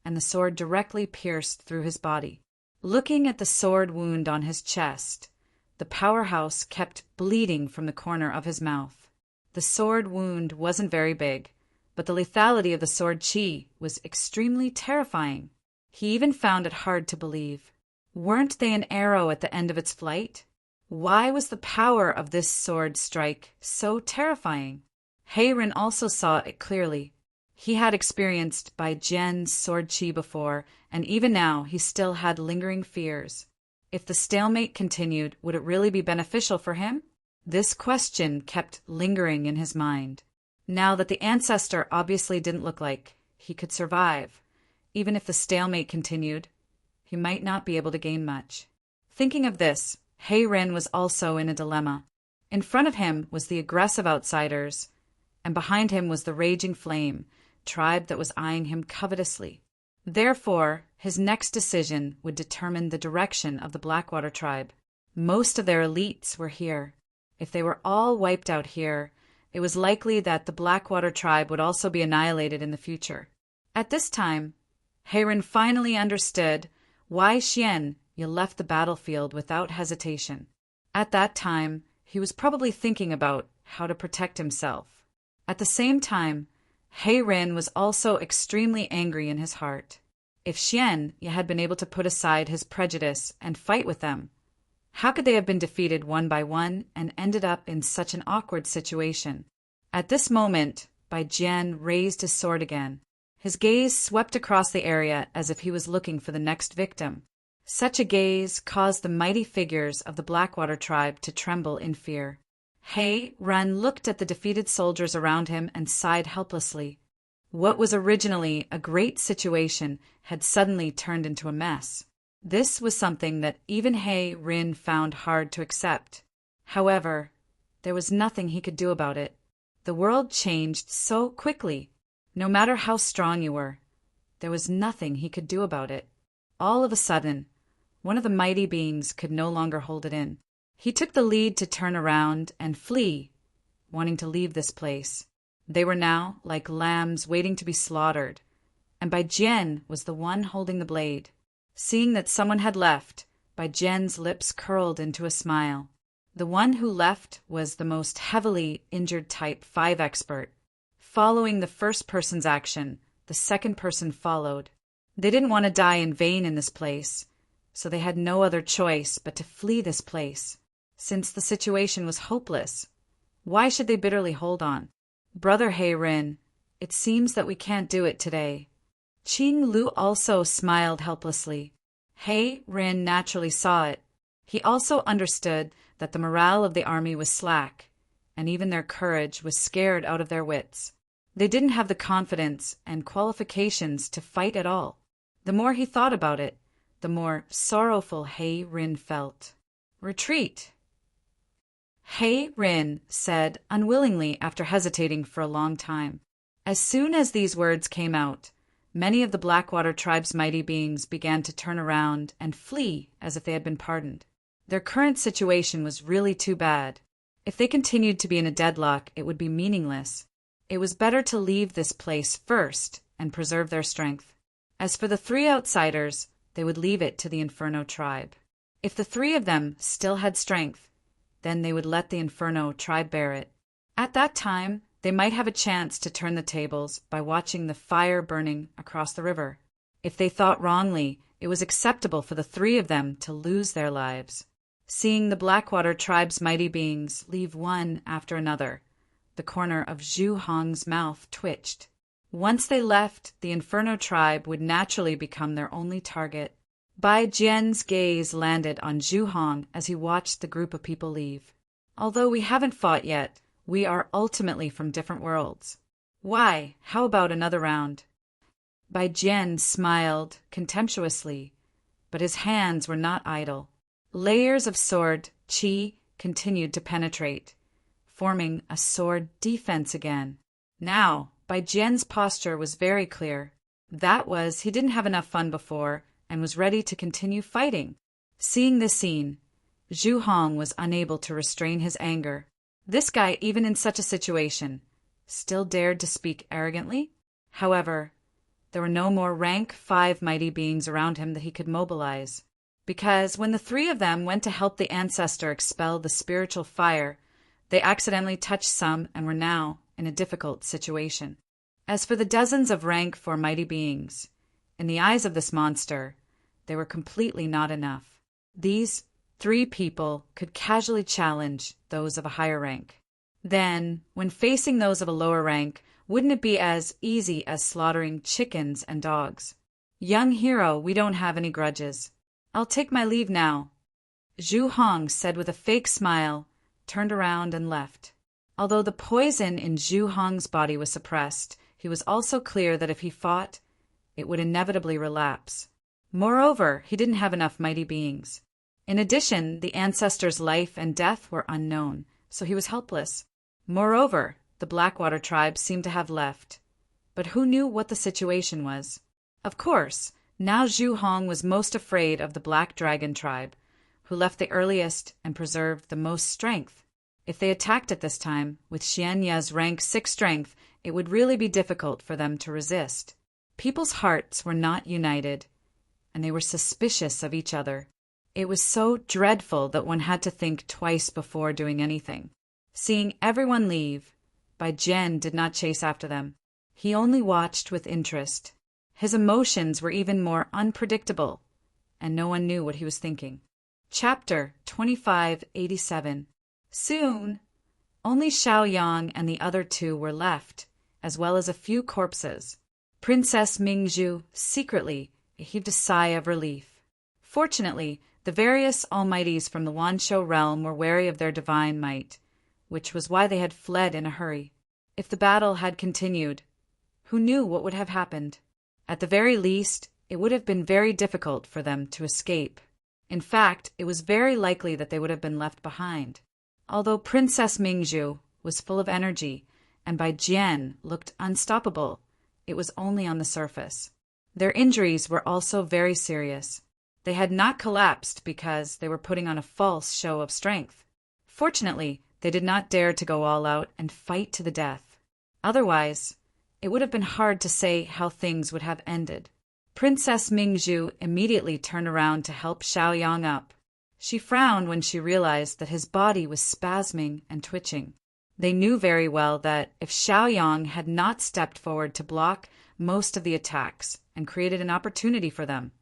and the sword directly pierced through his body. Looking at the sword wound on his chest, the powerhouse kept bleeding from the corner of his mouth. The sword wound wasn't very big, but the lethality of the sword chi was extremely terrifying. He even found it hard to believe. Weren't they an arrow at the end of its flight? Why was the power of this sword strike so terrifying? Heirin also saw it clearly. He had experienced Bai Jian's sword chi before, and even now he still had lingering fears. If the stalemate continued, would it really be beneficial for him? This question kept lingering in his mind. Now that the ancestor obviously didn't look like he could survive, even if the stalemate continued, he might not be able to gain much. Thinking of this, Heirin was also in a dilemma. In front of him was the aggressive outsiders, and behind him was the Raging Flame, tribe that was eyeing him covetously. Therefore, his next decision would determine the direction of the Blackwater tribe. Most of their elites were here. If they were all wiped out here, it was likely that the Blackwater tribe would also be annihilated in the future. At this time, Heirin finally understood why Xian left the battlefield without hesitation. At that time, he was probably thinking about how to protect himself. At the same time, Heirin was also extremely angry in his heart. If Xian had been able to put aside his prejudice and fight with them, how could they have been defeated one by one and ended up in such an awkward situation? At this moment, Bai Jian raised his sword again. His gaze swept across the area as if he was looking for the next victim. Such a gaze caused the mighty figures of the Blackwater tribe to tremble in fear. Heirin looked at the defeated soldiers around him and sighed helplessly. What was originally a great situation had suddenly turned into a mess. This was something that even Heirin found hard to accept. However, there was nothing he could do about it. The world changed so quickly. No matter how strong you were, there was nothing he could do about it. All of a sudden, one of the mighty beings could no longer hold it in. He took the lead to turn around and flee, wanting to leave this place. They were now like lambs waiting to be slaughtered, and Bai Jian was the one holding the blade. Seeing that someone had left, Bai Jian's lips curled into a smile. The one who left was the most heavily injured Type 5 expert. Following the first person's action, the second person followed. They didn't want to die in vain in this place, so they had no other choice but to flee this place. Since the situation was hopeless, why should they bitterly hold on? Brother Heirin, it seems that we can't do it today. Qing Lu also smiled helplessly. Heirin naturally saw it. He also understood that the morale of the army was slack, and even their courage was scared out of their wits. They didn't have the confidence and qualifications to fight at all. The more he thought about it, the more sorrowful Heirin felt. Retreat! Heirin said unwillingly after hesitating for a long time. As soon as these words came out, many of the Blackwater tribe's mighty beings began to turn around and flee as if they had been pardoned. Their current situation was really too bad. If they continued to be in a deadlock, it would be meaningless. It was better to leave this place first and preserve their strength. As for the three outsiders, they would leave it to the Inferno tribe. If the three of them still had strength, then they would let the Inferno tribe bear it. At that time, they might have a chance to turn the tables by watching the fire burning across the river. If they thought wrongly, it was acceptable for the three of them to lose their lives. Seeing the Blackwater tribe's mighty beings leave one after another, the corner of Zhu Hong's mouth twitched. Once they left, the Inferno tribe would naturally become their only target. Bai Jian's gaze landed on Zhu Hong as he watched the group of people leave. Although we haven't fought yet, we are ultimately from different worlds. Why, how about another round? Bai Jian smiled contemptuously, but his hands were not idle. Layers of sword qi continued to penetrate, forming a sword defense again. Now, Bai Jian's posture was very clear. That was, he didn't have enough fun before and was ready to continue fighting. Seeing this scene, Zhu Hong was unable to restrain his anger. This guy, even in such a situation, still dared to speak arrogantly? However, there were no more rank 5 mighty beings around him that he could mobilize, because when the three of them went to help the ancestor expel the spiritual fire, they accidentally touched some and were now in a difficult situation. As for the dozens of rank 4 mighty beings, in the eyes of this monster, they were completely not enough. These 3 people could casually challenge those of a higher rank. Then, when facing those of a lower rank, wouldn't it be as easy as slaughtering chickens and dogs? Young hero, we don't have any grudges. I'll take my leave now. Zhu Hong said with a fake smile, turned around and left. Although the poison in Zhu Hong's body was suppressed, he was also clear that if he fought, it would inevitably relapse. Moreover, he didn't have enough mighty beings. In addition, the ancestor's life and death were unknown, so he was helpless. Moreover, the Blackwater tribe seemed to have left. But who knew what the situation was? Of course, now Zhu Hong was most afraid of the Black Dragon tribe, who left the earliest and preserved the most strength. If they attacked at this time, with Xian Ye's rank 6 strength, it would really be difficult for them to resist. People's hearts were not united, and they were suspicious of each other. It was so dreadful that one had to think twice before doing anything. Seeing everyone leave, Bai Jian did not chase after them. He only watched with interest. His emotions were even more unpredictable, and no one knew what he was thinking. Chapter 2587. Soon, only Xiaoyang and the other 2 were left, as well as a few corpses. Princess Mingzhu secretly heaved a sigh of relief. Fortunately, the various almighties from the Wanshou realm were wary of their divine might, which was why they had fled in a hurry. If the battle had continued, who knew what would have happened? At the very least, it would have been very difficult for them to escape. In fact, it was very likely that they would have been left behind. Although Princess Mingzhu was full of energy, and Bai Jian looked unstoppable, it was only on the surface. Their injuries were also very serious. They had not collapsed because they were putting on a false show of strength. Fortunately, they did not dare to go all out and fight to the death. Otherwise, it would have been hard to say how things would have ended. Princess Mingzhu immediately turned around to help Xiaoyang up. She frowned when she realized that his body was spasming and twitching. They knew very well that if Xiaoyang had not stepped forward to block most of the attacks and created an opportunity for them,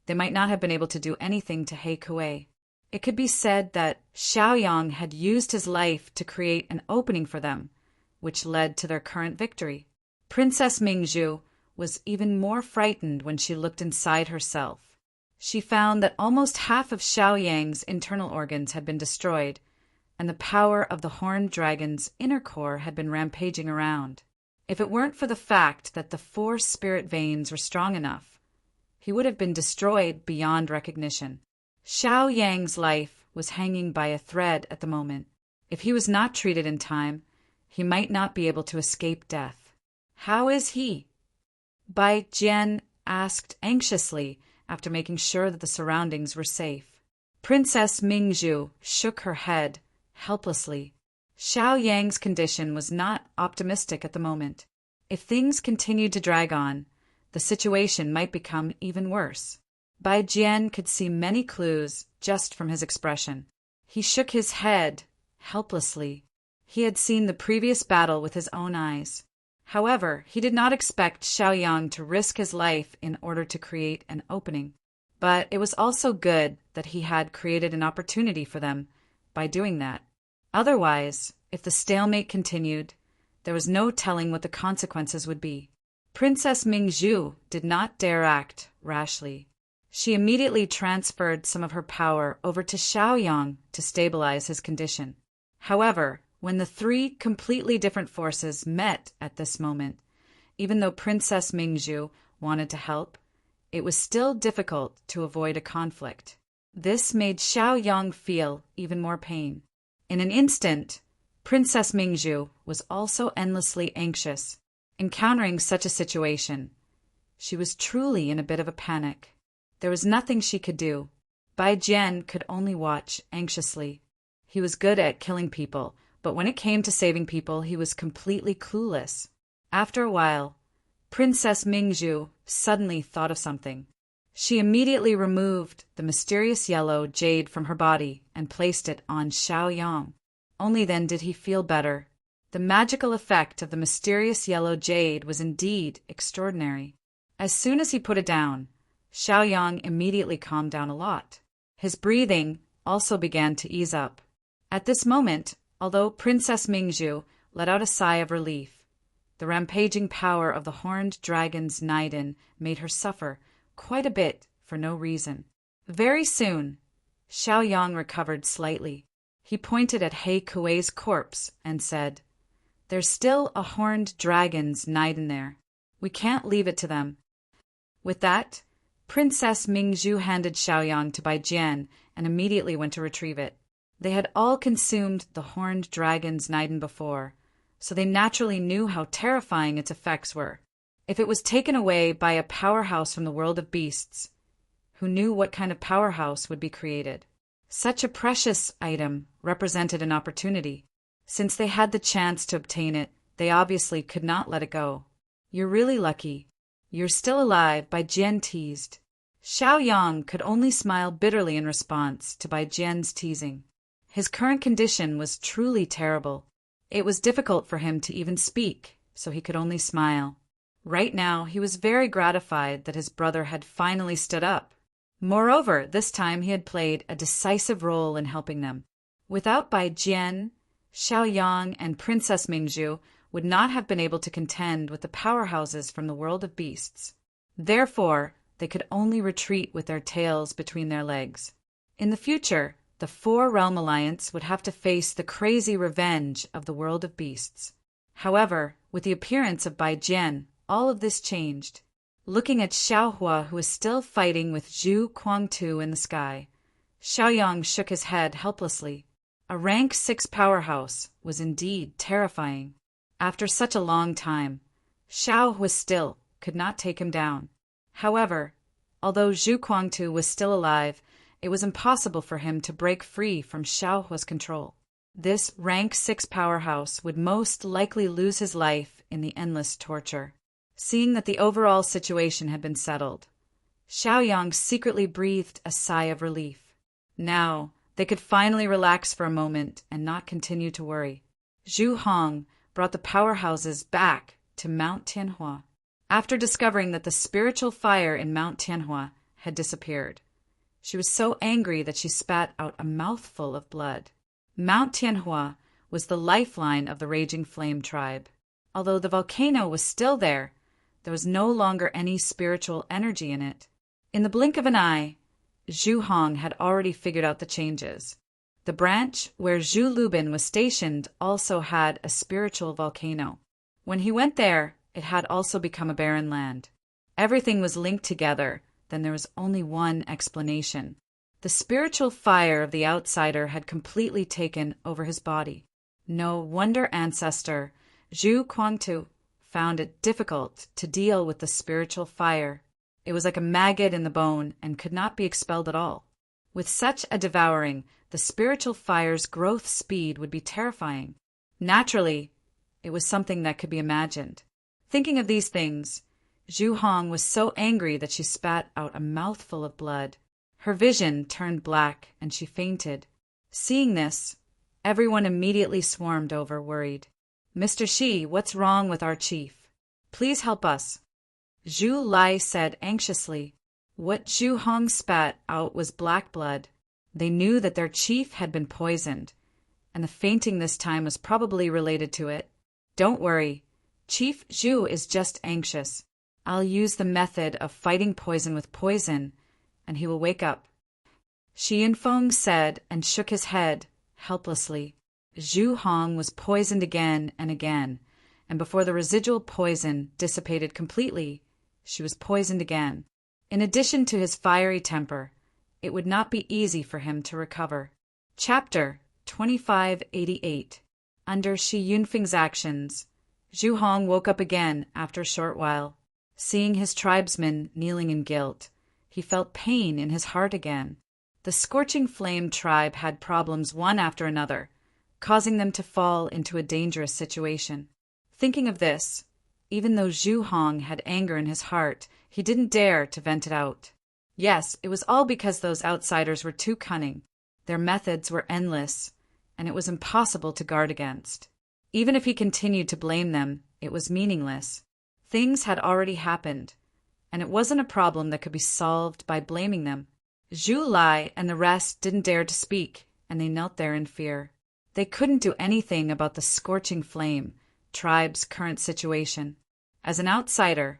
they might not have been able to do anything to He Kuei. It could be said that Xiaoyang had used his life to create an opening for them, which led to their current victory. Princess Mingzhu was even more frightened when she looked inside herself. She found that almost half of Xiaoyang's internal organs had been destroyed, and the power of the horned dragon's inner core had been rampaging around. If it weren't for the fact that the 4 spirit veins were strong enough, he would have been destroyed beyond recognition. Xiaoyang's life was hanging by a thread at the moment. If he was not treated in time, he might not be able to escape death. How is he? Bai Jian asked anxiously after making sure that the surroundings were safe. Princess Mingzhu shook her head helplessly. Xiaoyang's condition was not optimistic at the moment. If things continued to drag on, the situation might become even worse. Bai Jian could see many clues just from his expression. He shook his head helplessly. He had seen the previous battle with his own eyes. However, he did not expect Xiaoyang to risk his life in order to create an opening. But it was also good that he had created an opportunity for them by doing that. Otherwise, if the stalemate continued, there was no telling what the consequences would be. Princess Mingzhu did not dare act rashly. She immediately transferred some of her power over to Xiaoyang to stabilize his condition. However, when the 3 completely different forces met at this moment, even though Princess Mingzhu wanted to help, it was still difficult to avoid a conflict. This made Xiaoyang feel even more pain. In an instant, Princess Mingzhu was also endlessly anxious. Encountering such a situation, she was truly in a bit of a panic. There was nothing she could do. Bai Jian could only watch anxiously. He was good at killing people, but when it came to saving people, he was completely clueless. After a while, Princess Mingzhu suddenly thought of something. She immediately removed the mysterious yellow jade from her body and placed it on Xiaoyang. Only then did he feel better. The magical effect of the mysterious yellow jade was indeed extraordinary. As soon as he put it down, Xiaoyang immediately calmed down a lot. His breathing also began to ease up. At this moment, although Princess Mingzhu let out a sigh of relief, the rampaging power of the horned dragon's Naiden made her suffer quite a bit for no reason. Very soon, Xiaoyang recovered slightly. He pointed at He Kuei's corpse and said, "There's still a horned dragon's Naiden there. We can't leave it to them." With that, Princess Mingzhu handed Xiaoyang to Bai Jian and immediately went to retrieve it. They had all consumed the horned dragon's Naiden before, so they naturally knew how terrifying its effects were. If it was taken away by a powerhouse from the world of beasts, who knew what kind of powerhouse would be created? Such a precious item represented an opportunity. Since they had the chance to obtain it, they obviously could not let it go. You're really lucky. You're still alive, Bai Jian teased. Xiao Yang could only smile bitterly in response to Bai Jian's teasing. His current condition was truly terrible. It was difficult for him to even speak, so he could only smile. Right now, he was very gratified that his brother had finally stood up. Moreover, this time he had played a decisive role in helping them. Without Bai Jian, Xiao Yang and Princess Mingzhu would not have been able to contend with the powerhouses from the world of beasts. Therefore, they could only retreat with their tails between their legs. In the future, the Four-Realm Alliance would have to face the crazy revenge of the world of beasts. However, with the appearance of Bai Jian, all of this changed. Looking at Xiaohua, who was still fighting with Zhu Guangtu in the sky, Xiao Yang shook his head helplessly. A rank 6 powerhouse was indeed terrifying. After such a long time, Xiaohua still could not take him down. However, although Zhu Guangtu was still alive, it was impossible for him to break free from Xiaohua's control. This rank 6 powerhouse would most likely lose his life in the endless torture. Seeing that the overall situation had been settled, Xiao Yang secretly breathed a sigh of relief. Now, they could finally relax for a moment and not continue to worry. Zhu Hong brought the powerhouses back to Mount Tianhua. After discovering that the spiritual fire in Mount Tianhua had disappeared, she was so angry that she spat out a mouthful of blood. Mount Tianhua was the lifeline of the Raging Flame tribe. Although the volcano was still there was no longer any spiritual energy in it. In the blink of an eye, Zhu Hong had already figured out the changes. The branch where Zhu Lubin was stationed also had a spiritual volcano. When he went there, it had also become a barren land. Everything was linked together, then there was only one explanation. The spiritual fire of the outsider had completely taken over his body. No wonder ancestor Zhu Guangtu found it difficult to deal with the spiritual fire. It was like a maggot in the bone and could not be expelled at all. With such a devouring, the spiritual fire's growth speed would be terrifying. Naturally, it was something that could be imagined. Thinking of these things, Zhu Hong was so angry that she spat out a mouthful of blood. Her vision turned black and she fainted. Seeing this, everyone immediately swarmed over, worried. Mr. Shi, what's wrong with our chief? Please help us. Zhu Lai said anxiously. What Zhu Hong spat out was black blood. They knew that their chief had been poisoned, and the fainting this time was probably related to it. Don't worry. Chief Zhu is just anxious. I'll use the method of fighting poison with poison, and he will wake up. Shi Yunfeng said and shook his head helplessly. Zhu Hong was poisoned again and again, and before the residual poison dissipated completely, she was poisoned again. In addition to his fiery temper, it would not be easy for him to recover. Chapter 2588. Under Shi Yunfeng's actions, Zhu Hong woke up again after a short while. Seeing his tribesmen kneeling in guilt, he felt pain in his heart again. The Scorching Flame tribe had problems one after another, causing them to fall into a dangerous situation. Thinking of this, even though Zhu Hong had anger in his heart, he didn't dare to vent it out. Yes, it was all because those outsiders were too cunning. Their methods were endless, and it was impossible to guard against. Even if he continued to blame them, it was meaningless. Things had already happened, and it wasn't a problem that could be solved by blaming them. Zhu Lai and the rest didn't dare to speak, and they knelt there in fear. They couldn't do anything about the Scorching Flame tribe's current situation. As an outsider,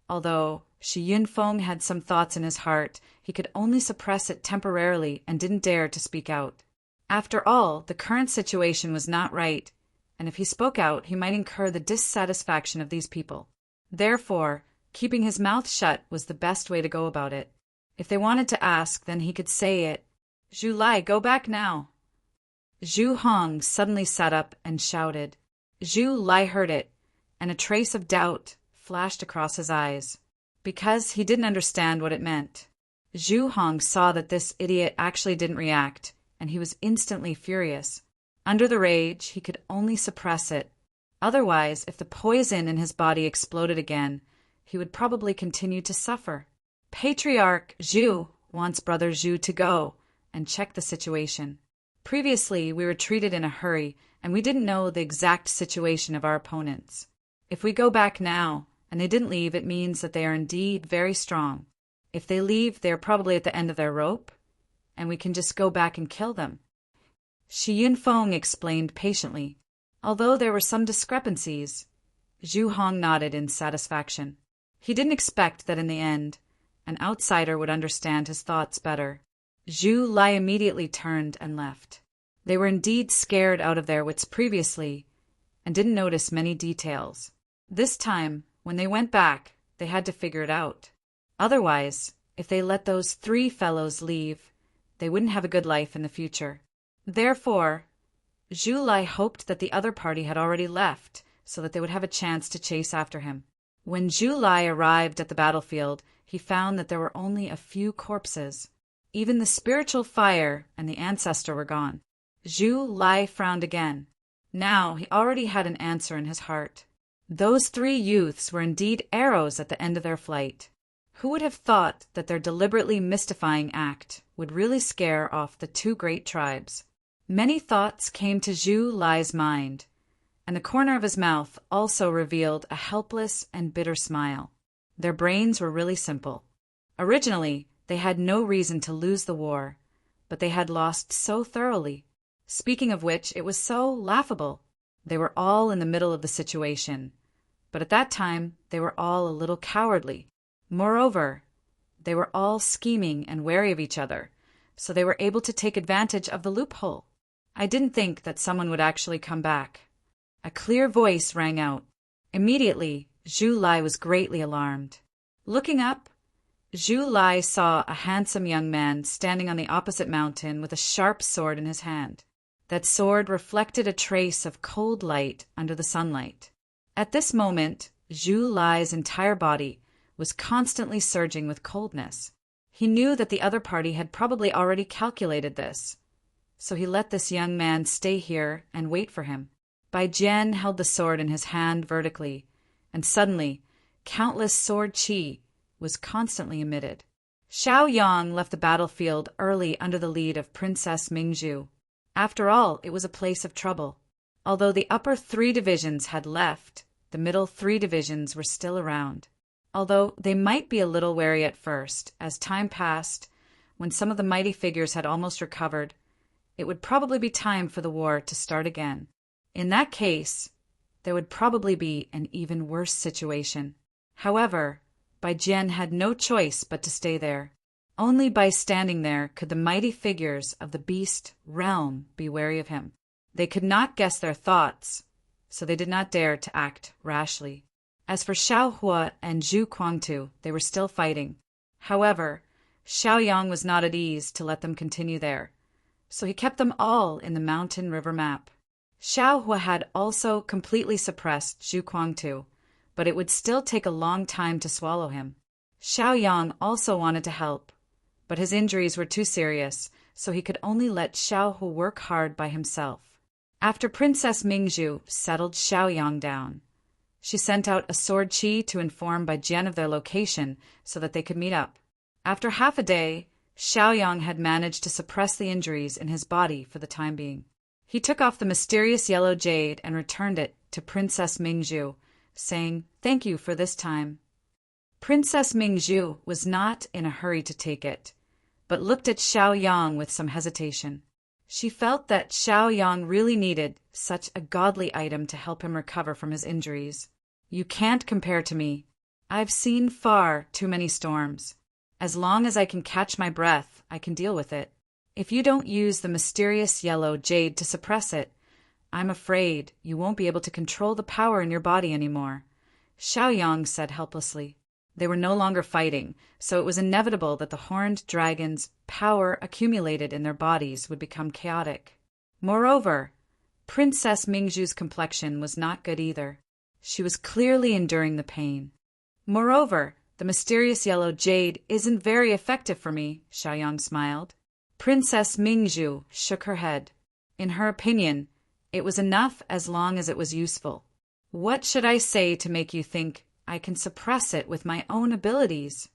although Shi Yunfeng had some thoughts in his heart, he could only suppress it temporarily and didn't dare to speak out. After all, the current situation was not right, and if he spoke out, he might incur the dissatisfaction of these people. Therefore, keeping his mouth shut was the best way to go about it. If they wanted to ask, then he could say it. Zhu Lai, go back now. Zhu Hong suddenly sat up and shouted. Zhu Lai heard it, and a trace of doubt flashed across his eyes, because he didn't understand what it meant. Zhu Hong saw that this idiot actually didn't react, and he was instantly furious. Under the rage, he could only suppress it. Otherwise, if the poison in his body exploded again, he would probably continue to suffer. Patriarch Zhu wants Brother Zhu to go and check the situation. Previously, we were treated in a hurry, and we didn't know the exact situation of our opponents. If we go back now, and they didn't leave, it means that they are indeed very strong. If they leave, they are probably at the end of their rope, and we can just go back and kill them. Shi Yunfeng explained patiently. Although there were some discrepancies, Zhu Hong nodded in satisfaction. He didn't expect that in the end, an outsider would understand his thoughts better. Zhu Lai immediately turned and left. They were indeed scared out of their wits previously, and didn't notice many details. This time, when they went back, they had to figure it out. Otherwise, if they let those 3 fellows leave, they wouldn't have a good life in the future. Therefore, Zhu Lai hoped that the other party had already left, so that they would have a chance to chase after him. When Zhu Lai arrived at the battlefield, he found that there were only a few corpses. Even the spiritual fire and the ancestor were gone. Zhu Lai frowned again. Now he already had an answer in his heart. Those 3 youths were indeed arrows at the end of their flight. Who would have thought that their deliberately mystifying act would really scare off the 2 great tribes? Many thoughts came to Zhu Lai's mind, and the corner of his mouth also revealed a helpless and bitter smile. Their brains were really simple. Originally, they had no reason to lose the war, but they had lost so thoroughly. Speaking of which, it was so laughable. They were all in the middle of the situation, but at that time they were all a little cowardly. Moreover, they were all scheming and wary of each other, so they were able to take advantage of the loophole. I didn't think that someone would actually come back. A clear voice rang out. Immediately, Zhu Lai was greatly alarmed. Looking up, Zhu Lai saw a handsome young man standing on the opposite mountain with a sharp sword in his hand. That sword reflected a trace of cold light under the sunlight. At this moment, Zhu Lai's entire body was constantly surging with coldness. He knew that the other party had probably already calculated this, so he let this young man stay here and wait for him. Bai Jian held the sword in his hand vertically, and suddenly, countless sword qi was constantly emitted. Xiao Yang left the battlefield early under the lead of Princess Mingzhu. After all, it was a place of trouble. Although the upper 3 divisions had left, the middle 3 divisions were still around. Although they might be a little wary at first, as time passed, when some of the mighty figures had almost recovered, it would probably be time for the war to start again. In that case, there would probably be an even worse situation. However, Bai Jian had no choice but to stay there. Only by standing there could the mighty figures of the beast realm be wary of him. They could not guess their thoughts, so they did not dare to act rashly. As for Xiao Hua and Zhu Guangtu, they were still fighting. However, Xiao Yang was not at ease to let them continue there, so he kept them all in the mountain river map. Xiao Hua had also completely suppressed Zhu Guangtu, but it would still take a long time to swallow him. Xiao Yang also wanted to help, but his injuries were too serious, so he could only let Xiao Hua work hard by himself. After Princess Mingzhu settled Xiao Yang down, she sent out a sword qi to inform Bai Jian of their location so that they could meet up. After half a day, Xiao Yang had managed to suppress the injuries in his body for the time being. He took off the mysterious yellow jade and returned it to Princess Mingzhu, saying, "Thank you for this time." Princess Mingzhu was not in a hurry to take it, but looked at Xiao Yang with some hesitation. She felt that Xiao Yang really needed such a godly item to help him recover from his injuries. "You can't compare to me. I've seen far too many storms. As long as I can catch my breath, I can deal with it. If you don't use the mysterious yellow jade to suppress it, I'm afraid you won't be able to control the power in your body anymore," Xiao Yang said helplessly. They were no longer fighting, so it was inevitable that the horned dragon's power accumulated in their bodies would become chaotic. Moreover, Princess Mingzhu's complexion was not good either. She was clearly enduring the pain. "Moreover, the mysterious yellow jade isn't very effective for me," Xiao Yang smiled. Princess Mingzhu shook her head. In her opinion, it was enough as long as it was useful. What should I say to make you think I can suppress it with my own abilities?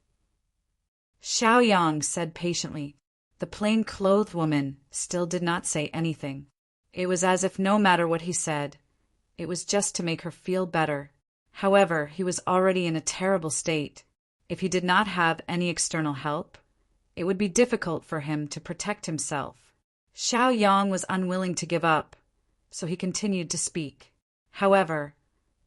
Xiaoyang said patiently. The plain-clothed woman still did not say anything. It was as if no matter what he said, it was just to make her feel better. However, he was already in a terrible state. If he did not have any external help, it would be difficult for him to protect himself. Xiaoyang was unwilling to give up, so he continued to speak. However,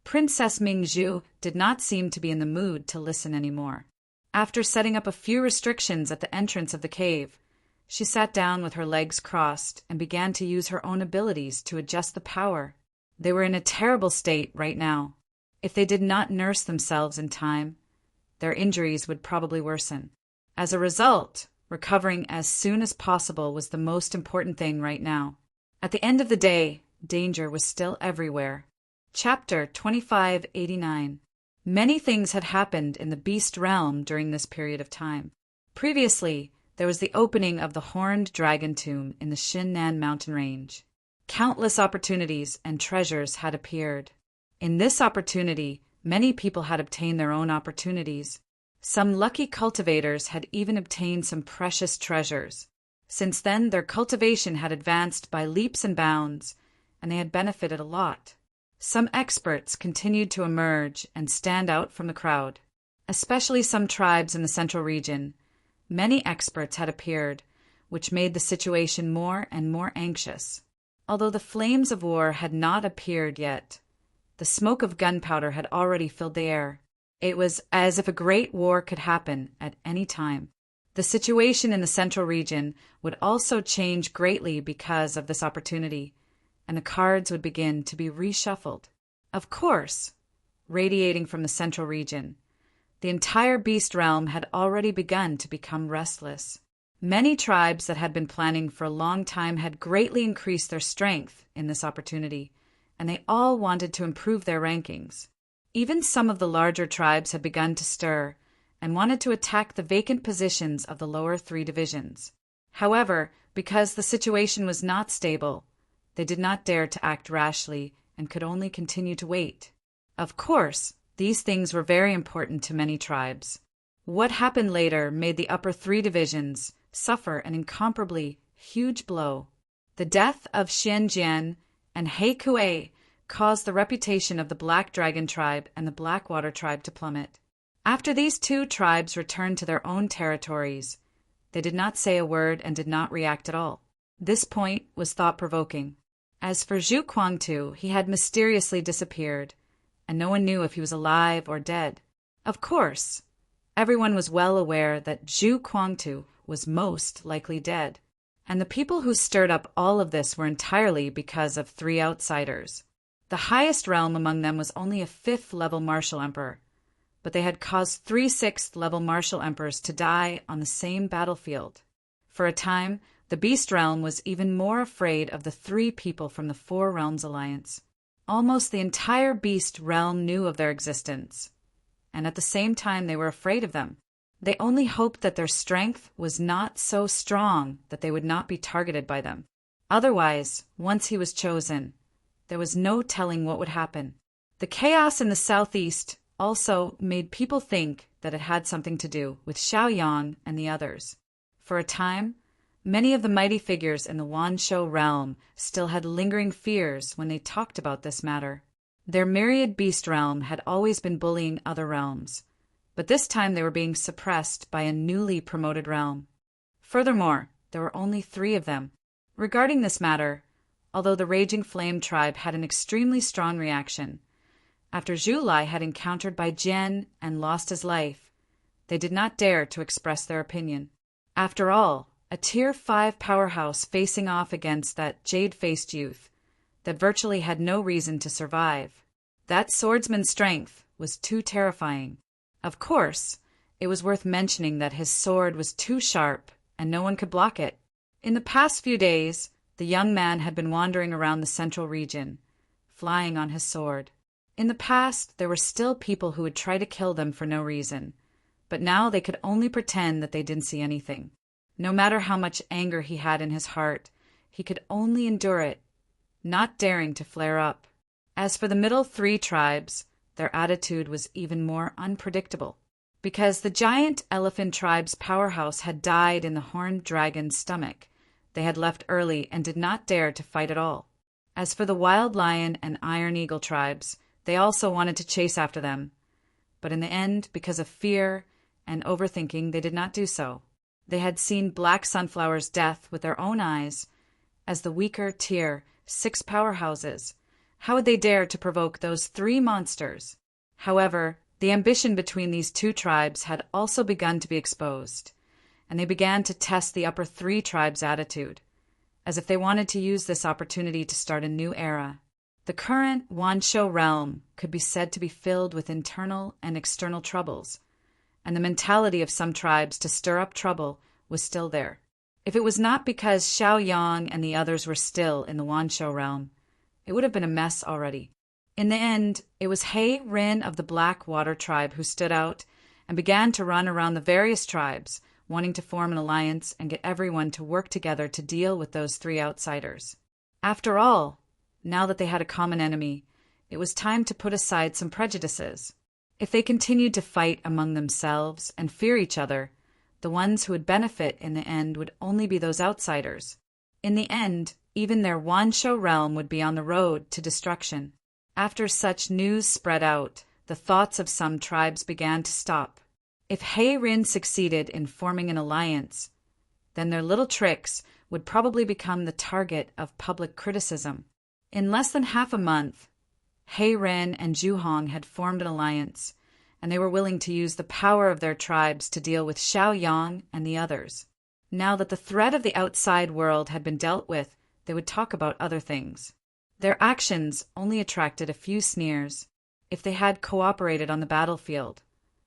Princess Mingzhu did not seem to be in the mood to listen anymore. After setting up a few restrictions at the entrance of the cave, she sat down with her legs crossed and began to use her own abilities to adjust the power. They were in a terrible state right now. If they did not nurse themselves in time, their injuries would probably worsen. As a result, recovering as soon as possible was the most important thing right now. At the end of the day, danger was still everywhere. Chapter 2589. Many things had happened in the Beast Realm during this period of time. Previously, there was the opening of the Horned Dragon Tomb in the Shinnan mountain range. Countless opportunities and treasures had appeared. In this opportunity, many people had obtained their own opportunities. Some lucky cultivators had even obtained some precious treasures. Since then, their cultivation had advanced by leaps and bounds, and they had benefited a lot. Some experts continued to emerge and stand out from the crowd, especially some tribes in the central region. Many experts had appeared, which made the situation more and more anxious. Although the flames of war had not appeared yet, the smoke of gunpowder had already filled the air. It was as if a great war could happen at any time. The situation in the central region would also change greatly because of this opportunity, and the cards would begin to be reshuffled. Of course, radiating from the central region, the entire beast realm had already begun to become restless. Many tribes that had been planning for a long time had greatly increased their strength in this opportunity, and they all wanted to improve their rankings. Even some of the larger tribes had begun to stir and wanted to attack the vacant positions of the lower 3 divisions. However, because the situation was not stable, they did not dare to act rashly and could only continue to wait. Of course, these things were very important to many tribes. What happened later made the upper 3 divisions suffer an incomparably huge blow. The death of Xianjian and He Kuei caused the reputation of the Black Dragon tribe and the Blackwater tribe to plummet. After these 2 tribes returned to their own territories, they did not say a word and did not react at all. This point was thought-provoking. As for Zhu Guangtu, he had mysteriously disappeared, and no one knew if he was alive or dead. Of course, everyone was well aware that Zhu Guangtu was most likely dead, and the people who stirred up all of this were entirely because of 3 outsiders. The highest realm among them was only a 5th-level martial emperor, but they had caused 3 6th-level martial emperors to die on the same battlefield. For a time, the Beast Realm was even more afraid of the 3 people from the 4 Realms Alliance. Almost the entire Beast Realm knew of their existence, and at the same time they were afraid of them. They only hoped that their strength was not so strong that they would not be targeted by them. Otherwise, once he was chosen, there was no telling what would happen. The chaos in the southeast also made people think that it had something to do with Xiaoyang and the others. For a time, many of the mighty figures in the Wanshou realm still had lingering fears when they talked about this matter. Their myriad beast realm had always been bullying other realms, but this time they were being suppressed by a newly promoted realm. Furthermore, there were only 3 of them. Regarding this matter, although the Raging Flame tribe had an extremely strong reaction, after Zhu Lai had encountered Bai Jian and lost his life, they did not dare to express their opinion. After all, a Tier 5 powerhouse facing off against that jade-faced youth that virtually had no reason to survive. That swordsman's strength was too terrifying. Of course, it was worth mentioning that his sword was too sharp and no one could block it. In the past few days, the young man had been wandering around the central region, flying on his sword. In the past, there were still people who would try to kill them for no reason, but now they could only pretend that they didn't see anything. No matter how much anger he had in his heart, he could only endure it, not daring to flare up. As for the middle three tribes, their attitude was even more unpredictable. Because the giant elephant tribe's powerhouse had died in the horned dragon's stomach, they had left early and did not dare to fight at all. As for the wild lion and iron eagle tribes, they also wanted to chase after them, but in the end, because of fear and overthinking, they did not do so. They had seen Black Sunflower's death with their own eyes. As the weaker tier 6 powerhouses, how would they dare to provoke those 3 monsters? However, the ambition between these 2 tribes had also begun to be exposed, and they began to test the upper 3 tribes' attitude, as if they wanted to use this opportunity to start a new era. The current Wanshou realm could be said to be filled with internal and external troubles, and the mentality of some tribes to stir up trouble was still there. If it was not because Xiaoyang and the others were still in the Wanshou realm, it would have been a mess already. In the end, it was He Rin of the Black Water tribe who stood out and began to run around the various tribes, wanting to form an alliance and get everyone to work together to deal with those 3 outsiders. After all, now that they had a common enemy, it was time to put aside some prejudices. If they continued to fight among themselves and fear each other, the ones who would benefit in the end would only be those outsiders. In the end, even their Wanshou realm would be on the road to destruction. After such news spread out, the thoughts of some tribes began to stop. If He Rin succeeded in forming an alliance, then their little tricks would probably become the target of public criticism. In less than half a month, He Rin and Zhu Hong had formed an alliance, and they were willing to use the power of their tribes to deal with Xiaoyang and the others. Now that the threat of the outside world had been dealt with, they would talk about other things. Their actions only attracted a few sneers. If they had cooperated on the battlefield,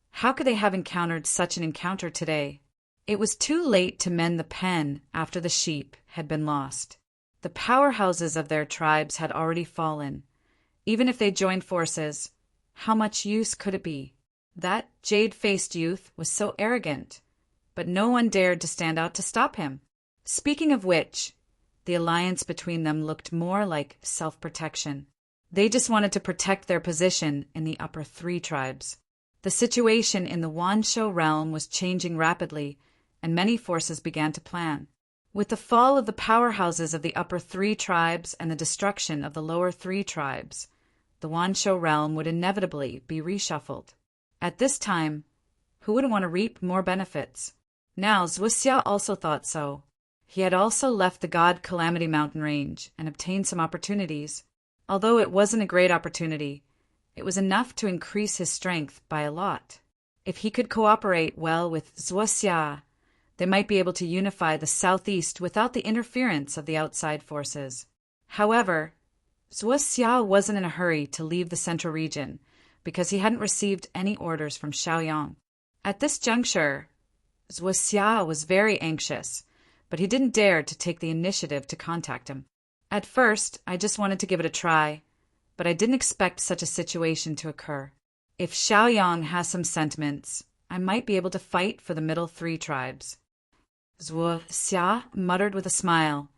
how could they have encountered such an encounter today? It was too late to mend the pen after the sheep had been lost. The powerhouses of their tribes had already fallen. Even if they joined forces, how much use could it be? That jade-faced youth was so arrogant, but no one dared to stand out to stop him. Speaking of which, the alliance between them looked more like self-protection. They just wanted to protect their position in the upper 3 tribes. The situation in the Wanshou realm was changing rapidly, and many forces began to plan. With the fall of the powerhouses of the upper 3 tribes and the destruction of the lower 3 tribes, the Wanshou realm would inevitably be reshuffled. At this time, who wouldn't want to reap more benefits? Now Zhuxia also thought so. He had also left the God Calamity Mountain range and obtained some opportunities. Although it wasn't a great opportunity, it was enough to increase his strength by a lot. If he could cooperate well with Zhuxia, they might be able to unify the southeast without the interference of the outside forces. However, Zhuxia wasn't in a hurry to leave the central region because he hadn't received any orders from Xiaoyang. At this juncture, Zhuxia was very anxious, but he didn't dare to take the initiative to contact him. At first, I just wanted to give it a try, but I didn't expect such a situation to occur. If Xiaoyang has some sentiments, I might be able to fight for the middle 3 tribes. Zhuxia muttered with a smile,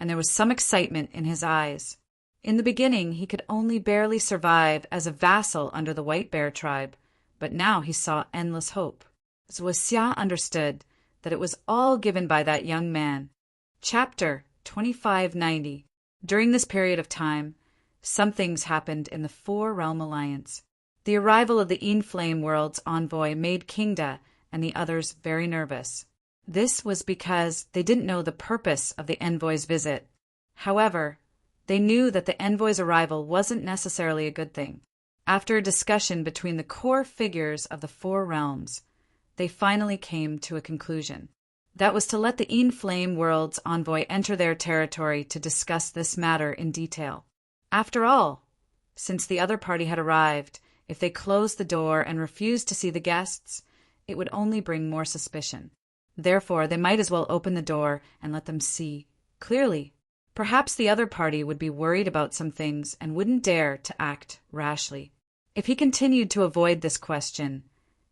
and there was some excitement in his eyes. In the beginning, he could only barely survive as a vassal under the White Bear tribe, but now he saw endless hope. Zhuxia understood that it was all given by that young man. Chapter 2590. During this period of time, some things happened in the 4-realm alliance. The arrival of the Inflame World's envoy made King Da and the others very nervous. This was because they didn't know the purpose of the envoy's visit. However, they knew that the envoy's arrival wasn't necessarily a good thing. After a discussion between the core figures of the 4 realms, they finally came to a conclusion. That was to let the Inflame World's envoy enter their territory to discuss this matter in detail. After all, since the other party had arrived, if they closed the door and refused to see the guests, it would only bring more suspicion. Therefore, they might as well open the door and let them see clearly. Perhaps the other party would be worried about some things and wouldn't dare to act rashly. If he continued to avoid this question,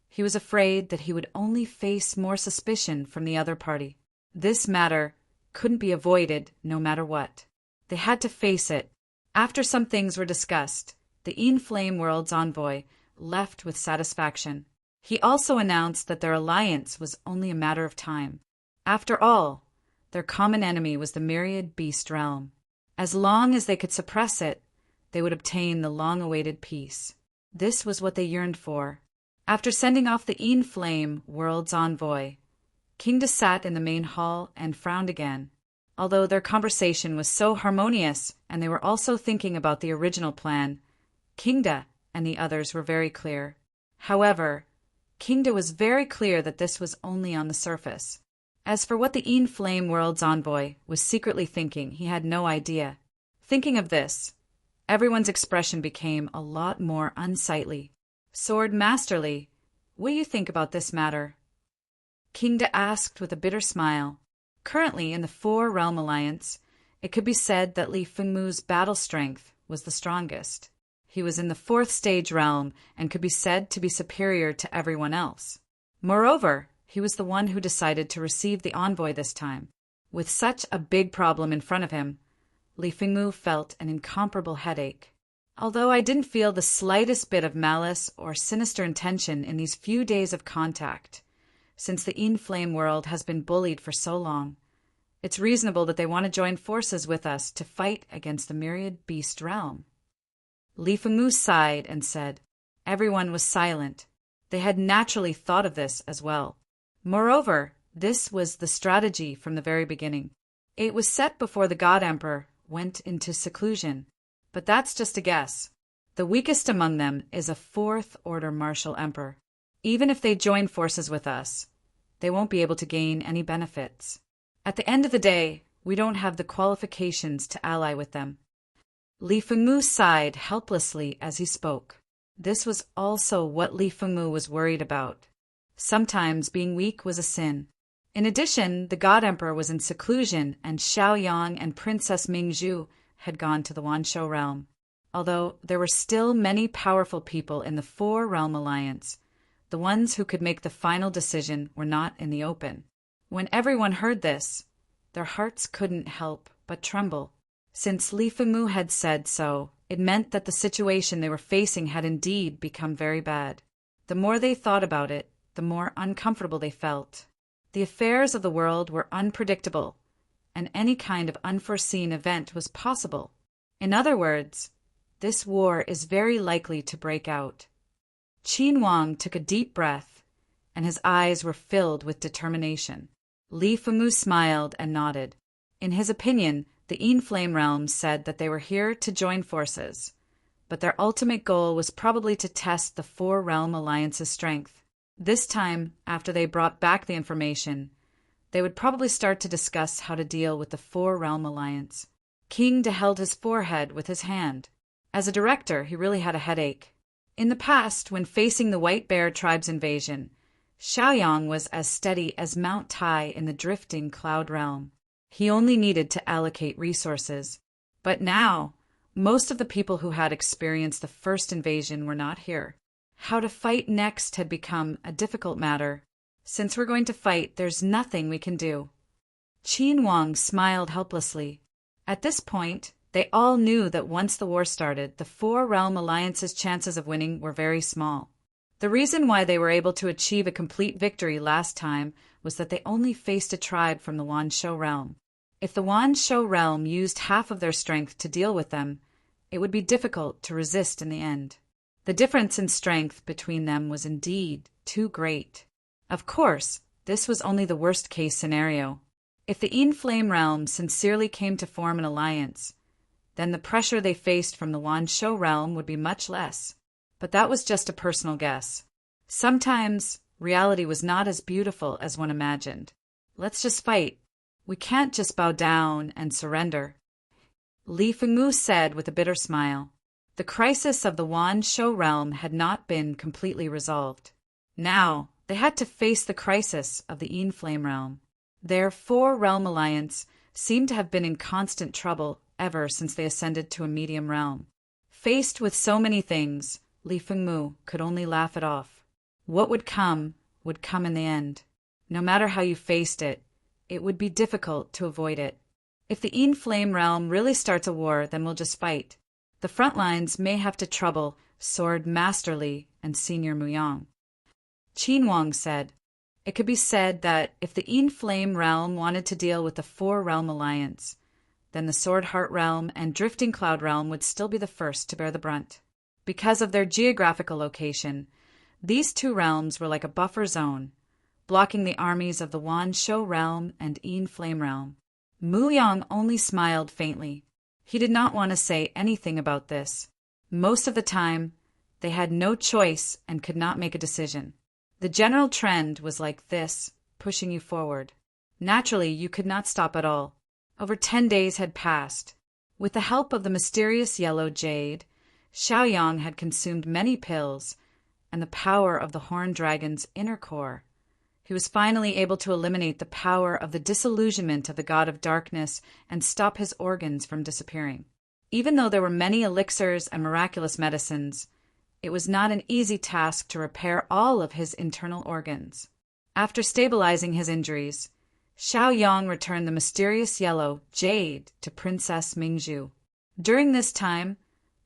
he was afraid that he would only face more suspicion from the other party. This matter couldn't be avoided no matter what. They had to face it. After some things were discussed, the Flame World's envoy left with satisfaction. He also announced that their alliance was only a matter of time. After all, their common enemy was the myriad beast realm. As long as they could suppress it, they would obtain the long-awaited peace. This was what they yearned for. After sending off the Flame World's envoy, Kingda sat in the main hall and frowned again. Although their conversation was so harmonious and they were also thinking about the original plan, Kingda and the others were very clear. However, Kingda was very clear that this was only on the surface. As for what the Flame World's envoy was secretly thinking, he had no idea. Thinking of this, everyone's expression became a lot more unsightly. Sword Masterly, what do you think about this matter? Kingda asked with a bitter smile. Currently in the Four Realm Alliance, it could be said that Li Fengmu's battle strength was the strongest. He was in the 4th stage realm and could be said to be superior to everyone else. Moreover, he was the one who decided to receive the envoy this time. With such a big problem in front of him, Li Fengmu felt an incomparable headache. Although I didn't feel the slightest bit of malice or sinister intention in these few days of contact, since the Flame world has been bullied for so long, it's reasonable that they want to join forces with us to fight against the myriad beast realm. Li Fengmu sighed and said. Everyone was silent. They had naturally thought of this as well. Moreover, this was the strategy from the very beginning. It was set before the God Emperor went into seclusion. But that's just a guess. The weakest among them is a 4th-order martial emperor. Even if they join forces with us, they won't be able to gain any benefits. At the end of the day, we don't have the qualifications to ally with them. Li Fengmu sighed helplessly as he spoke. This was also what Li Fengmu was worried about. Sometimes being weak was a sin. In addition, the God Emperor was in seclusion and Xiaoyang and Princess Mingzhu had gone to the Wanshou realm. Although there were still many powerful people in the Four Realm Alliance, the ones who could make the final decision were not in the open. When everyone heard this, their hearts couldn't help but tremble. Since Li Fengmu had said so, it meant that the situation they were facing had indeed become very bad. The more they thought about it, the more uncomfortable they felt. The affairs of the world were unpredictable, and any kind of unforeseen event was possible. In other words, this war is very likely to break out. Qin Wang took a deep breath, and his eyes were filled with determination. Li Fengmu smiled and nodded. In his opinion, the Flame realm said that they were here to join forces, but their ultimate goal was probably to test the Four Realm Alliance's strength. This time, after they brought back the information, they would probably start to discuss how to deal with the Four Realm Alliance. Kingda held his forehead with his hand. As a director, he really had a headache. In the past, when facing the White Bear tribe's invasion, Xiaoyang was as steady as Mount Tai in the drifting cloud realm. He only needed to allocate resources. But now, most of the people who had experienced the first invasion were not here. How to fight next had become a difficult matter. Since we're going to fight, there's nothing we can do. Qin Wang smiled helplessly. At this point, they all knew that once the war started, the Four Realm Alliance's chances of winning were very small. The reason why they were able to achieve a complete victory last time was that they only faced a tribe from the Wanshou realm. If the Wanshou realm used half of their strength to deal with them, it would be difficult to resist in the end. The difference in strength between them was indeed too great. Of course, this was only the worst-case scenario. If the Flame realm sincerely came to form an alliance, then the pressure they faced from the Wanshou realm would be much less. But that was just a personal guess. Sometimes, reality was not as beautiful as one imagined. Let's just fight. We can't just bow down and surrender. Li Fengmu said with a bitter smile. The crisis of the Wanshou realm had not been completely resolved. Now, they had to face the crisis of the Flame realm. Their Four-Realm Alliance seemed to have been in constant trouble ever since they ascended to a medium realm. Faced with so many things, Li Fengmu could only laugh it off. What would come in the end. No matter how you faced it, it would be difficult to avoid it. If the Yin Flame realm really starts a war, then we'll just fight. The front lines may have to trouble Sword Master Li and Senior Muyang. Qin Wang said, it could be said that if the Yin Flame realm wanted to deal with the Four-Realm Alliance, then the Sword Heart realm and Drifting Cloud realm would still be the first to bear the brunt. Because of their geographical location, these two realms were like a buffer zone, blocking the armies of the Wan Shou realm and Yin Flame realm. Muyang only smiled faintly. He did not want to say anything about this. Most of the time, they had no choice and could not make a decision. The general trend was like this, pushing you forward. Naturally, you could not stop at all. Over 10 days had passed. With the help of the mysterious yellow jade, Xiaoyang had consumed many pills and the power of the horned dragon's inner core. He was finally able to eliminate the power of the disillusionment of the god of darkness and stop his organs from disappearing. Even though there were many elixirs and miraculous medicines, it was not an easy task to repair all of his internal organs. After stabilizing his injuries, Xiaoyang returned the mysterious yellow jade to Princess Mingzhu. During this time,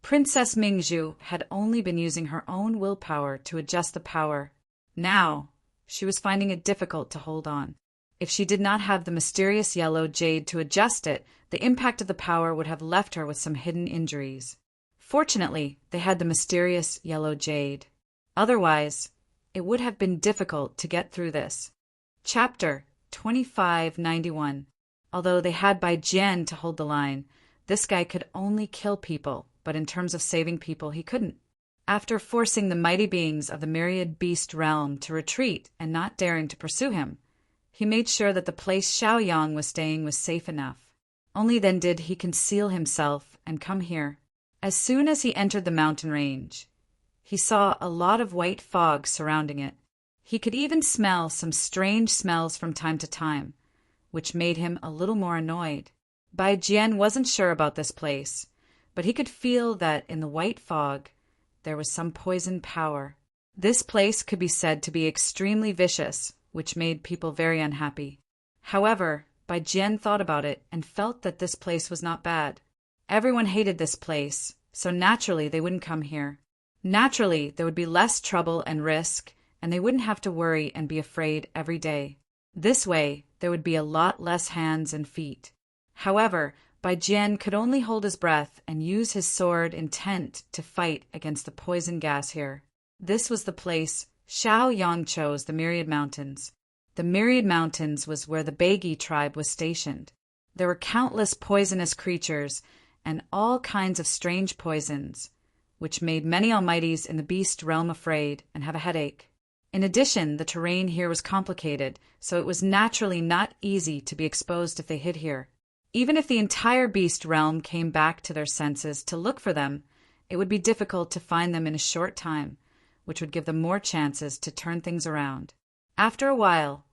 Princess Mingzhu had only been using her own willpower to adjust the power. Now, she was finding it difficult to hold on. If she did not have the mysterious yellow jade to adjust it, the impact of the power would have left her with some hidden injuries. Fortunately, they had the mysterious yellow jade. Otherwise, it would have been difficult to get through this. Chapter 2591. Although they had Bai Jian to hold the line, this guy could only kill people, but in terms of saving people, he couldn't. After forcing the mighty beings of the myriad beast realm to retreat and not daring to pursue him, he made sure that the place Xiaoyang was staying was safe enough. Only then did he conceal himself and come here. As soon as he entered the mountain range, he saw a lot of white fog surrounding it. He could even smell some strange smells from time to time, which made him a little more annoyed. Bai Jian wasn't sure about this place, but he could feel that in the white fog there was some poison power. This place could be said to be extremely vicious, which made people very unhappy. However, Bai Jian thought about it and felt that this place was not bad. Everyone hated this place, so naturally they wouldn't come here. Naturally, there would be less trouble and risk, and they wouldn't have to worry and be afraid every day. This way, there would be a lot less hands and feet. However, Bai Jian could only hold his breath and use his sword intent to fight against the poison gas here. This was the place Xiaoyang chose, the Myriad Mountains. The Myriad Mountains was where the Beigi tribe was stationed. There were countless poisonous creatures and all kinds of strange poisons, which made many almighties in the beast realm afraid and have a headache. In addition, the terrain here was complicated, so it was naturally not easy to be exposed if they hid here. Even if the entire beast realm came back to their senses to look for them, it would be difficult to find them in a short time, which would give them more chances to turn things around. After a while,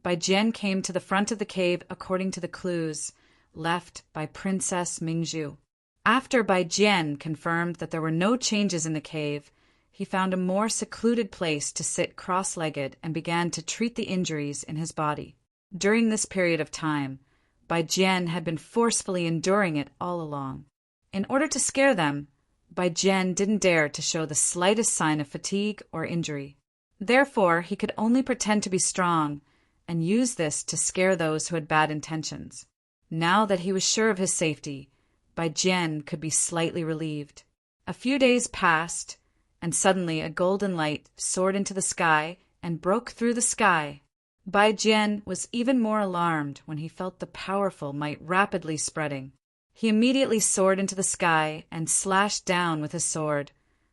Bai Jian came to the front of the cave according to the clues left by Princess Mingzhu. After Bai Jian confirmed that there were no changes in the cave, he found a more secluded place to sit cross-legged and began to treat the injuries in his body. During this period of time, Bai Jian had been forcefully enduring it all along. In order to scare them, Bai Jian didn't dare to show the slightest sign of fatigue or injury. Therefore, he could only pretend to be strong and use this to scare those who had bad intentions. Now that he was sure of his safety, Bai Jian could be slightly relieved. A few days passed, and suddenly a golden light soared into the sky and broke through the sky. Bai Jian was even more alarmed when he felt the powerful might rapidly spreading. He immediately soared into the sky and slashed down with his sword,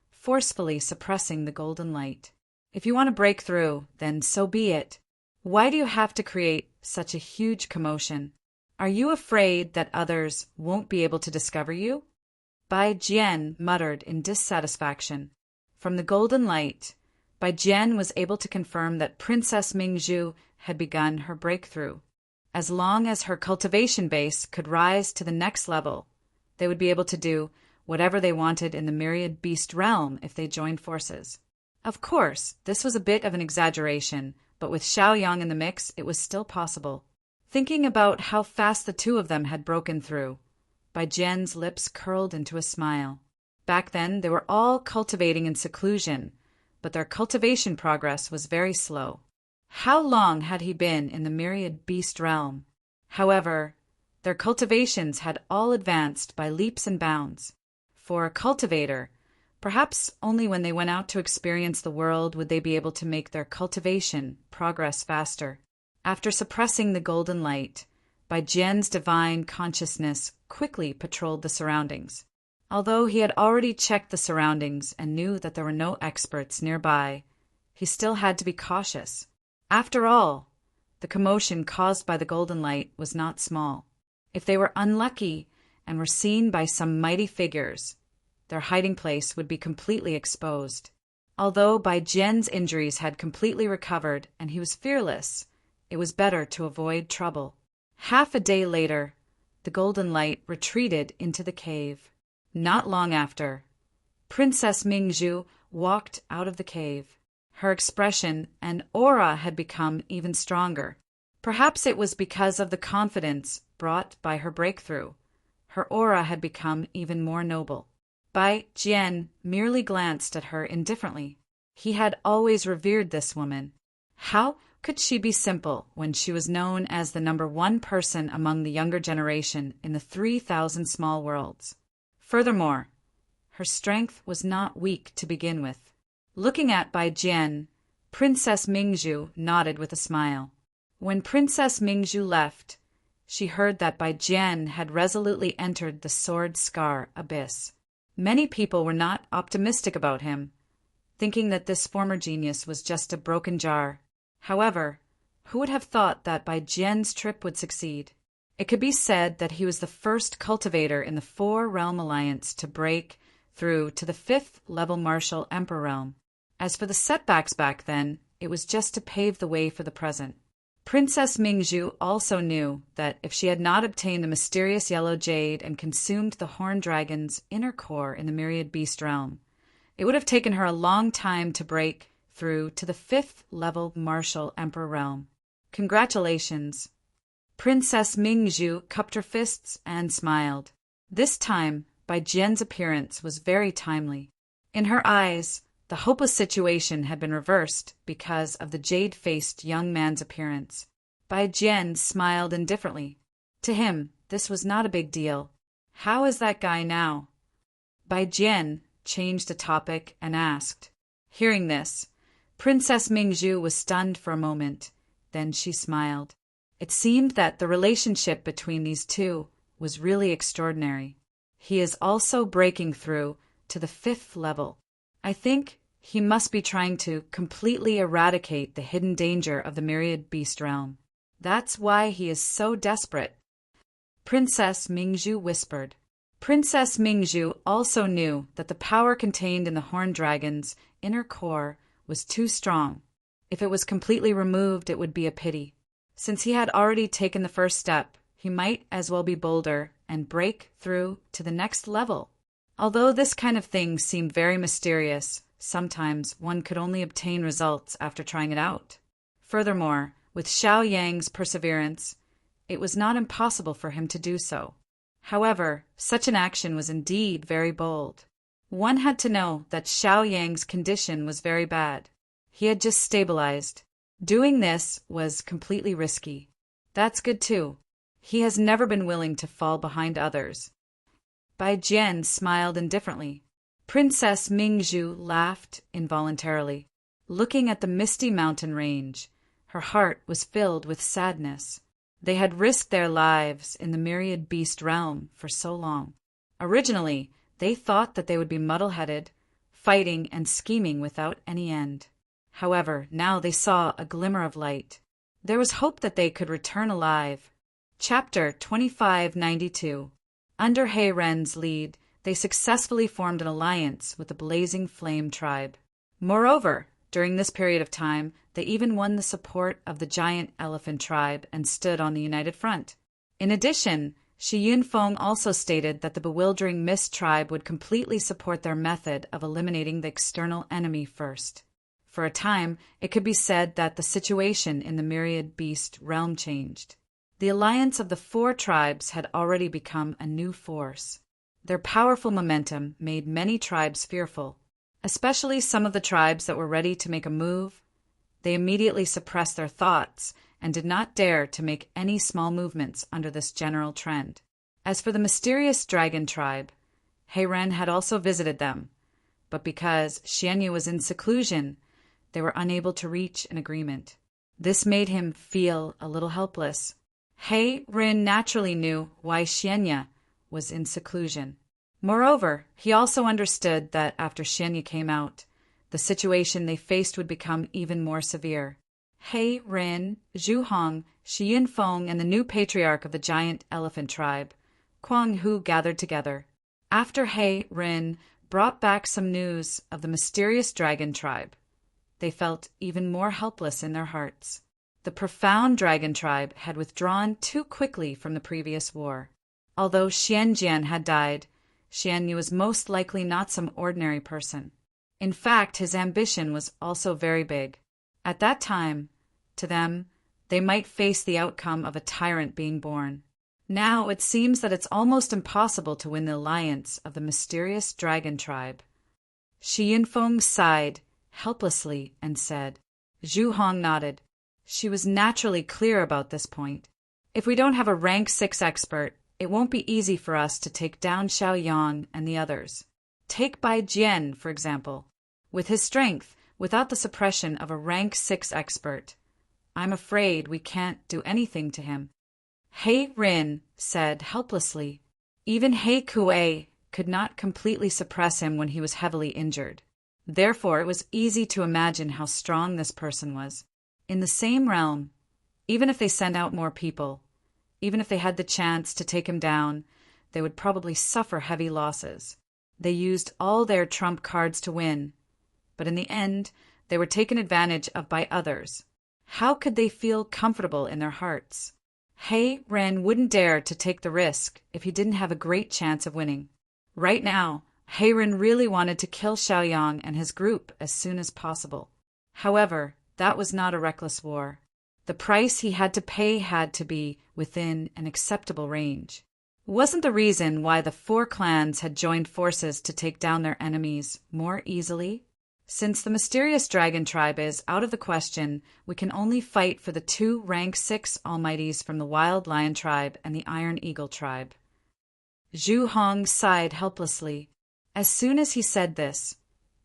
forcefully suppressing the golden light. If you want to break through, then so be it. Why do you have to create such a huge commotion? Are you afraid that others won't be able to discover you? Bai Jian muttered in dissatisfaction. From the golden light, Bai Jian was able to confirm that Princess Mingzhu had begun her breakthrough. As long as her cultivation base could rise to the next level, they would be able to do whatever they wanted in the myriad beast realm if they joined forces. Of course, this was a bit of an exaggeration, but with Xiaoyang in the mix, it was still possible. Thinking about how fast the two of them had broken through, Bai Jian's lips curled into a smile. Back then, they were all cultivating in seclusion, but their cultivation progress was very slow. How long had he been in the myriad beast realm? However, their cultivations had all advanced by leaps and bounds. For a cultivator, perhaps only when they went out to experience the world would they be able to make their cultivation progress faster. After suppressing the golden light, Bai Jian's divine consciousness quickly patrolled the surroundings. Although he had already checked the surroundings and knew that there were no experts nearby, he still had to be cautious. After all, the commotion caused by the golden light was not small. If they were unlucky and were seen by some mighty figures, their hiding place would be completely exposed. Although Bai Jian's injuries had completely recovered and he was fearless, it was better to avoid trouble. Half a day later, the golden light retreated into the cave. Not long after, Princess Mingzhu walked out of the cave. Her expression and aura had become even stronger. Perhaps it was because of the confidence brought by her breakthrough. Her aura had become even more noble. Bai Jian merely glanced at her indifferently. He had always revered this woman. How could she be simple when she was known as the #1 person among the younger generation in the 3,000 small worlds? Furthermore, her strength was not weak to begin with. Looking at Bai Jian, Princess Mingzhu nodded with a smile. When Princess Mingzhu left, she heard that Bai Jian had resolutely entered the Sword Scar abyss. Many people were not optimistic about him, thinking that this former genius was just a broken jar. However, who would have thought that Bai Jian's trip would succeed? It could be said that he was the first cultivator in the 4-realm alliance to break through to the 5th-level martial emperor realm. As for the setbacks back then, it was just to pave the way for the present. Princess Mingzhu also knew that if she had not obtained the mysterious yellow jade and consumed the horned dragon's inner core in the myriad beast realm, it would have taken her a long time to break through to the 5th-level martial emperor realm. Congratulations! Princess Mingzhu cupped her fists and smiled. This time, Bai Jian's appearance was very timely. In her eyes, the hopeless situation had been reversed because of the jade-faced young man's appearance. Bai Jian smiled indifferently. To him, this was not a big deal. How is that guy now? Bai Jian changed the topic and asked. Hearing this, Princess Mingzhu was stunned for a moment. Then she smiled. It seemed that the relationship between these two was really extraordinary. He is also breaking through to the 5th level. I think he must be trying to completely eradicate the hidden danger of the myriad beast realm. That's why he is so desperate. Princess Mingzhu whispered. Princess Mingzhu also knew that the power contained in the horned dragon's inner core was too strong. If it was completely removed, it would be a pity. Since he had already taken the first step, he might as well be bolder and break through to the next level. Although this kind of thing seemed very mysterious, sometimes one could only obtain results after trying it out. Furthermore, with Xiao Yang's perseverance, it was not impossible for him to do so. However, such an action was indeed very bold. One had to know that Xiao Yang's condition was very bad. He had just stabilized. Doing this was completely risky. That's good too. He has never been willing to fall behind others. Bai Jian smiled indifferently. Princess Mingzhu laughed involuntarily. Looking at the misty mountain range, her heart was filled with sadness. They had risked their lives in the myriad beast realm for so long. Originally, they thought that they would be muddle-headed, fighting and scheming without any end. However, now they saw a glimmer of light. There was hope that they could return alive. Chapter 2592. Under He Ren's lead, they successfully formed an alliance with the Blazing Flame tribe. Moreover, during this period of time, they even won the support of the giant elephant tribe and stood on the united front. In addition, Shi Yunfeng also stated that the bewildering mist tribe would completely support their method of eliminating the external enemy first. For a time, it could be said that the situation in the myriad beast realm changed. The alliance of the four tribes had already become a new force. Their powerful momentum made many tribes fearful, especially some of the tribes that were ready to make a move. They immediately suppressed their thoughts and did not dare to make any small movements under this general trend. As for the mysterious dragon tribe, He-Ren had also visited them, but because Xianyu was in seclusion, they were unable to reach an agreement. This made him feel a little helpless. He-Ren naturally knew why Xianyu was in seclusion. Moreover, he also understood that after Xianyu came out, the situation they faced would become even more severe. He-Ren, Zhu Hong, Shi Yinfeng, and the new patriarch of the giant elephant tribe, Kuang Hu, gathered together. After He-Ren brought back some news of the mysterious dragon tribe, they felt even more helpless in their hearts. The profound dragon tribe had withdrawn too quickly from the previous war. Although Xianjian had died, Xianyu was most likely not some ordinary person. In fact, his ambition was also very big. At that time, to them, they might face the outcome of a tyrant being born. Now it seems that it's almost impossible to win the alliance of the mysterious dragon tribe. Shi Yinfeng sighed helplessly and said. Zhu Hong nodded. She was naturally clear about this point. If we don't have a rank 6 expert, it won't be easy for us to take down Xiaoyang and the others. Take Bai Jian, for example. With his strength, without the suppression of a rank 6 expert, I'm afraid we can't do anything to him. He-Ren said helplessly. Even He Kuei could not completely suppress him when he was heavily injured. Therefore, it was easy to imagine how strong this person was. In the same realm, even if they sent out more people, even if they had the chance to take him down, they would probably suffer heavy losses. They used all their trump cards to win, but in the end, they were taken advantage of by others. How could they feel comfortable in their hearts? He-Ren wouldn't dare to take the risk if he didn't have a great chance of winning. Right now, He-Ren really wanted to kill Xiaoyang and his group as soon as possible. However, that was not a reckless war. The price he had to pay had to be within an acceptable range. Wasn't the reason why the four clans had joined forces to take down their enemies more easily? Since the mysterious dragon tribe is out of the question, we can only fight for the 2 rank 6 almighties from the wild lion tribe and the iron eagle tribe. Zhu Hong sighed helplessly. As soon as he said this,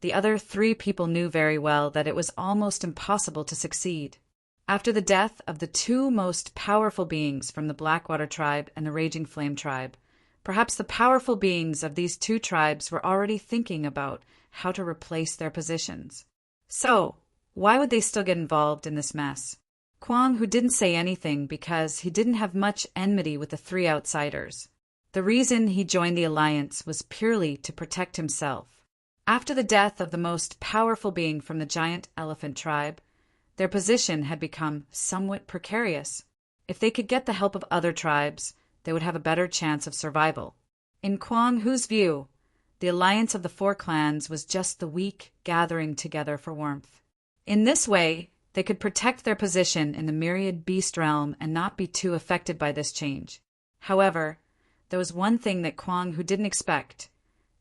the other 3 people knew very well that it was almost impossible to succeed. After the death of the 2 most powerful beings from the Blackwater tribe and the Raging Flame tribe, perhaps the powerful beings of these 2 tribes were already thinking about how to replace their positions. So, why would they still get involved in this mess? Kuang Hu didn't say anything because he didn't have much enmity with the 3 outsiders. The reason he joined the alliance was purely to protect himself. After the death of the most powerful being from the giant elephant tribe, their position had become somewhat precarious. If they could get the help of other tribes, they would have a better chance of survival. In Kuang Hu's view, the alliance of the 4 clans was just the weak gathering together for warmth. In this way, they could protect their position in the myriad beast realm and not be too affected by this change. However, there was one thing that Kuang Hu didn't expect,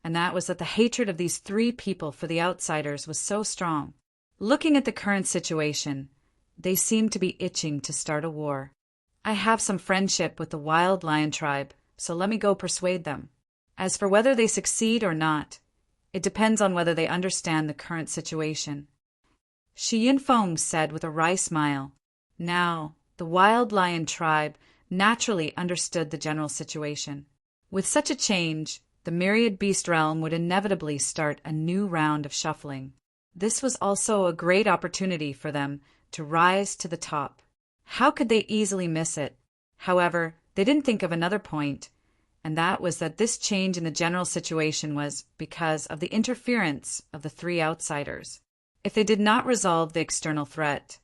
and that was that the hatred of these 3 people for the outsiders was so strong. Looking at the current situation, they seemed to be itching to start a war. I have some friendship with the wild lion tribe, so let me go persuade them. As for whether they succeed or not, it depends on whether they understand the current situation. Shi Yinfeng said with a wry smile. Now, the wild lion tribe naturally understood the general situation. With such a change, the myriad beast realm would inevitably start a new round of shuffling. This was also a great opportunity for them to rise to the top. How could they easily miss it? However, they didn't think of another point, and that was that this change in the general situation was because of the interference of the 3 outsiders. If they did not resolve the external threat,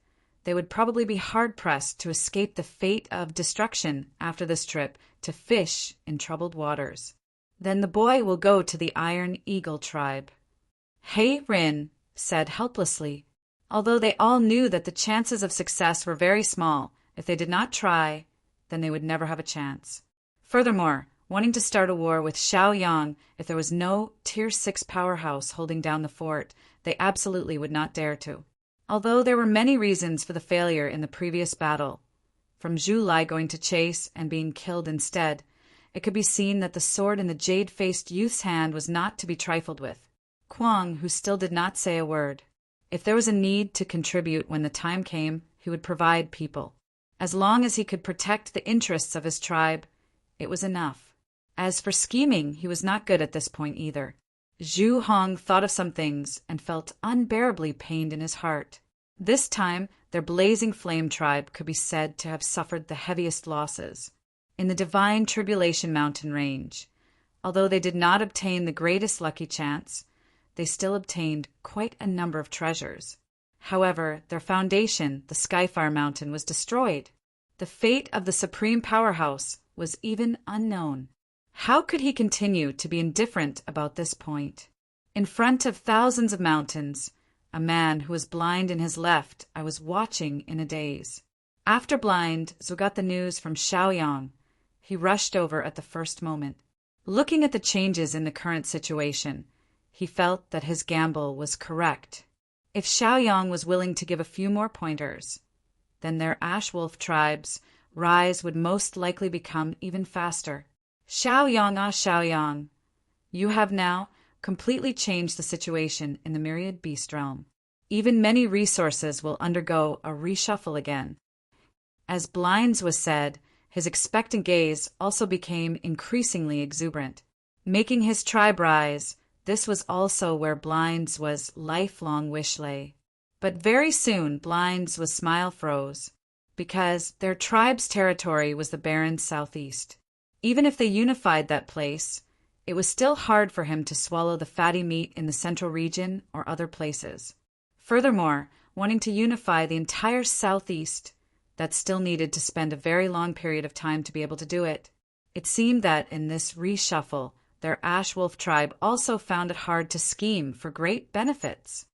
they would probably be hard-pressed to escape the fate of destruction after this trip to fish in troubled waters. Then the boy will go to the Iron Eagle tribe. He-Ren said helplessly. Although they all knew that the chances of success were very small, if they did not try, then they would never have a chance. Furthermore, wanting to start a war with Xiaoyang if there was no Tier 6 powerhouse holding down the fort, they absolutely would not dare to. Although there were many reasons for the failure in the previous battle, from Zhu Lai going to chase and being killed instead, it could be seen that the sword in the jade-faced youth's hand was not to be trifled with. Kuang, who still did not say a word. If there was a need to contribute when the time came, he would provide people. As long as he could protect the interests of his tribe, it was enough. As for scheming, he was not good at this point either. Zhu Hong thought of some things and felt unbearably pained in his heart. This time, their blazing flame tribe could be said to have suffered the heaviest losses. In the Divine Tribulation Mountain range, although they did not obtain the greatest lucky chance, they still obtained quite a number of treasures. However, their foundation, the Skyfire Mountain, was destroyed. The fate of the Supreme Powerhouse was even unknown. How could he continue to be indifferent about this point? In front of thousands of mountains, a man who was blind in his left, I was watching in a daze. After Blind, Zhu got the news from Xiaoyang. He rushed over at the first moment. Looking at the changes in the current situation, he felt that his gamble was correct. If Xiaoyang was willing to give a few more pointers, then their Ash Wolf tribe's rise would most likely become even faster. Xiaoyang, you have now completely changed the situation in the Myriad Beast realm. Even many resources will undergo a reshuffle again. As Blinds was said, his expectant gaze also became increasingly exuberant. Making his tribe rise, this was also where Blinds' was lifelong wish lay. But very soon Blinds' was smile froze, because their tribe's territory was the barren southeast. Even if they unified that place, it was still hard for him to swallow the fatty meat in the central region or other places. Furthermore, wanting to unify the entire southeast, that still needed to spend a very long period of time to be able to do it. It seemed that in this reshuffle, their Ash Wolf tribe also found it hard to scheme for great benefits.